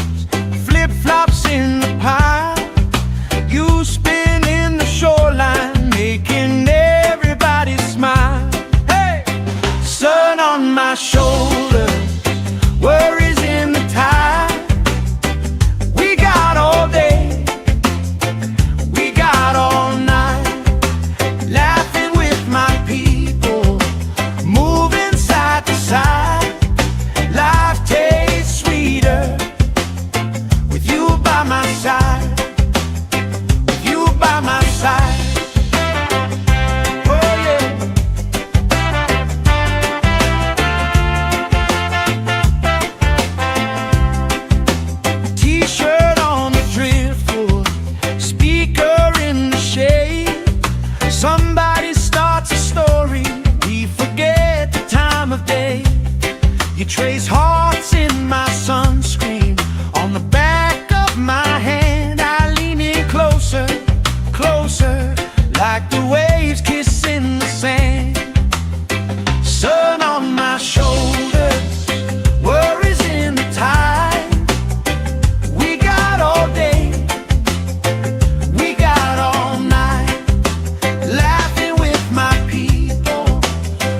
flip-flops in the pile. You spin in the shoreline, making everybody smile. Hey! Sun on my shoulders, worries in the tide. We got all day, we got all night, laughing with my people, moving side to side. Life tastes sweeter with you by my side, with you by my side. Oh yeah. T-shirt on the driftwood, speaker in the shade. Somebody starts a story, we forget the time of day. You trace hearts in my sunscreen, on the back of my hand. I lean in closer, closer, like the waves kissing the sand. Sun on my shoulders, worries in the tide. We got all day, we got all night, laughing with my people,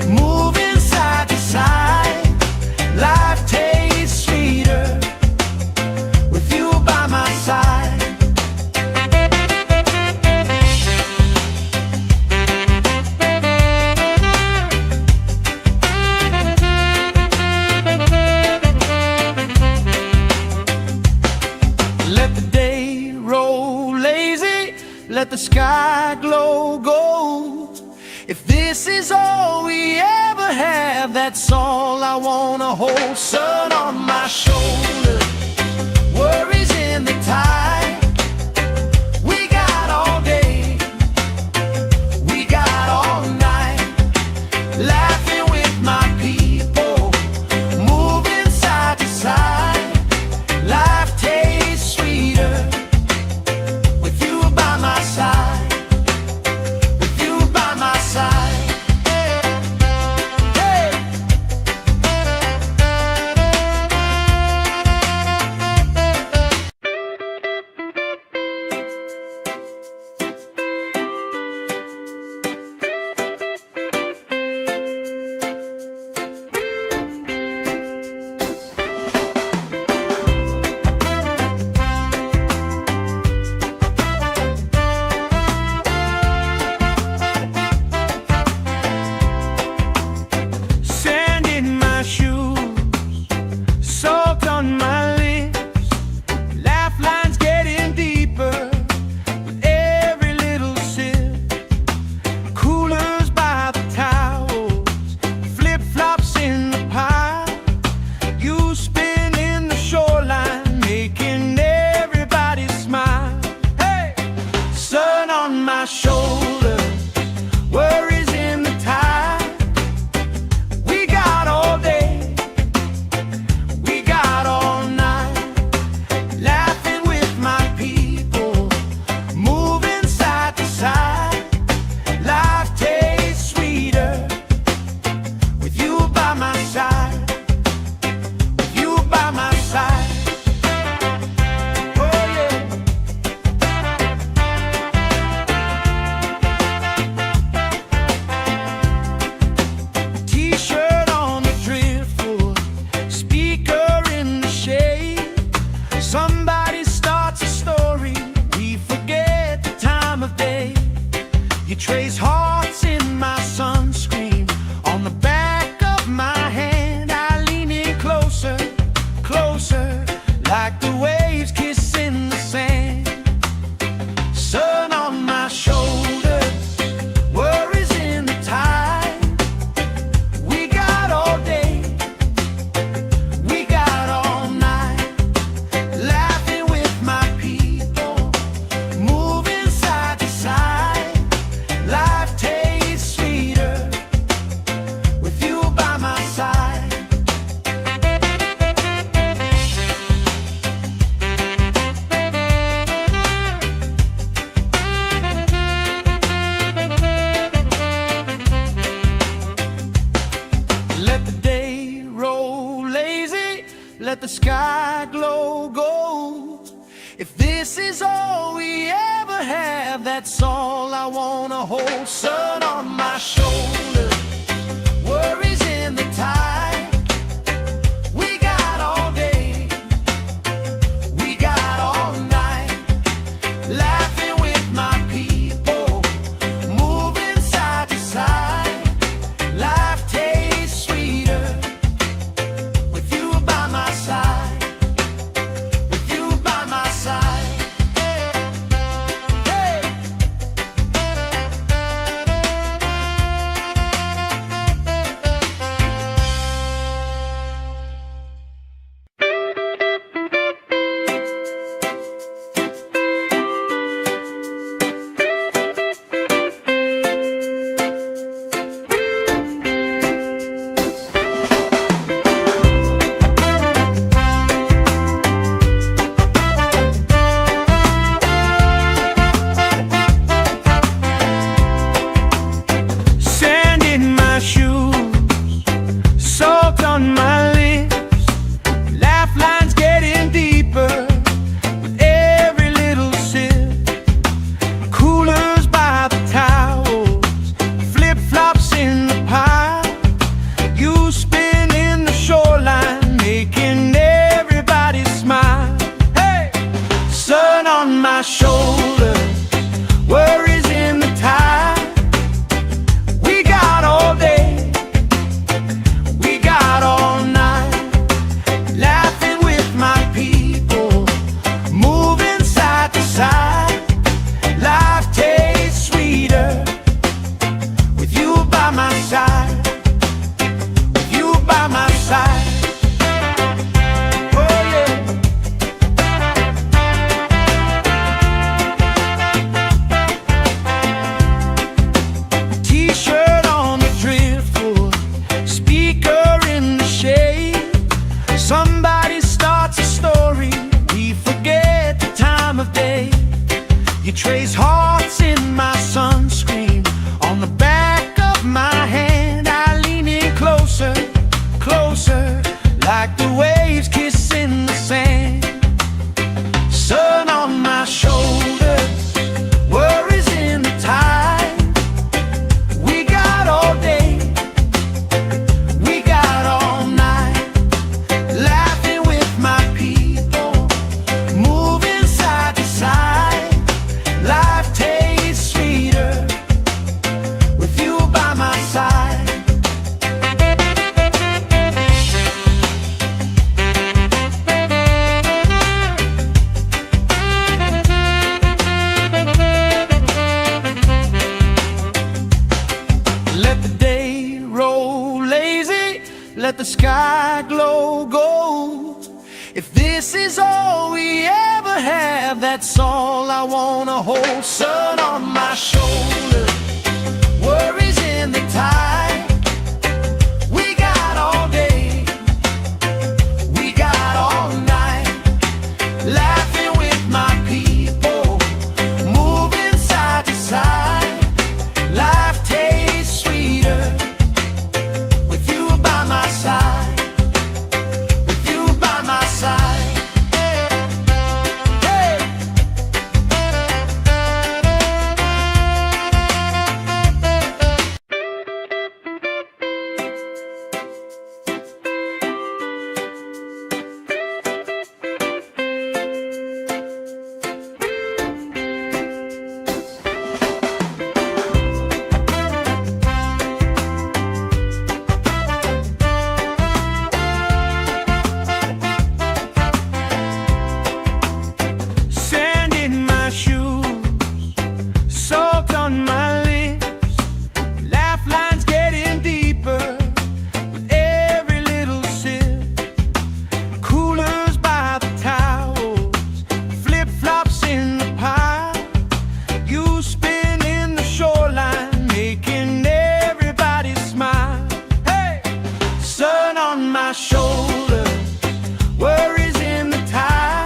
moving side to side. Life tastes sweeter with you by my side. this is all we ever have, that's all I wanna hold. Sun on my shoulder, worries in the tide. We got all day, we got all night, laughing with my people, moving side to side. Life tastes sweeter with you by my side, with you by my side. Shoulder, worries in the tide. We got all day, we got all night, laughing with my people, moving side to side. Life tastes sweeter with you by my side, with you by my side. Somebody starts a story, we forget the time of day. You trace hearts in my sunscreen, on the back of my hand. I lean in closer, closer, like the waves kissing the sand. Sun on my shoulders, worries in the tide. We got all day, we got all night, laughing with my people, moving side to side. Life tastes sweeter with you by my side. Let the day roll lazy, let the sky glow gold. If this is all we ever have, that's all I wanna hold. Sun on my shoulder, worries in the tide. We got all day, we got all night, laughing with my people, moving side to side. Life tastes sweeter with you by my side, with you by my side. Hey. Let the day roll lazy, let the sky glow gold. If this is all we ever have, that's all I wanna hold. Sun on my shoulder, worries in the tide. We got all day, we got all night, laughing with my people, moving side to side. Life tastes sweeter with you by my side, with you by my side. Hey. Sand in my shoes, salt on my lips, laugh lines getting deeper with every little sip. Coolers by the towels, flip-flops in the pile. You spin in the shoreline, making everybody smile. Hey! Sun on my shoulder, worries in the tide.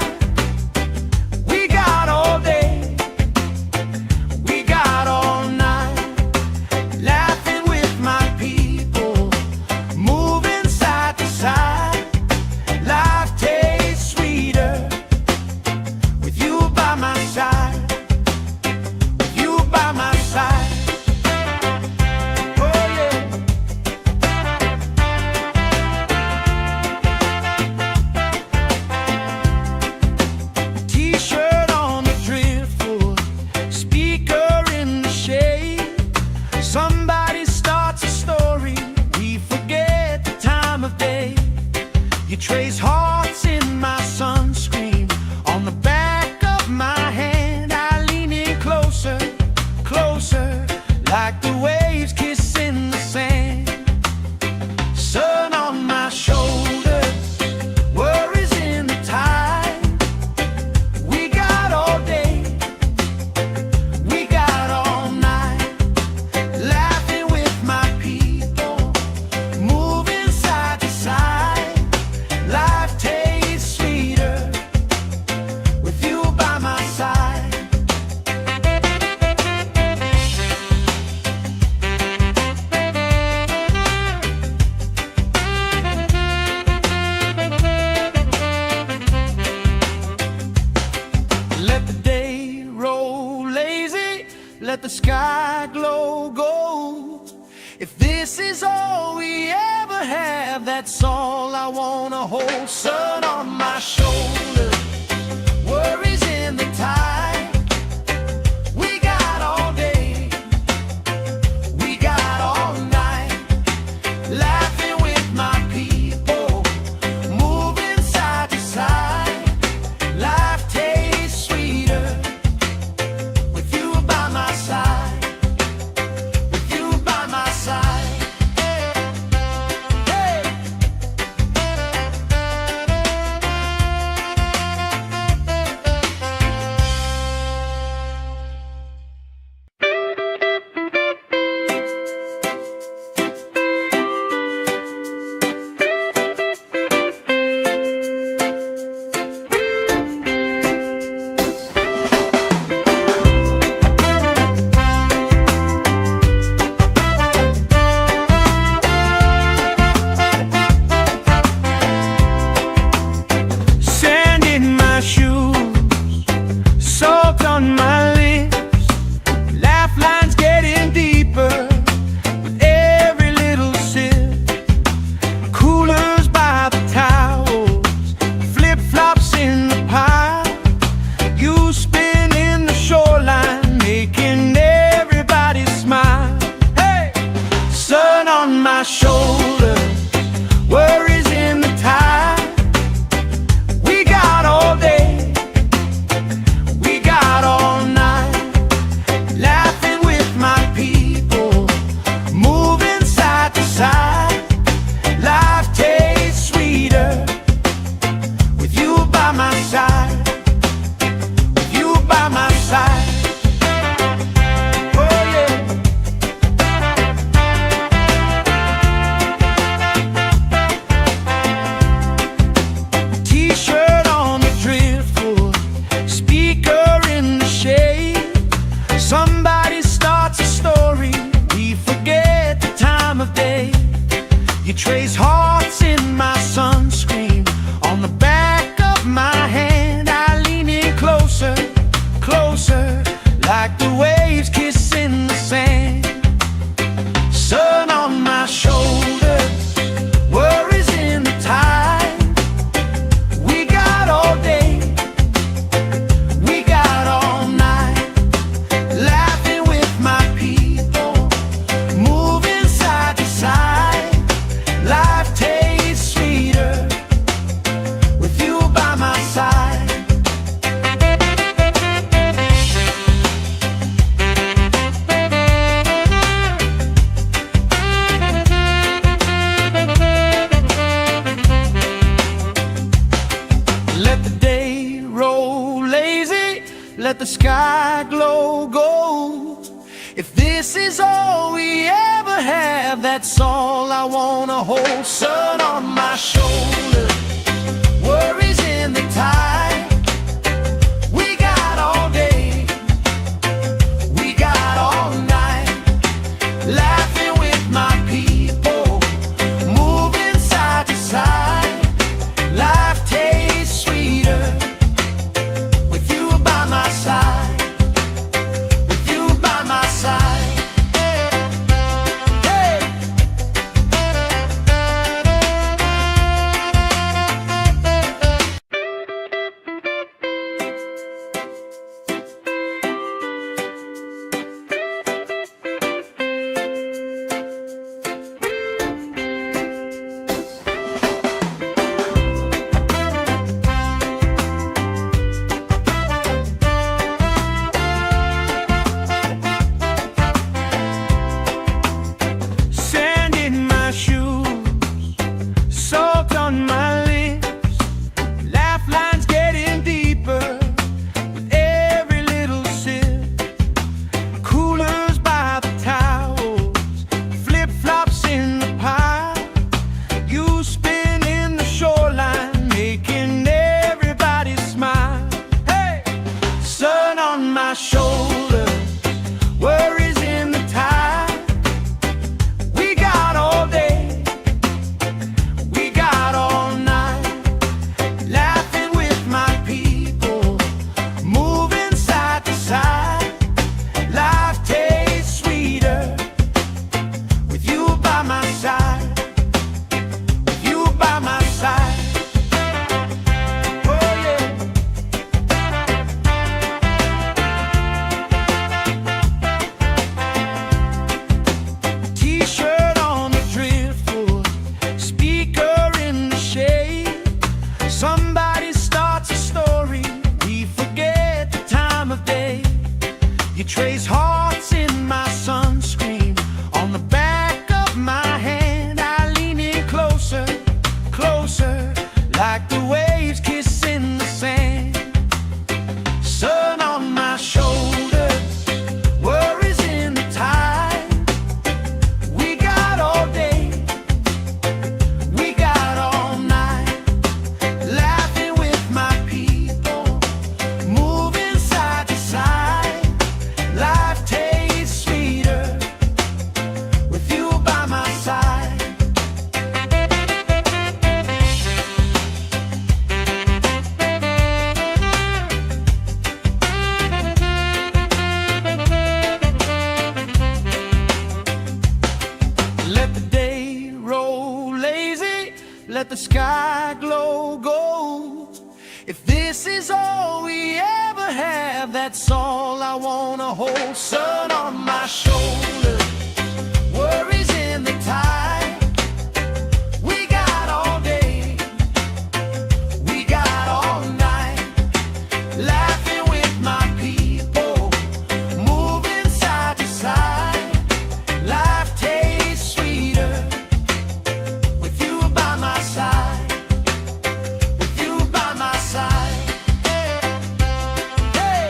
We got all day, we got all night, laughing with my people, moving side to side. Life tastes sweeter with you by my side, with you by my side. Oh yeah. T-shirt on the driftwood, speaker in the shade. Somebody starts a story, we forget the time of day. You trace hearts in my sunscreen, on the back of my hand. I lean in closer, closer, like the waves kissing the sand. Sun on my shoulders, worries in the tide. We got all day, we got all night, laughing with my people, moving side to side. Life tastes sweeter with you by my side. Let the day roll lazy, let the sky glow gold. If this is all we ever have, that's all I wanna hold. Sun on my shoulder, worries in the tide. We got all day, we got all night, laughing with my people, moving side to side. Life tastes sweeter with you by my side, with you by my side. Hey. trace hearts in my sunscreen. On the back of my hand I lean in closer, closer, like the waves kissing the sand. Sun on my shoulders, worries in the tide. We got all day, we got all night, laughing with my people, moving side to side. Life tastes sweeter with you by my side. Let the day roll lazy, let the sky glow gold. If this is all we ever have, that's all I wanna hold. Sun on my shoulder, worries in the tide. We got all day, we got all night, laughing with my people, moving side to side. Life tastes sweeter with you by my side, with you by my side. Hey! Sand in my shoes, salt on my lips, laugh lines getting deeper with every little sip. Coolers by the towels, flip-flops in the pile. You spin in the shoreline, making everybody smile. Hey! Sun on my shoulders, worries in the tide. We got all day, we got all night, laughing with my people, moving side to side. Life tastes sweeter with you by my side, with you by my side. Oh yeah. T-shirt on the driftwood, speaker in the shade. Somebody starts a story, we forget the time of day. You trace hearts in my sunscreen. On the back of my hand I lean in closer, closer, like the waves kissing the sand. Sun on my shoulders, worries in the tide. We got all day, we got all night, laughing with my people, moving side to side. Life tastes sweeter with you by my side. Let the day roll lazy, let the sky glow gold. If this is all we ever have, that's all I wanna hold. Sun on my shoulder, worries in the tide. We got all day, we got all night, laughing with my people, moving side to side. Life tastes sweeter with you by my side, with you by my side. Hey!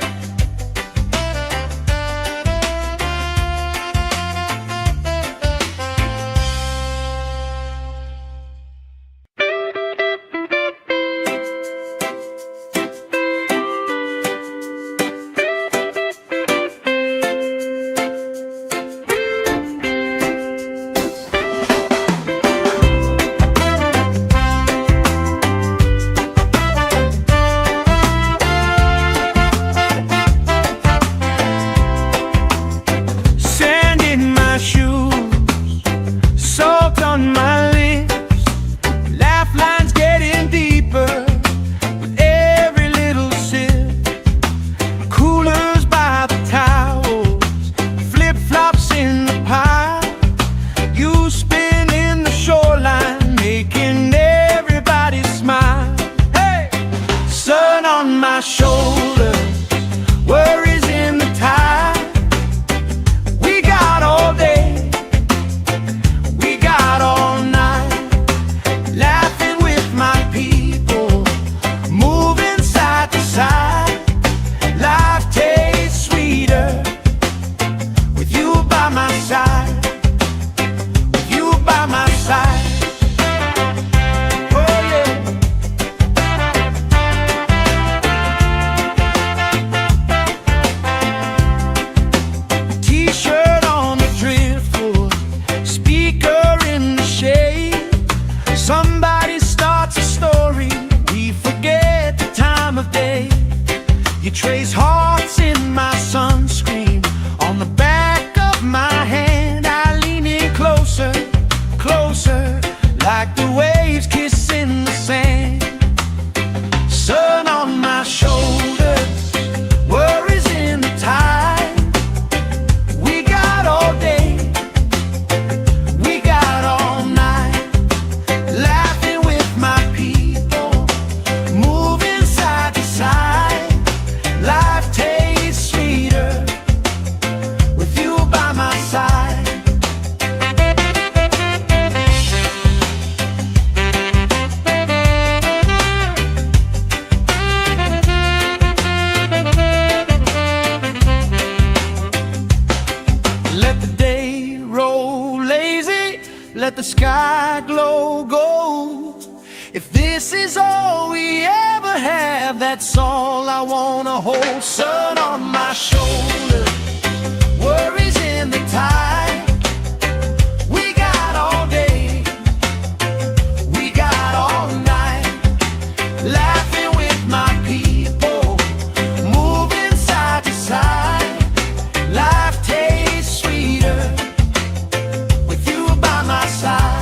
let the sky glow gold. If this is all we ever have, that's all I wanna hold. Sun on my shoulder, worries in the tide. We got all day, we got all night, laughing with my people, moving side to side. Life tastes sweeter with you by my side.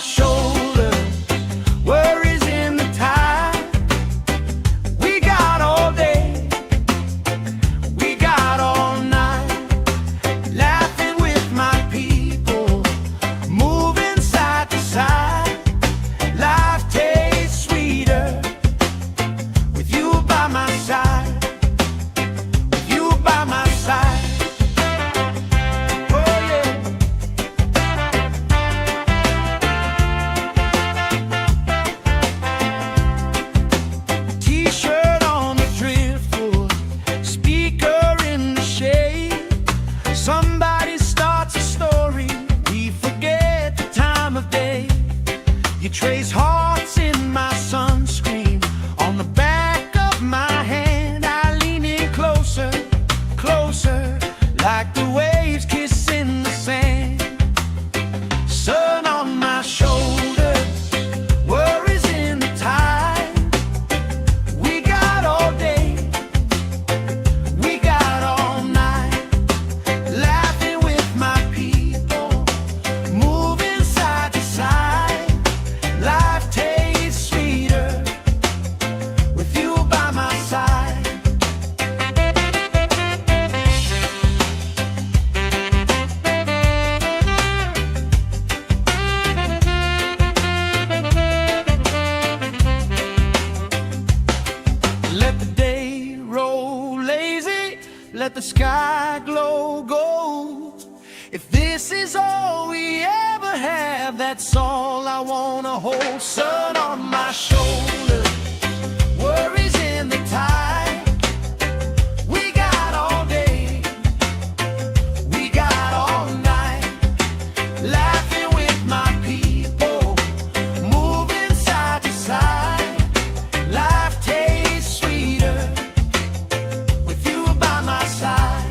Shoulder, worries in the tide. We got all day, we got all night, laughing with my people, moving side to side. Life tastes sweeter with you by my side, with you by my side. Trace hearts in my sunscreen, on the back of my hand. I lean in closer, closer, like the waves kissing the sand. Sun on my shoulders, worries in the tide. We got all day, we got all night, laughing with my people, moving side to side. Life tastes sweeter with you by my side. Let the day roll lazy, let the sky glow gold. If this is all we ever have, that's all I wanna hold. Sun on my shoulder, worries in the tide. We got all day, we got all night, laughing with my people, moving side to side. Life tastes sweeter with you by my side.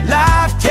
Life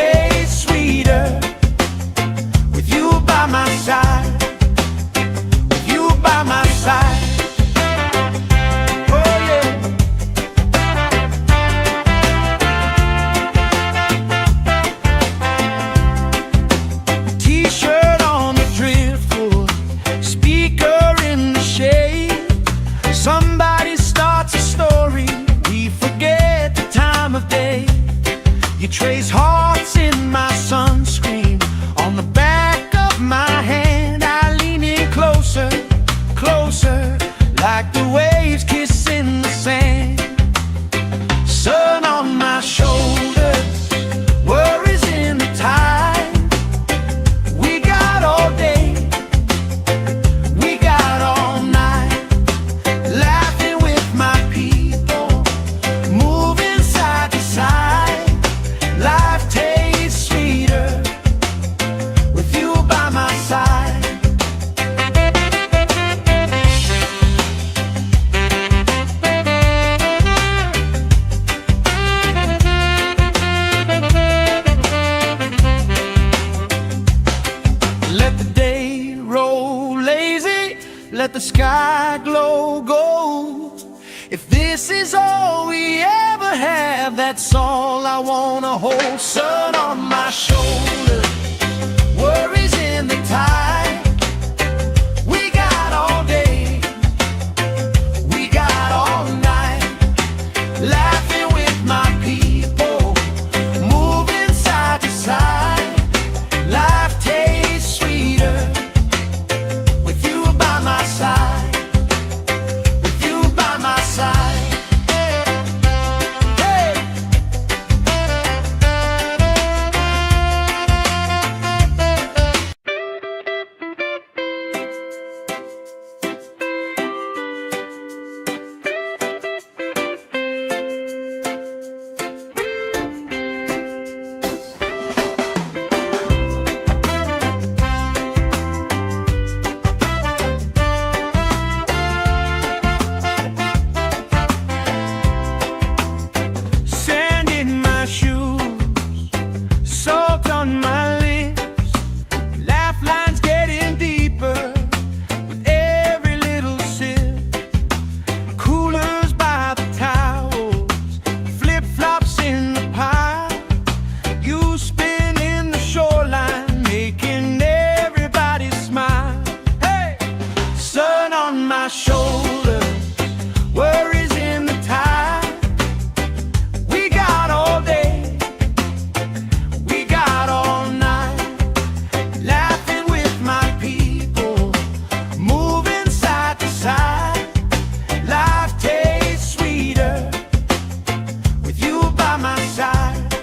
trace hearts in my sunscreen. On the back of my hand I lean in closer, closer, like the waves kissing the sand. Sun on my shoulders, worries in the tide. We got all day, we got all night, laughing with my people, moving side to side. Life tastes sweeter with you by my side. Let the day roll lazy, let the sky glow gold. If this is all we ever have, that's all I wanna hold. Sun on my shoulders, worries in the tide. We got all day, we got all night, laughing with my people, moving side to side. Life tastes sweeter with you by my side, with you by my side. Hey! Sand in my shoes, salt on my lips, laugh lines getting deeper with every little sip. Coolers by the towels, flip-flops in the pile. You spin in the shoreline, making everybody smile. Hey! Sun on my shoulders, worries in the tide. We got all day, we got all night, laughing with my people, moving side to side. Life tastes sweeter with you by my side,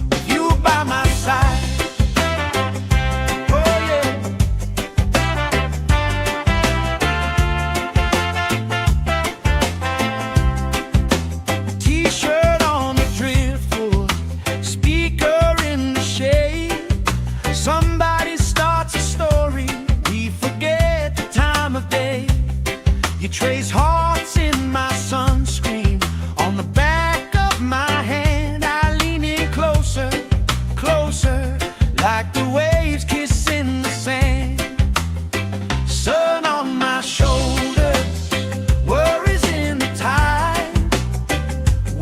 with you by my side. Oh yeah. T-shirt on the driftwood, speaker in the shade. Somebody starts a story, we forget the time of day. You trace hearts in my sunscreen. On the back of my hand I lean in closer, closer, like the waves kissing the sand. Sun on my shoulders, worries in the tide.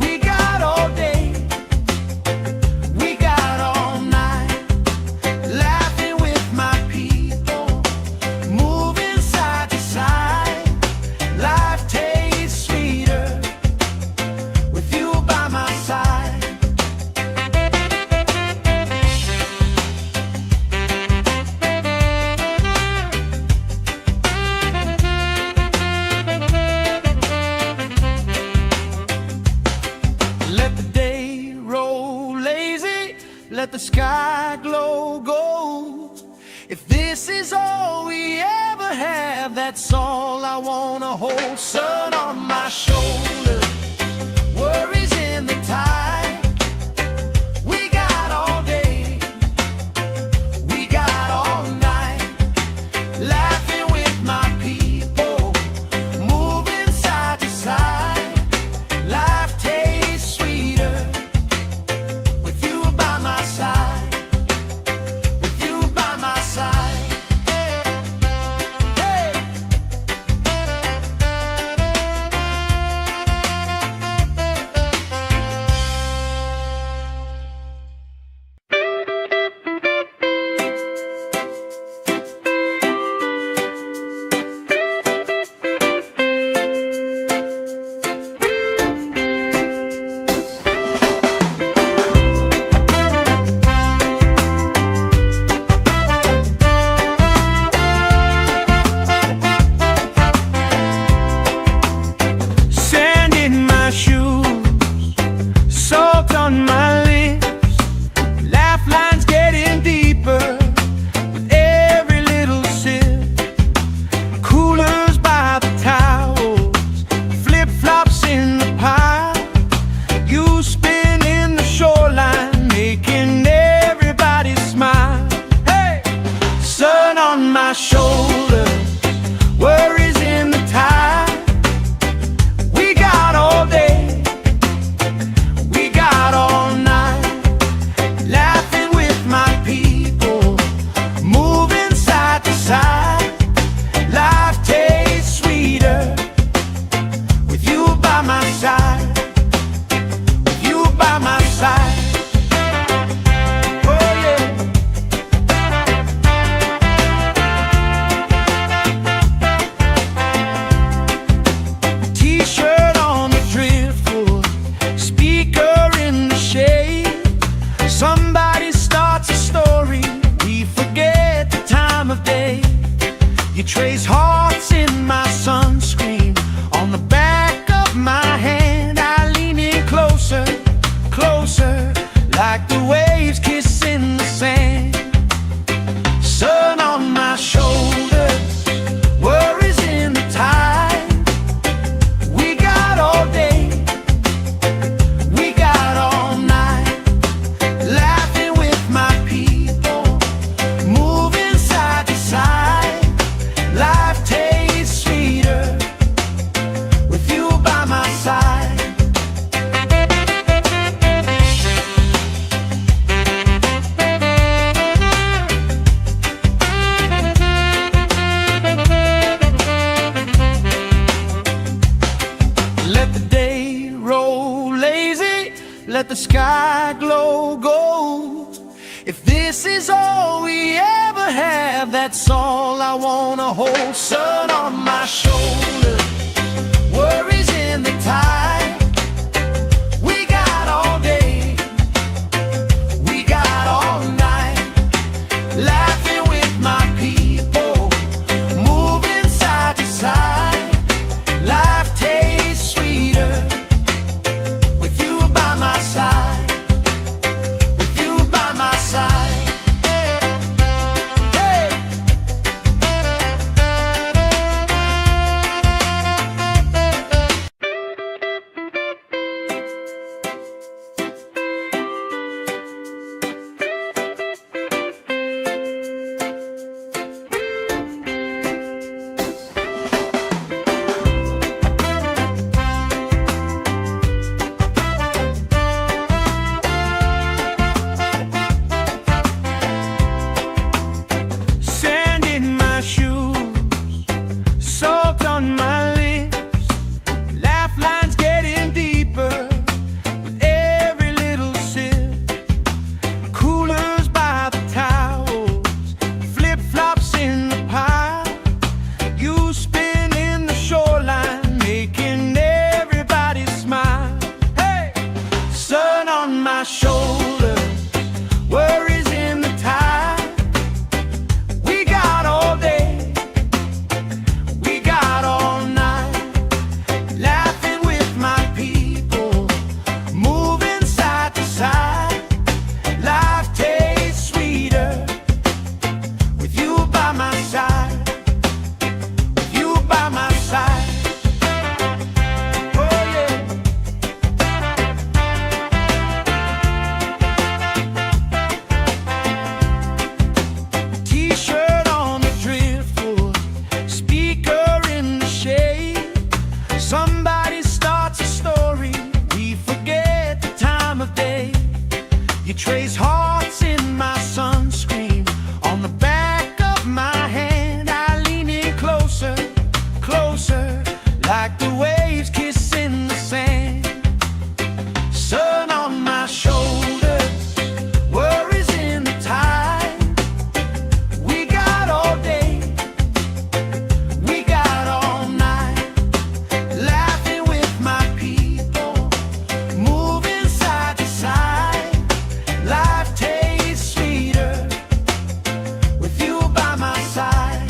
We got all day, we got all night, laughing with my people, moving side to side. Life tastes sweeter with you by my side. Let the day roll lazy, let the sky glow gold. If this is all we ever have, that's all I wanna hold. Sun on my shoulders, worries in the tide. We got all day, we got all night, laughing with my people, moving side to side. Life tastes sweeter with you by my side, with you by my side. Hey! like the waves kissing the sand. Sun on my shoulders, worries in the tide. We got all day, we got all night, laughing with my people, moving side to side. Life tastes sweeter with you by my side. Let the day roll lazy, let the sky glow gold. If this is all we ever have, that's all I wanna hold. Sun on my shoulders, worries in the tide. We got all day, we got all night, laughing with my people, moving side to side. Life tastes sweeter with you by my side, with you by my side. Hey! Sand in my shoes, salt on my lips, laugh lines getting deeper with every little sip. Coolers by the towels, flip-flops in the pile. You spin in the shoreline, making everybody smile. Hey! Sun on my shoulders, worries in the tide. We got all day, we got all night, laughing with my people, moving side to side. Life tastes sweeter with you by my side, with you by my side. Oh yeah. T-shirt on the driftwood, speaker in the shade. Somebody starts a story, we forget the time of day. You trace hearts in my sunscreen, on the back of my hand. I lean in closer, closer, like the waves kissing the sand. Sun on my shoulders, worries in the tide. We got all day, we got all night, laughing with my people, moving side to side. Life tastes sweeter with you by my side.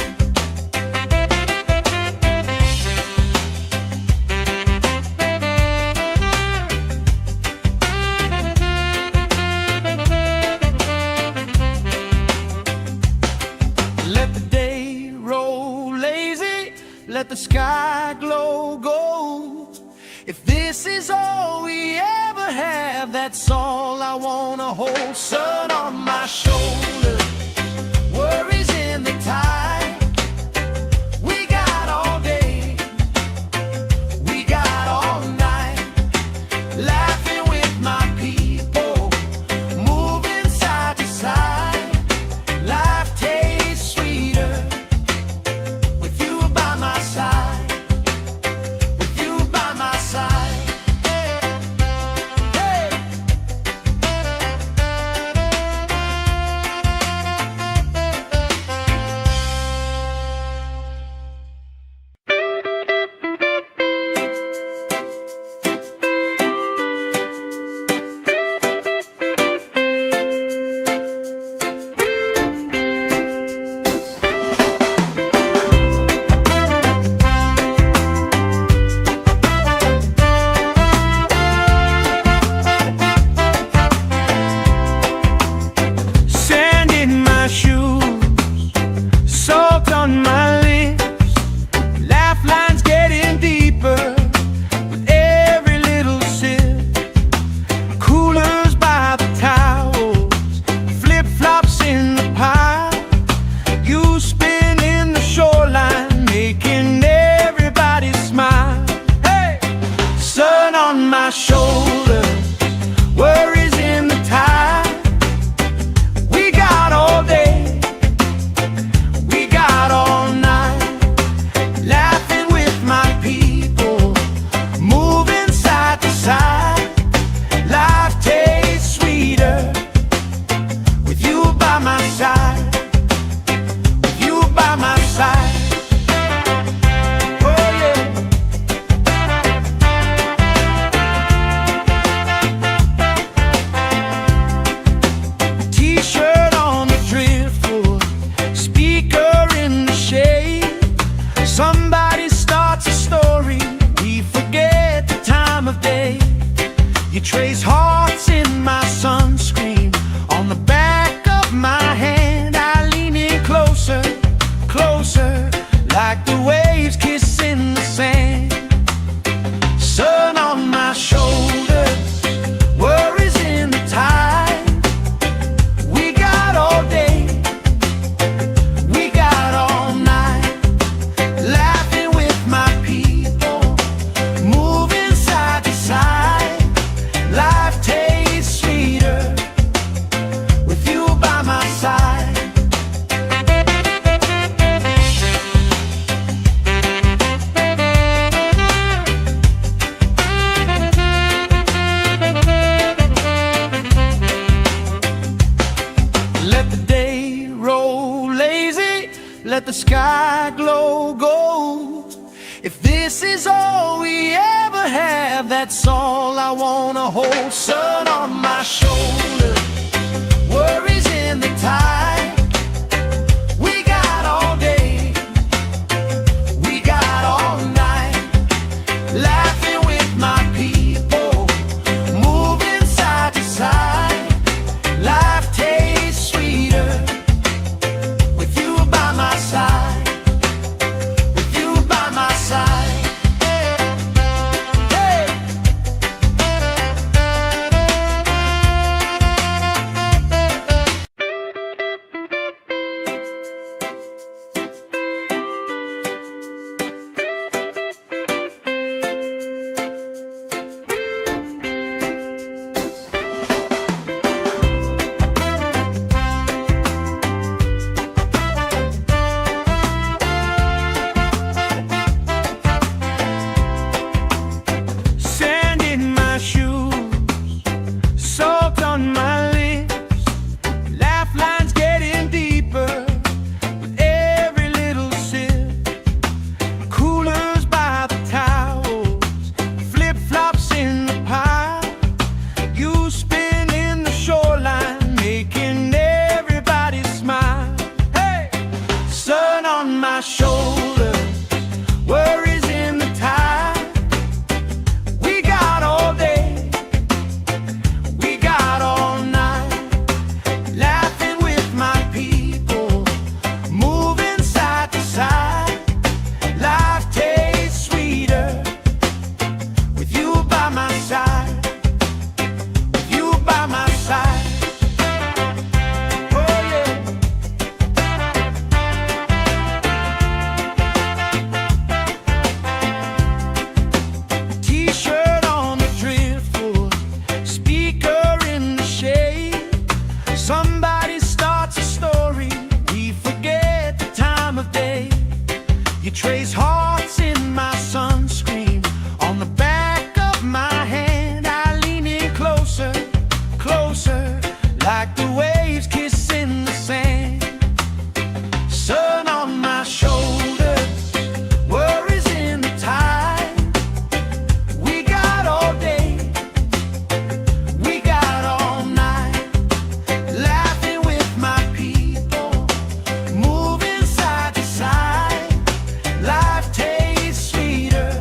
Let the day roll lazy, let the sky glow gold. If this is all we ever have, that's all I wanna hold. Sun on my shoulders, worries in the tide. We got all day, we got all night, laughing with my people, moving side to side. Life tastes sweeter with you by my side, with you by my side. Hey! let the sky glow gold. If this is all we ever have, that's all I wanna hold. Sun on my shoulder, worries in the tide. We got all day, we got all night, laughing with my people, moving side to side. Life tastes sweeter with you by my side, with you by my side. Hey. Sand in my shoes, salt on my lips, laugh lines getting deeper with every little sip. Coolers by the towels, flip-flops in the pile. You spin in the shoreline, making everybody smile. Hey! Sun on my shoulders, worries in the tide. We got all day, we got all night, laughing with my people, moving side to side. Life tastes sweeter with you by my side, with you by my side. Oh yeah. T-shirt on the driftwood, speaker in the shade. Somebody starts a story, we forget the time of day. You trace hearts in my sunscreen, on the back of my hand. I lean in closer, closer, like the waves kissing the sand. Sun on my shoulders, worries in the tide. We got all day, we got all night, laughing with my people, moving side to side. Life tastes sweeter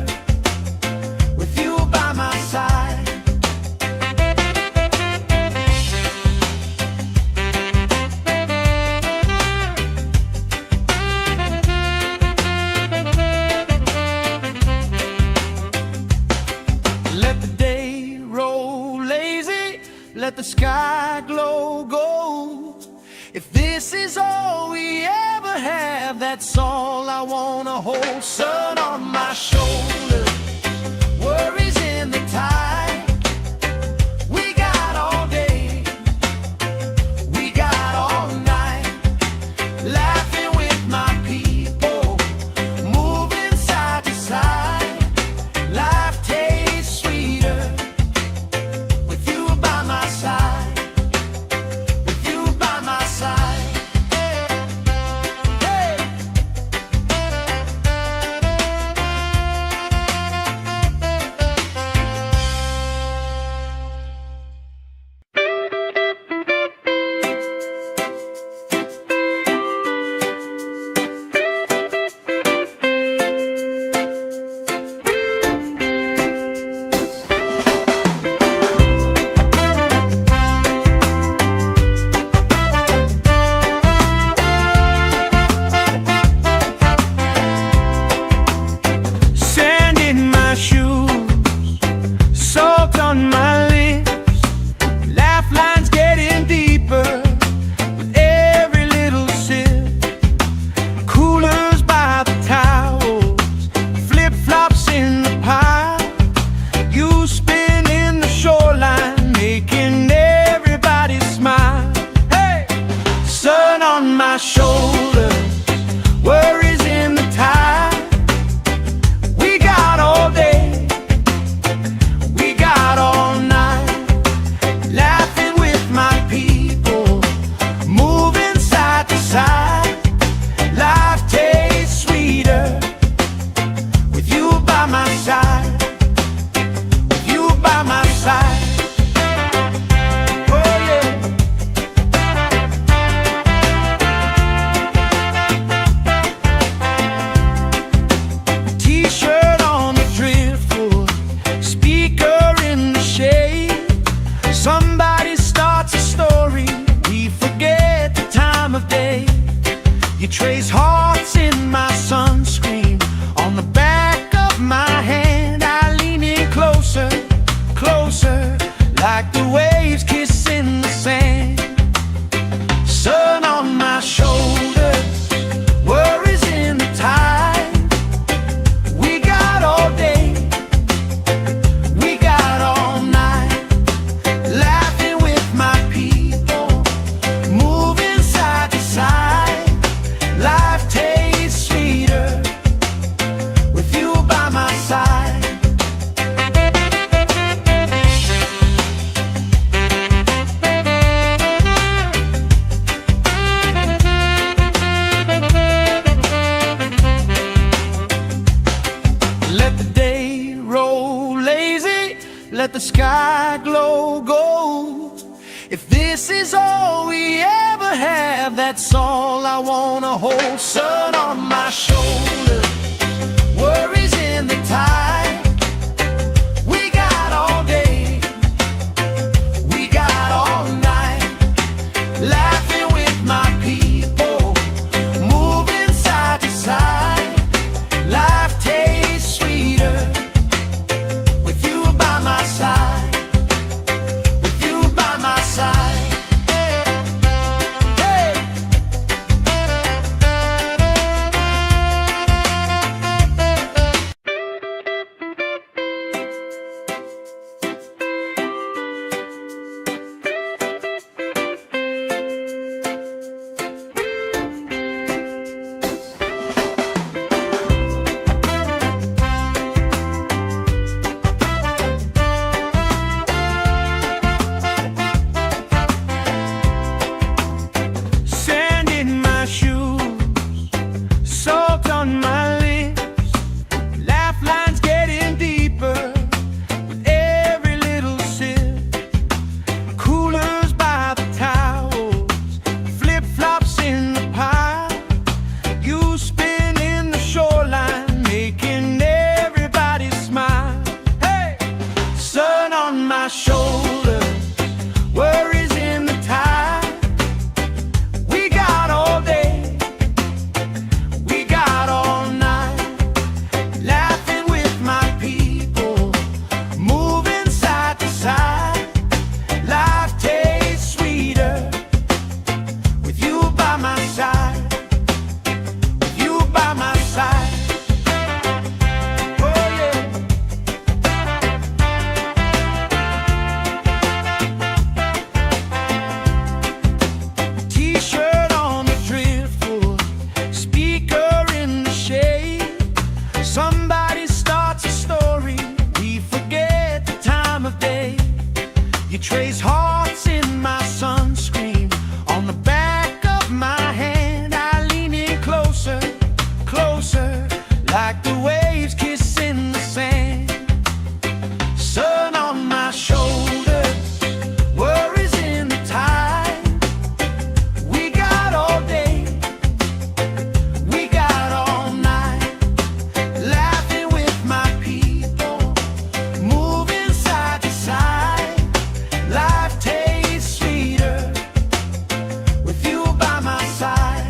with you by my side. Let the day roll lazy, let the sky glow gold. If this is all we ever have, that's all I wanna hold. Sun on my shoulder, worries in the tide. We got all day, we got all night, laughing with my people, moving side to side. Life tastes sweeter with you by my side, with you by my side. Hey. this is all we ever have, that's all I wanna hold. Sun on my shoulder, worries in the tide. We got all day, we got all night, laughing with my people, moving side to side. Life tastes sweeter with you by my side, with you by my side. Shoulder, worries in the tide. We got all day, we got all night, laughing with my people, moving side to side. Life tastes sweeter with you by my side, with you by my side. Somebody starts a story, we forget the time of day. You trace hearts in my sunscreen, on the back of my hand. I lean in closer, closer, like the waves kissing the sand. Sun on my shoulders, worries in the tide. We got all day, we got all night, laughing with my people, moving side to side. Life tastes sweeter with you by my side.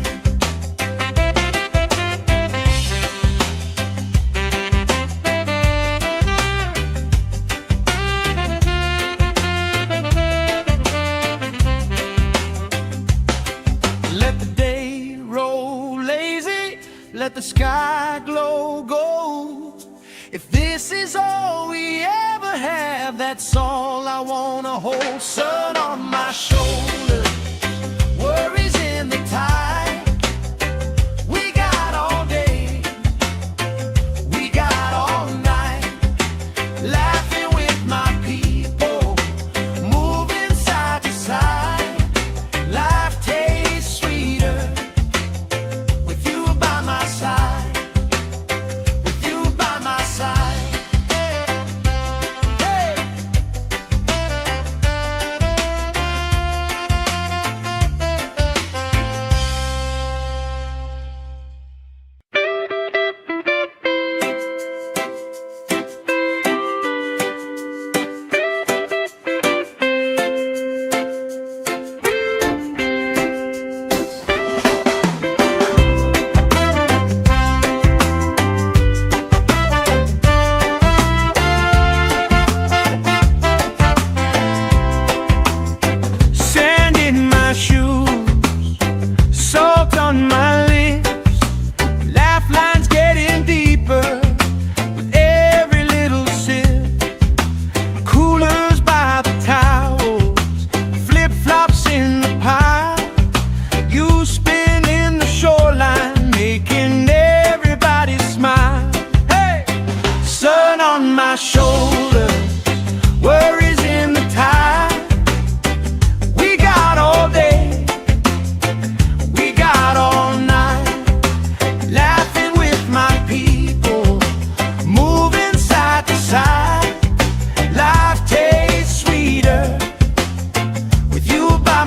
Let the day roll lazy, let the sky glow gold. If this is all we ever have, that's all I wanna hold. Sun on my shoulder, worries in the tide. We got all day, we got all night, laughing with my people, moving side to side. Life tastes sweeter with you by my side, with you by my side. Hey.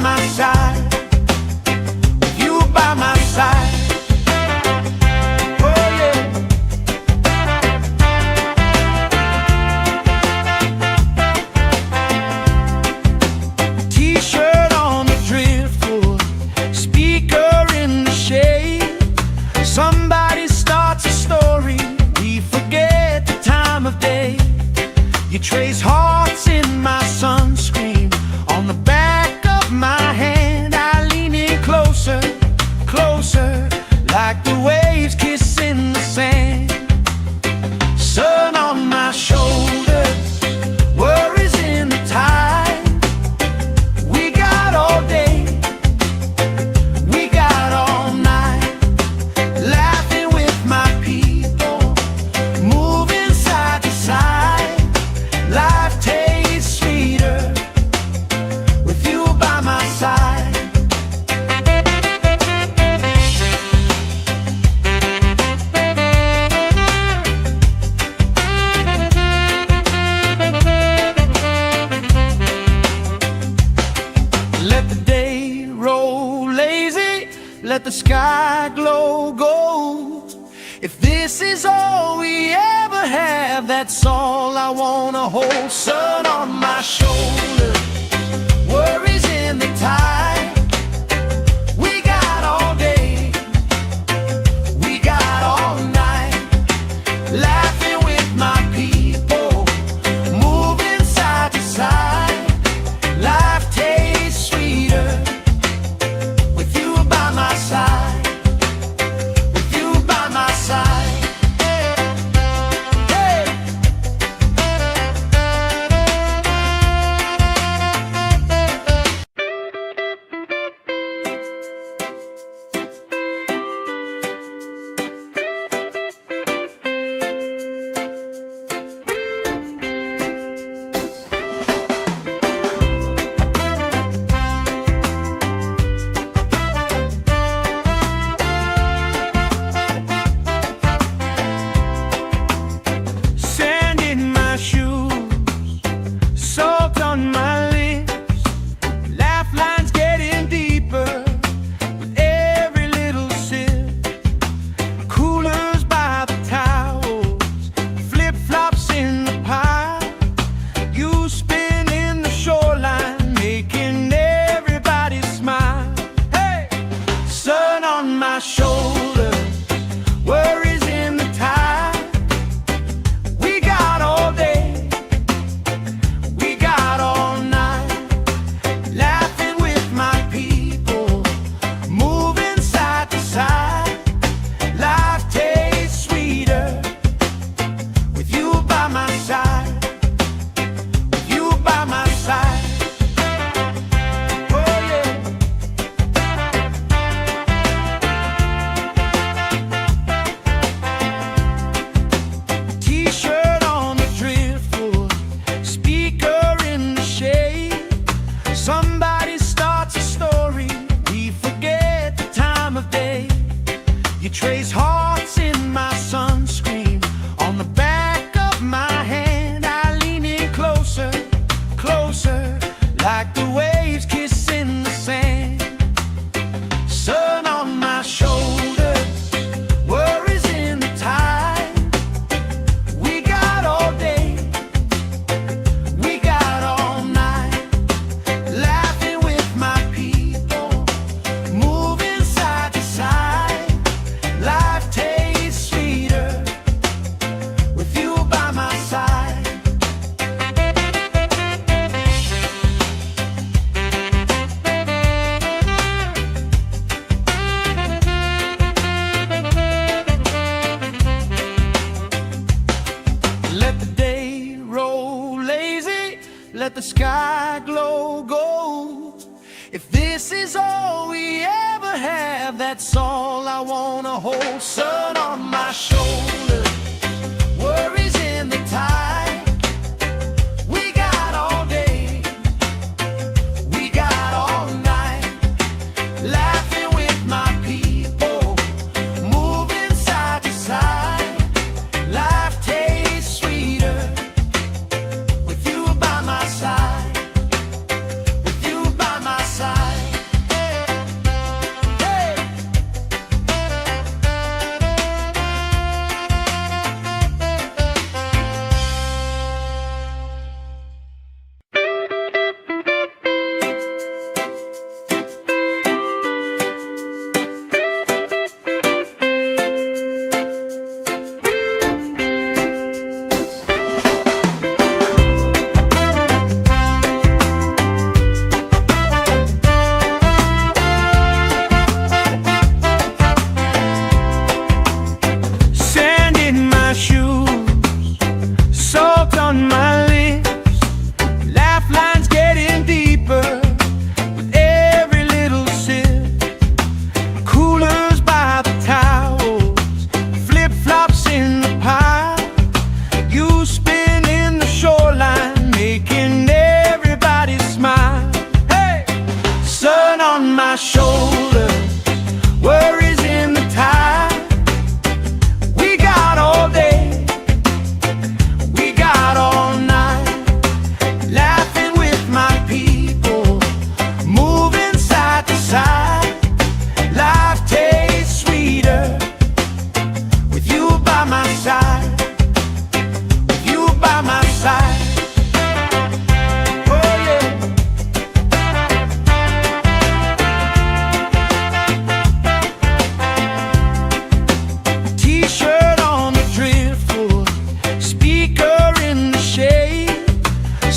my side, with you by my side. Somebody starts a story, we forget the time of day. You trace hearts in my sunscreen, on the back of my hand. I lean in closer, closer, like the waves kissing the sand. Sun on my shoulders, worries in the tide. We got all day, we got all night, laughing with my people, moving side to side. Life tastes sweeter with you by my side. Let the day roll lazy, let the sky glow gold. If this is all we ever have, that's all I wanna hold. Sun on my shoulders, worries in the tide. We got all day, we got all night, laughing with my people, moving side to side. Life tastes sweeter with you by my side, with you by my side. Hey. Sand in my shoes, salt on my lips, laugh lines getting deeper with every little sip. Coolers by the towels, flip-flops in the pile. You spin in the shoreline, making everybody smile. Hey! Sun on my shoulders, worries in the tide. We got all day, we got all night, laughing with my people, moving side to side. Life tastes sweeter with you by my side, with you by my side. Oh yeah. T-shirt on the driftwood, speaker in the shade. Somebody starts a story, we forget the time of day. You trace hearts in my sunscreen, on the back of my hand. I lean in closer, closer, like the waves kissing the sand. Sun on my shoulders, worries in the tide. We got all day, we got all night, laughing with my people, moving side to side. Life tastes sweeter with you by my side. Let the day roll lazy, let the sky glow gold. If this is all we ever have, that's all I wanna hold. Sun on my shoulders, worries in the tide. We got all day, we got all night, laughing with my people, moving side to side. Life tastes sweeter with you by my side, with you by my side. on my shoulders, worries in the tide. We got all day, we got all night, laughing with my people, moving side to side. Life tastes sweeter with you by my side, with you by my side.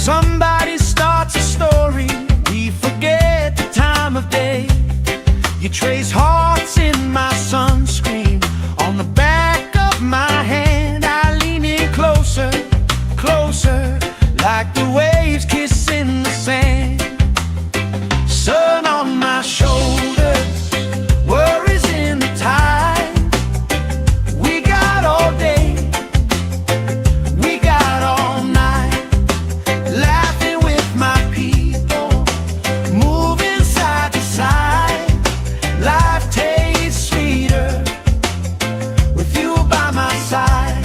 Somebody starts a story, we forget the time of day. You trace hearts in my sunscreen, on the back of my hand. I lean in closer, closer, like the waves kissing the sand. Sun on my shoulders, worries in the tide. We got all day, we got all night, laughing with my people, moving side to side. Life tastes sweeter with you by my side.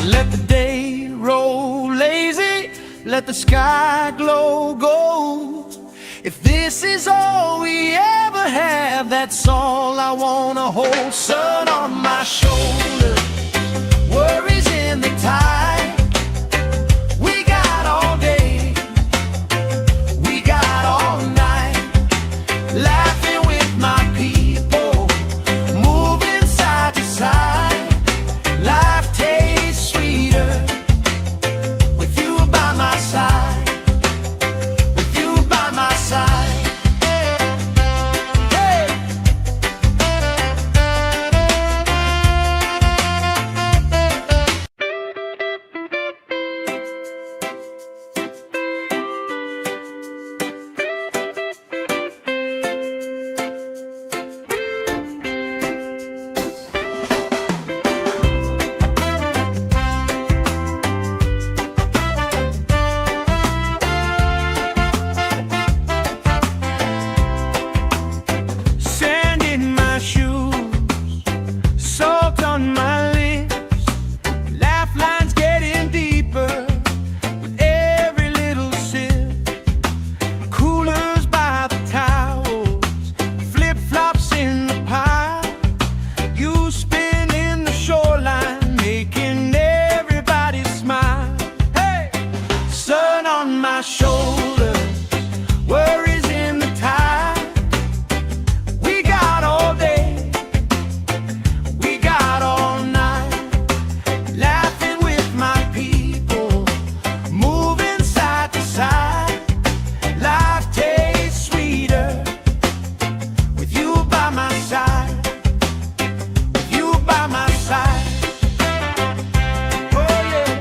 Let the day roll lazy, let the sky glow gold. If this is all we ever have, that's all I wanna hold. Sun on my shoulders, worries in the tide. We got all day, we got all night, laughing with my people, moving side to side. Life tastes sweeter with you by my side, with you by my side. Hey. Sand in my shoes, salt on my lips, laugh lines getting deeper with every little sip. Coolers by the towels, flip-flops in the pile. You spin in the shoreline, making everybody smile. Hey! Sun on my shoulders, worries in the tide. We got all day, we got all night, laughing with my people, moving side to side. Life tastes sweeter with you by my side, with you by my side. Oh yeah.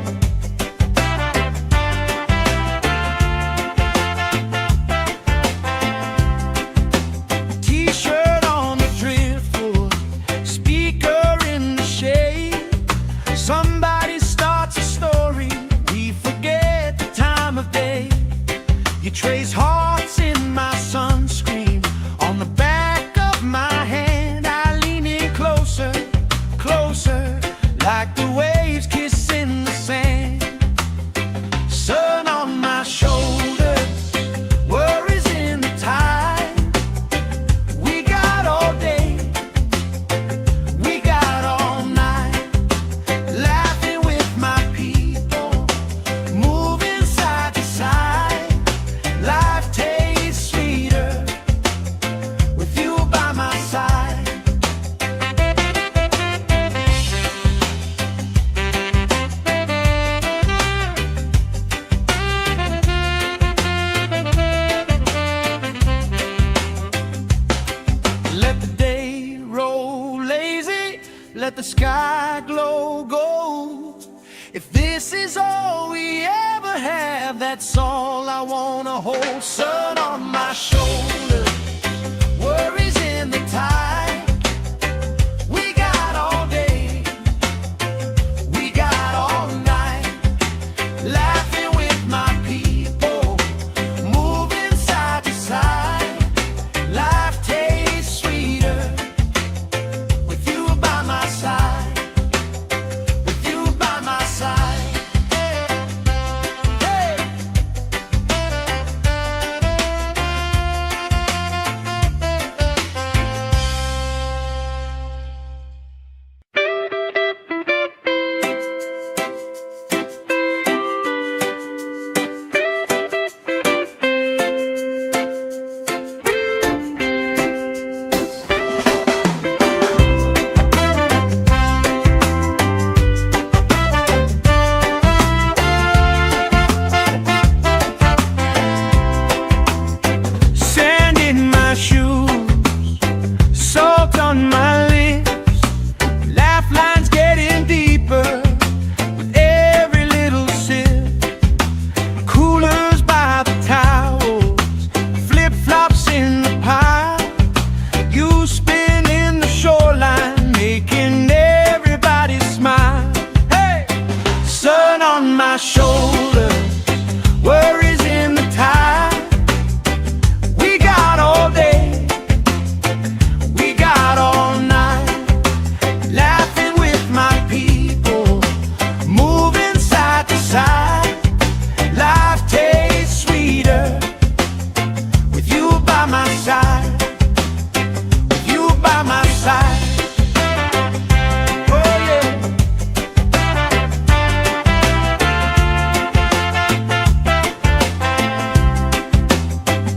T-shirt on the driftwood, speaker in the shade. Somebody starts a story, we forget the time of day. You trace hearts in my sunscreen, on the back of my hand. I lean in closer, closer, like the waves kissing the sand. Sun on my shoulders, worries in the tide. We got all day, we got all night, laughing with my people, moving side to side. Life tastes sweeter with you by my side. Let the day roll lazy, let the sky glow gold. If this is all we ever have, that's all I wanna hold. Sun on my shoulders, worries in the tide. Salt on my lips, laugh lines getting deeper with every little sip. Coolers by the towels, flip-flops in the pile. You spin in the shoreline, making everybody smile. Hey! Sun on my shoulder, worries in the tide. We got all day, we got all night, laughing with my people, moving side to side. Life tastes sweeter with you by my side, with you by my side. Oh yeah.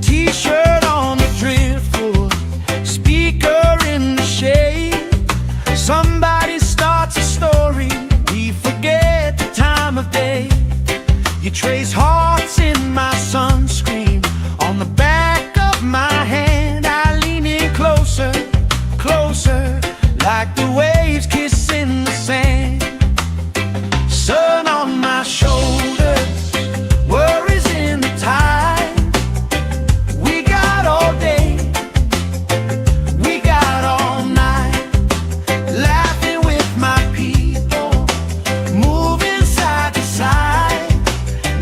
T-shirt on the driftwood, speaker in the shade. Somebody starts a story, we forget the time of day. You trace hearts in my sunscreen, on the back of my hand. I lean in closer, closer, like the waves kissing the sand. Sun on my shoulders, worries in the tide. We got all day, we got all night, laughing with my people, moving side to side.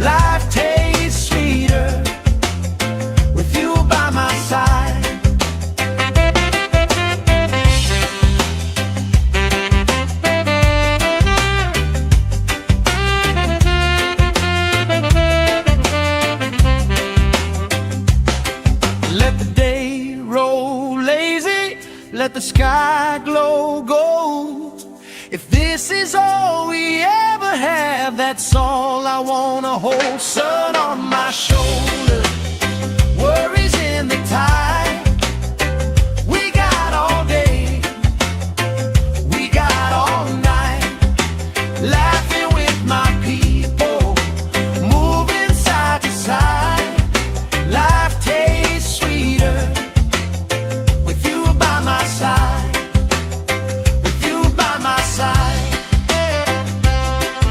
Life tastes sweeter with you by my side. Let the day roll lazy, let the sky glow gold. If this is all we ever have, that's all I wanna hold. Sun on my shoulder, worries in the tide. We got all day, we got all night, laughing with my people, moving side to side. Life tastes sweeter with you by my side, with you by my side.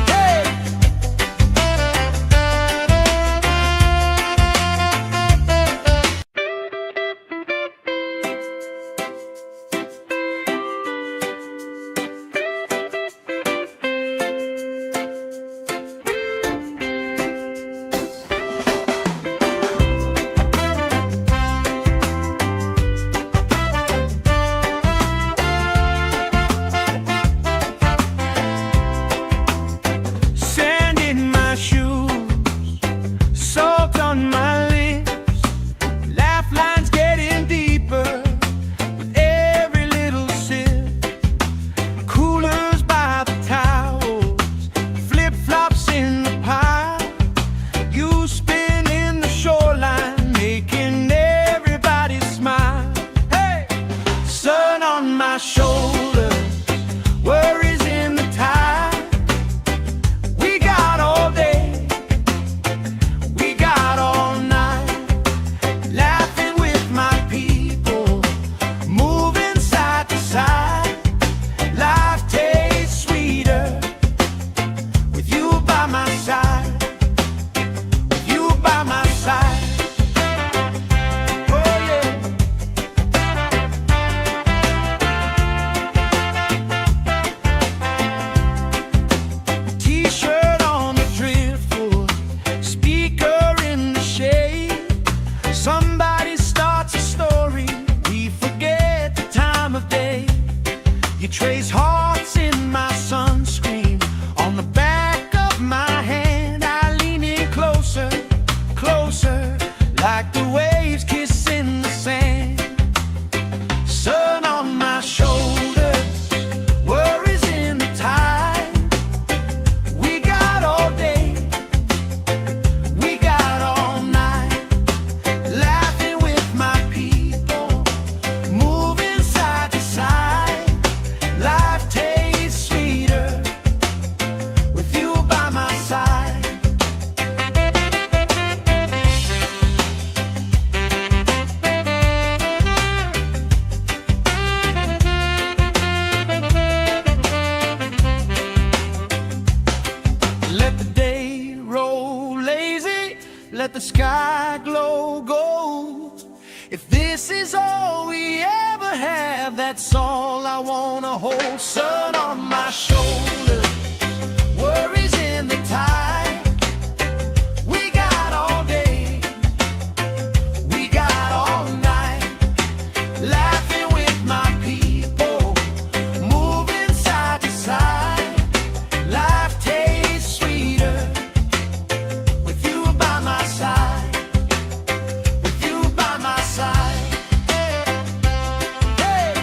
Hey! Sand in my shoes, salt on my lips, laugh lines getting deeper with every little sip. Coolers by the towels, flip-flops in the pile. You spin in the shoreline, making everybody smile. Hey! Sun on my shoulders, worries in the tide. We got all day, we got all night, laughing with my people, moving side to side. Life tastes sweeter with you by my side, with you by my side. Oh yeah. T-shirt on the driftwood, speaker in the shade. Somebody starts a story, we forget the time of day. You trace hearts in my sunscreen, on the back of my hand. I lean in closer, closer, like the waves kissing the sand. Sun on my shoulders, worries in the tide. We got all day, we got all night, laughing with my people, moving side to side. Life the sky glow gold. If this is all we ever have, that's all I wanna hold. Sun on my shoulder, worries in the tide. We got all day, we got all night, laughing with my people, moving side to side. Life tastes sweeter with you by my side, with you by my side. Hey.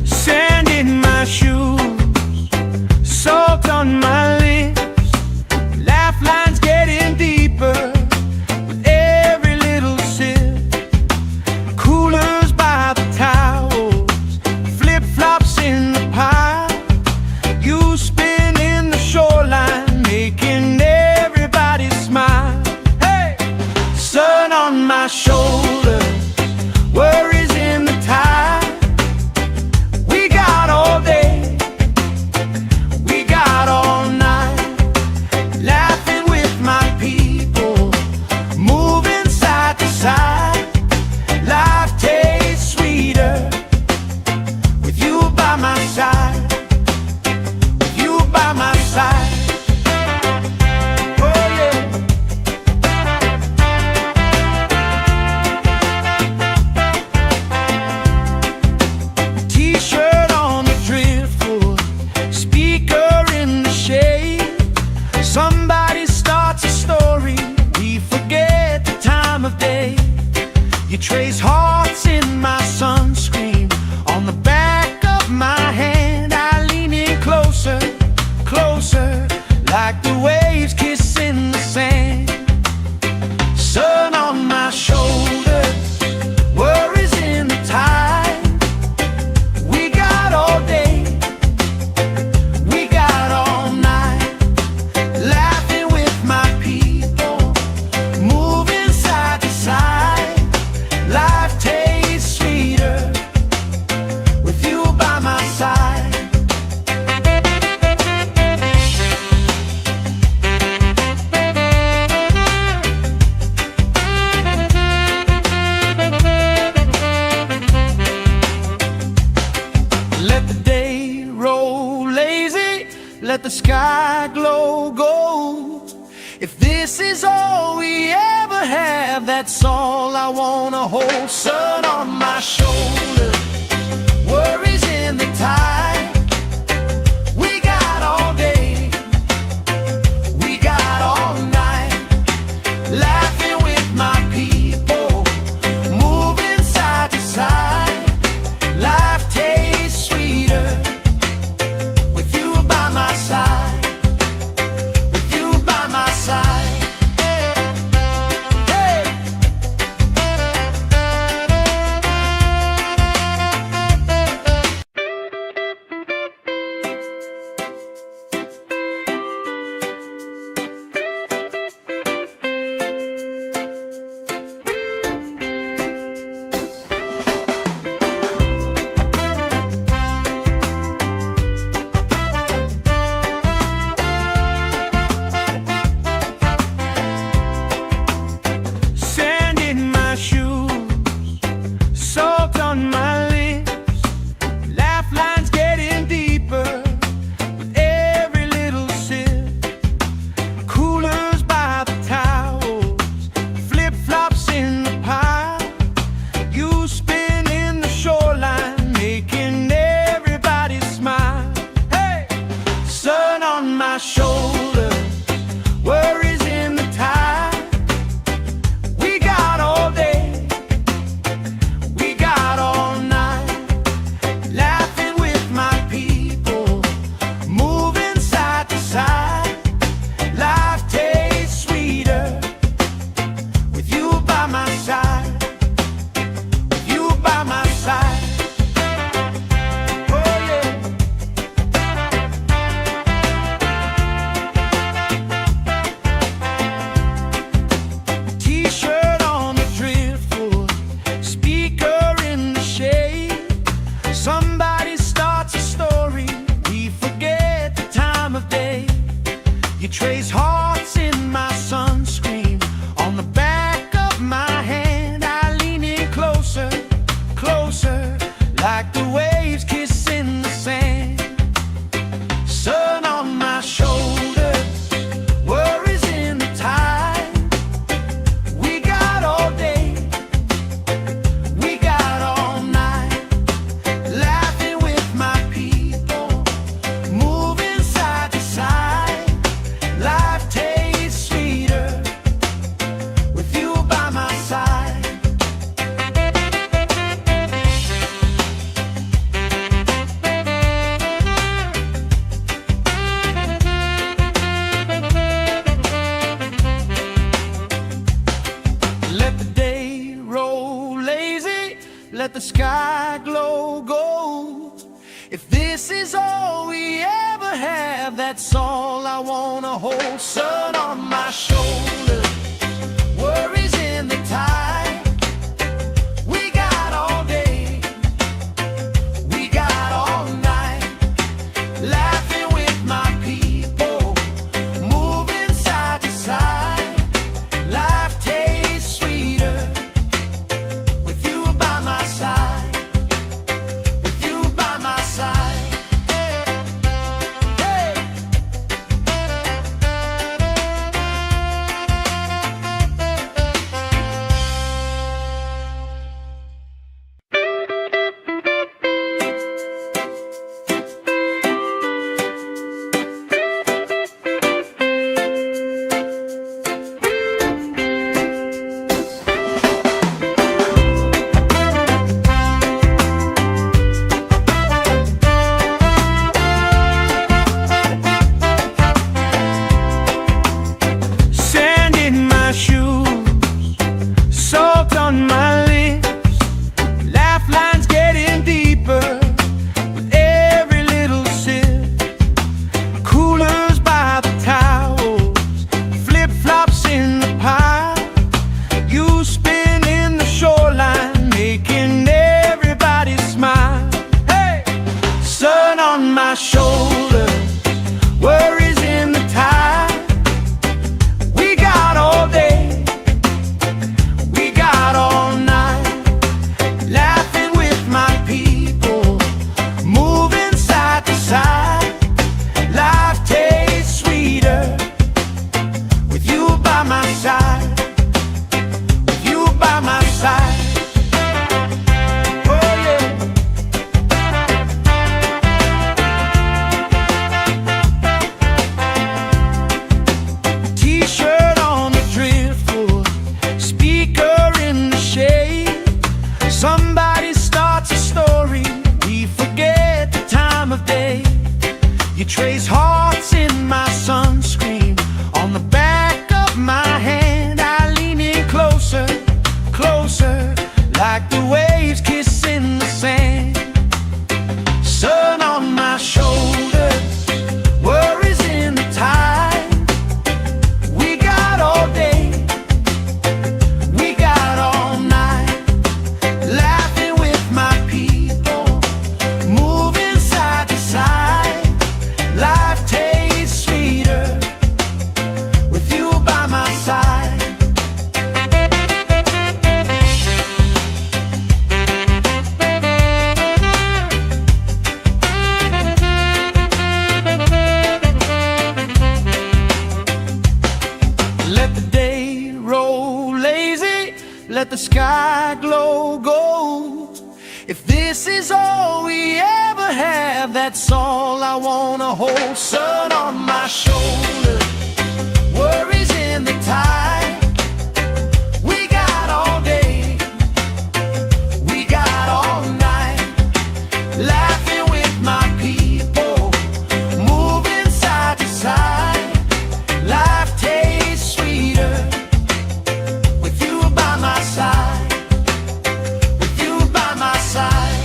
Sand in my shoes, salt on my lips, laugh lines getting deeper with every little sip. Coolers by the towels, flip-flops in the pile, you spinning the shoreline, making everybody smile. Hey! Sun on my shoulder, worries in the tide. We got all day, we got all night, laughing with my people, moving side to side. Life tastes sweeter with you by my side, with you by my side. Oh yeah. T-shirt on the driftwood, speaker in the shade. Somebody starts a story, we forget the time of day. You trace hearts in my sunscreen, on the back of my hand. I lean in closer, closer, like the waves kissing the sand. Sun on my shoulders, worries in the tide. We got all day, we got all night, laughing with my people, moving side to side. Life tastes sweeter with you by my side. Let the day roll lazy, let the sky glow gold. If this is all we ever have, that's all I wanna hold. Sun on my shoulder, worries in the tide. We got all day, we got all night, laughing with my people, moving side to side. Life tastes sweeter with you by my side, with you by my side. Hey. let the sky glow gold. If this is all we ever have, that's all I wanna hold. Sun on my shoulder, worries in the tide. We got all day, we got all night, laughing with my people, moving side to side. Life tastes sweeter with you by my side, with you by my side. Hey. Sand in my shoes, salt on my lips, laugh lines getting deeper with every little sip. Coolers by the towels, flip-flops in the pile, you spin in the shoreline, making everybody smile. Hey! Sun on my shoulder, worries in the tide. We got all day, we got all night, laughing with my people, moving side to side. Life tastes sweeter with you by my side, with you by my side. Oh yeah. T-shirt on the driftwood, speaker in the shade. Somebody starts a story, we forget the time of day. You trace hearts in my sunscreen, on the back of my hand. I lean in closer, closer, like the waves kissing the sand. Sun on my shoulders, worries in the tide. We got all day, we got all night, laughing with my people, moving side to side. Life tastes sweeter with you by my side. Let the day roll lazy, let the sky glow gold. If this is all we ever have, that's all I wanna hold. Sun on my shoulder, worries in the tide. We got all day, we got all night, laughing with my people, moving side to side. Life tastes sweeter with you by my side, with you by my side.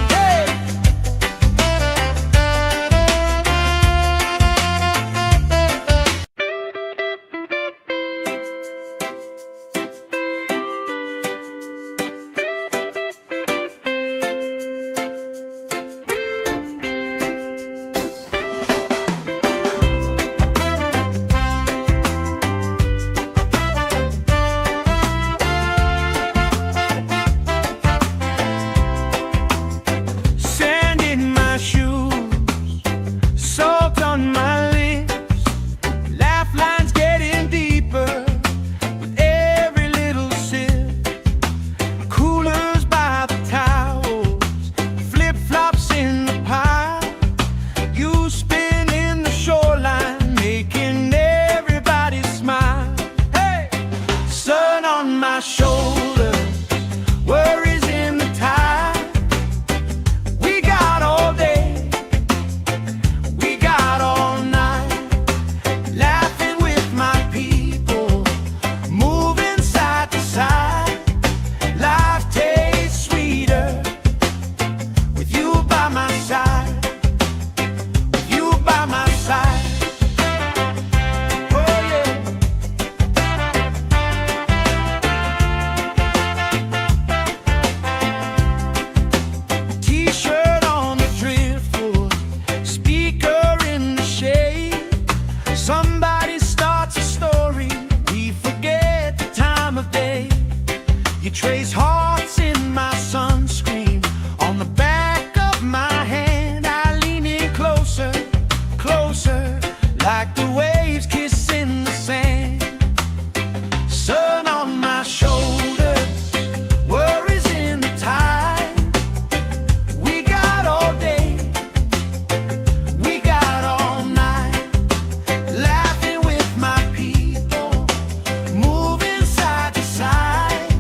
Hey. hearts in my sunscreen. On the back of my hand, I lean in closer, closer, like the waves kissing the sand. Sun on my shoulders, worries in the tide. We got all day, we got all night, laughing with my people, moving side to side.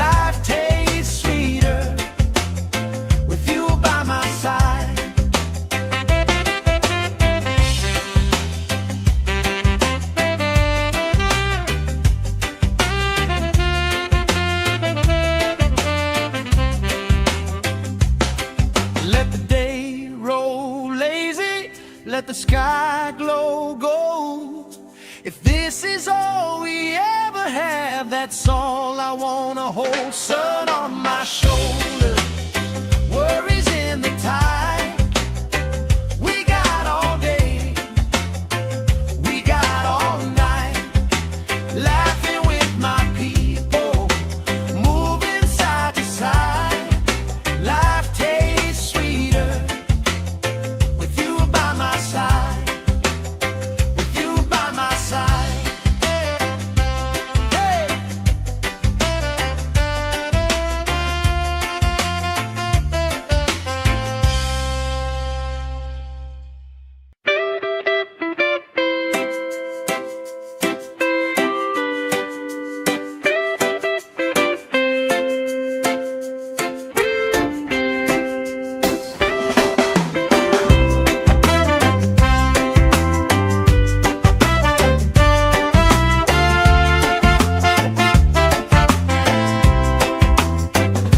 Life tastes sweeter with you by my side. Let the day roll lazy, let the sky glow gold. If this is all we ever have, that's all I wanna hold. Sun on my shoulders, worries in the tide. We got all day, we got all night, laughing with my people, moving side to side. Life tastes sweeter with you by my side, with you by my side. Hey!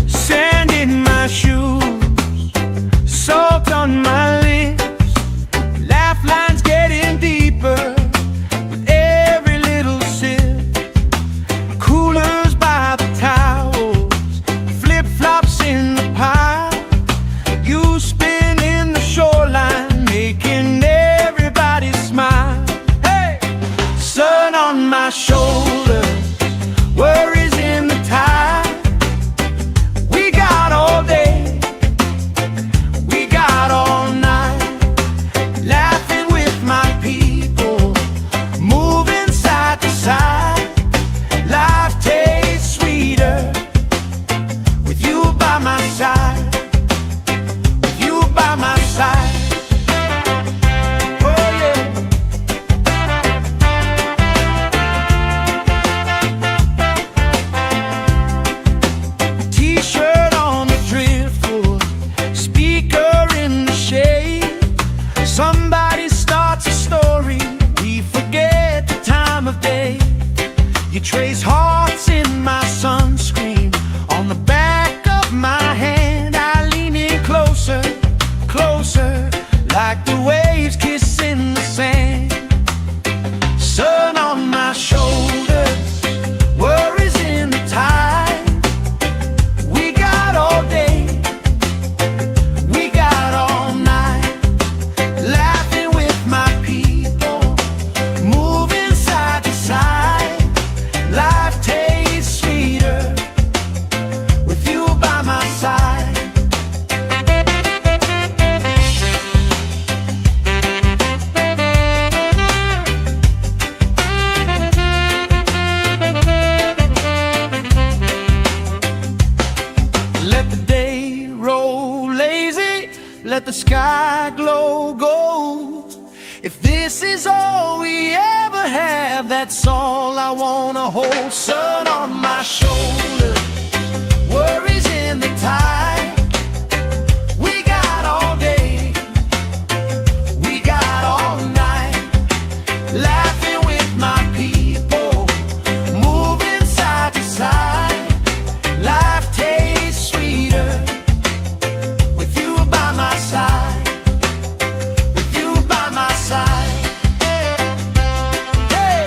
Sand in my shoes, salt on my lips, laugh lines getting deeper with every little sip. Coolers by the towels, flip-flops in the pile. You spin in the shoreline, making everybody smile. Hey! Sun on my shoulders, worries in the tide. We got all day, we got all night, laughing with my people, moving side to side. Life tastes sweeter with you by my side, with you by my side. Oh yeah. T-shirt on the driftwood, speaker in the shade. Somebody starts a story, we forget the time of day. You trace hearts in my sunscreen. On the back of my hand, I lean in closer, closer, like the waves kissing the sand. Sun on my shoulders, worries in the tide. We got all day, we got all night, laughing with my people, moving side to side. Life tastes sweeter with you by my side. Let the day roll lazy, let the sky glow gold. If this is all we ever have, that's all I wanna hold. Sun on my shoulders, worries in the tide. We got all day, we got all night, laughing with my people, moving side to side. Life tastes sweeter with you by my side, with you by my side. Hey!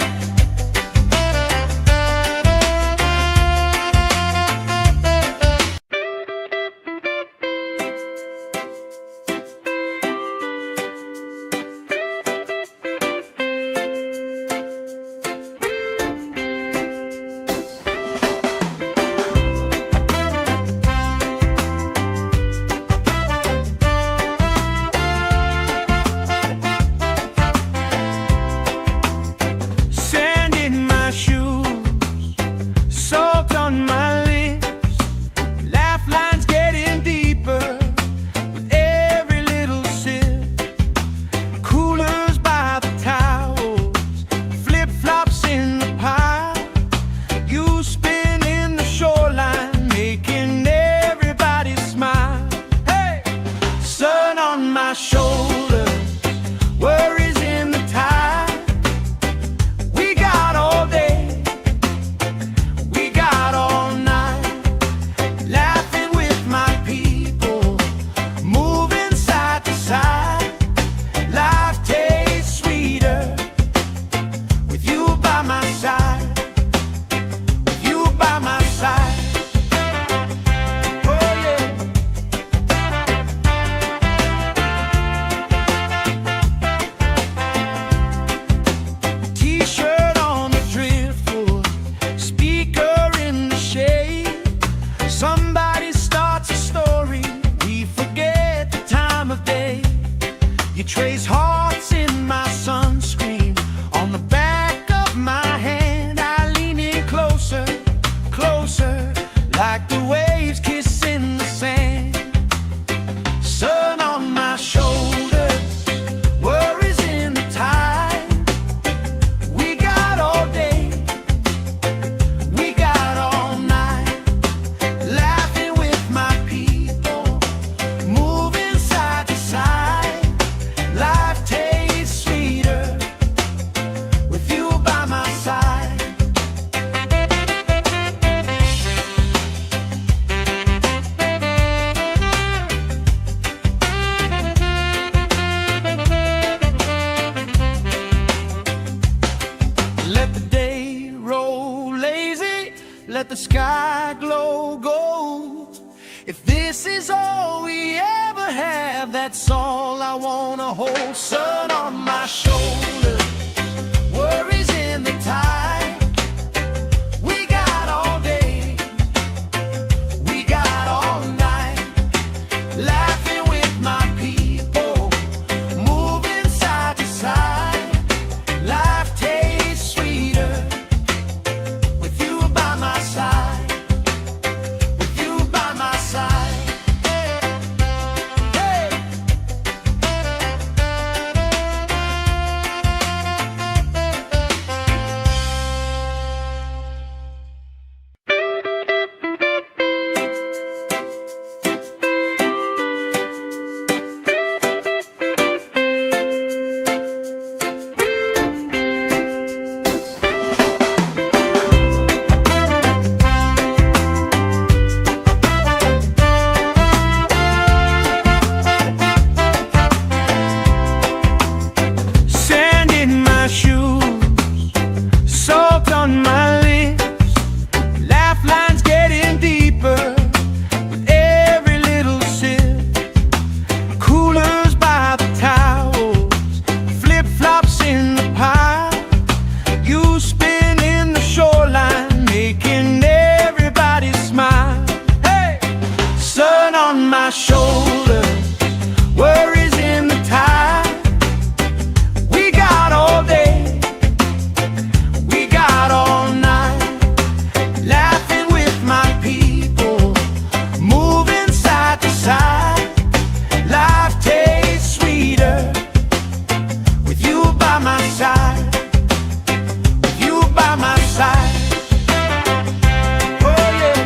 Somebody starts a story, we forget the time of day. You trace hearts in my sunscreen, on the back of my hand. I lean in closer, closer, like the waves kissing the sand. Sun on my shoulders, worries in the tide. We got all day, we got all night, laughing with my people, moving side to side. Life tastes sweeter with you by my side. Let the day roll lazy, let the sky glow gold. If this is all we ever have, that's all I wanna hold. Sun on my shoulders, worries in the tide. We got all day, we got all night, laughing with my people, moving side to side. Life tastes sweeter with you by my side, with you by my side. Hey. Sand in my shoes, salt on my lips, laugh lines getting deeper with every little sip. Coolers by the towels, flip-flops in the pile. You spinning the shoreline, making everybody smile. Hey! Sun on my shoulders, worries in the tide. We got all day, we got all night, laughing with my people, moving side to side. Life tastes sweeter with you by my side, with you by my side. Oh yeah.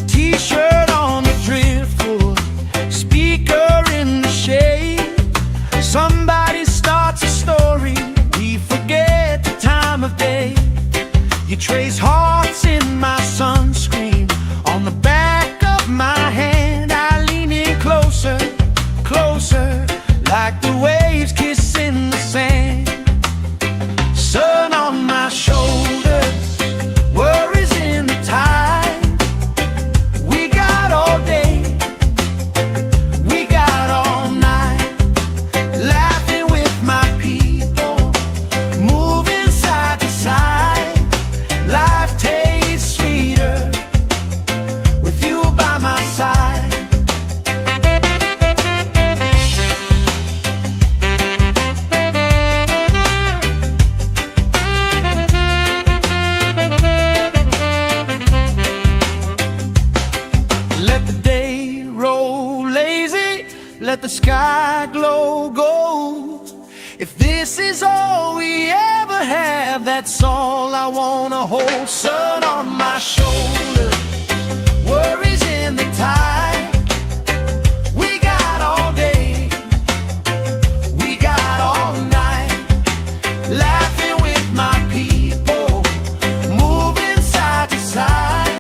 T-shirt on the driftwood, speaker in the shade. Somebody starts a story, we forget the time of day. You trace hearts in my sunscreen, on the back of my hand. I lean in closer, closer, like the waves kissing the sand. Sun on my shoulders, worries in the tide. We got all day, we got all night, laughing with my people, moving side to side. Life tastes sweeter with you by my side. Let the day roll lazy, let the sky glow gold. If this is all we ever have, that's all I wanna hold. Sun on my shoulders,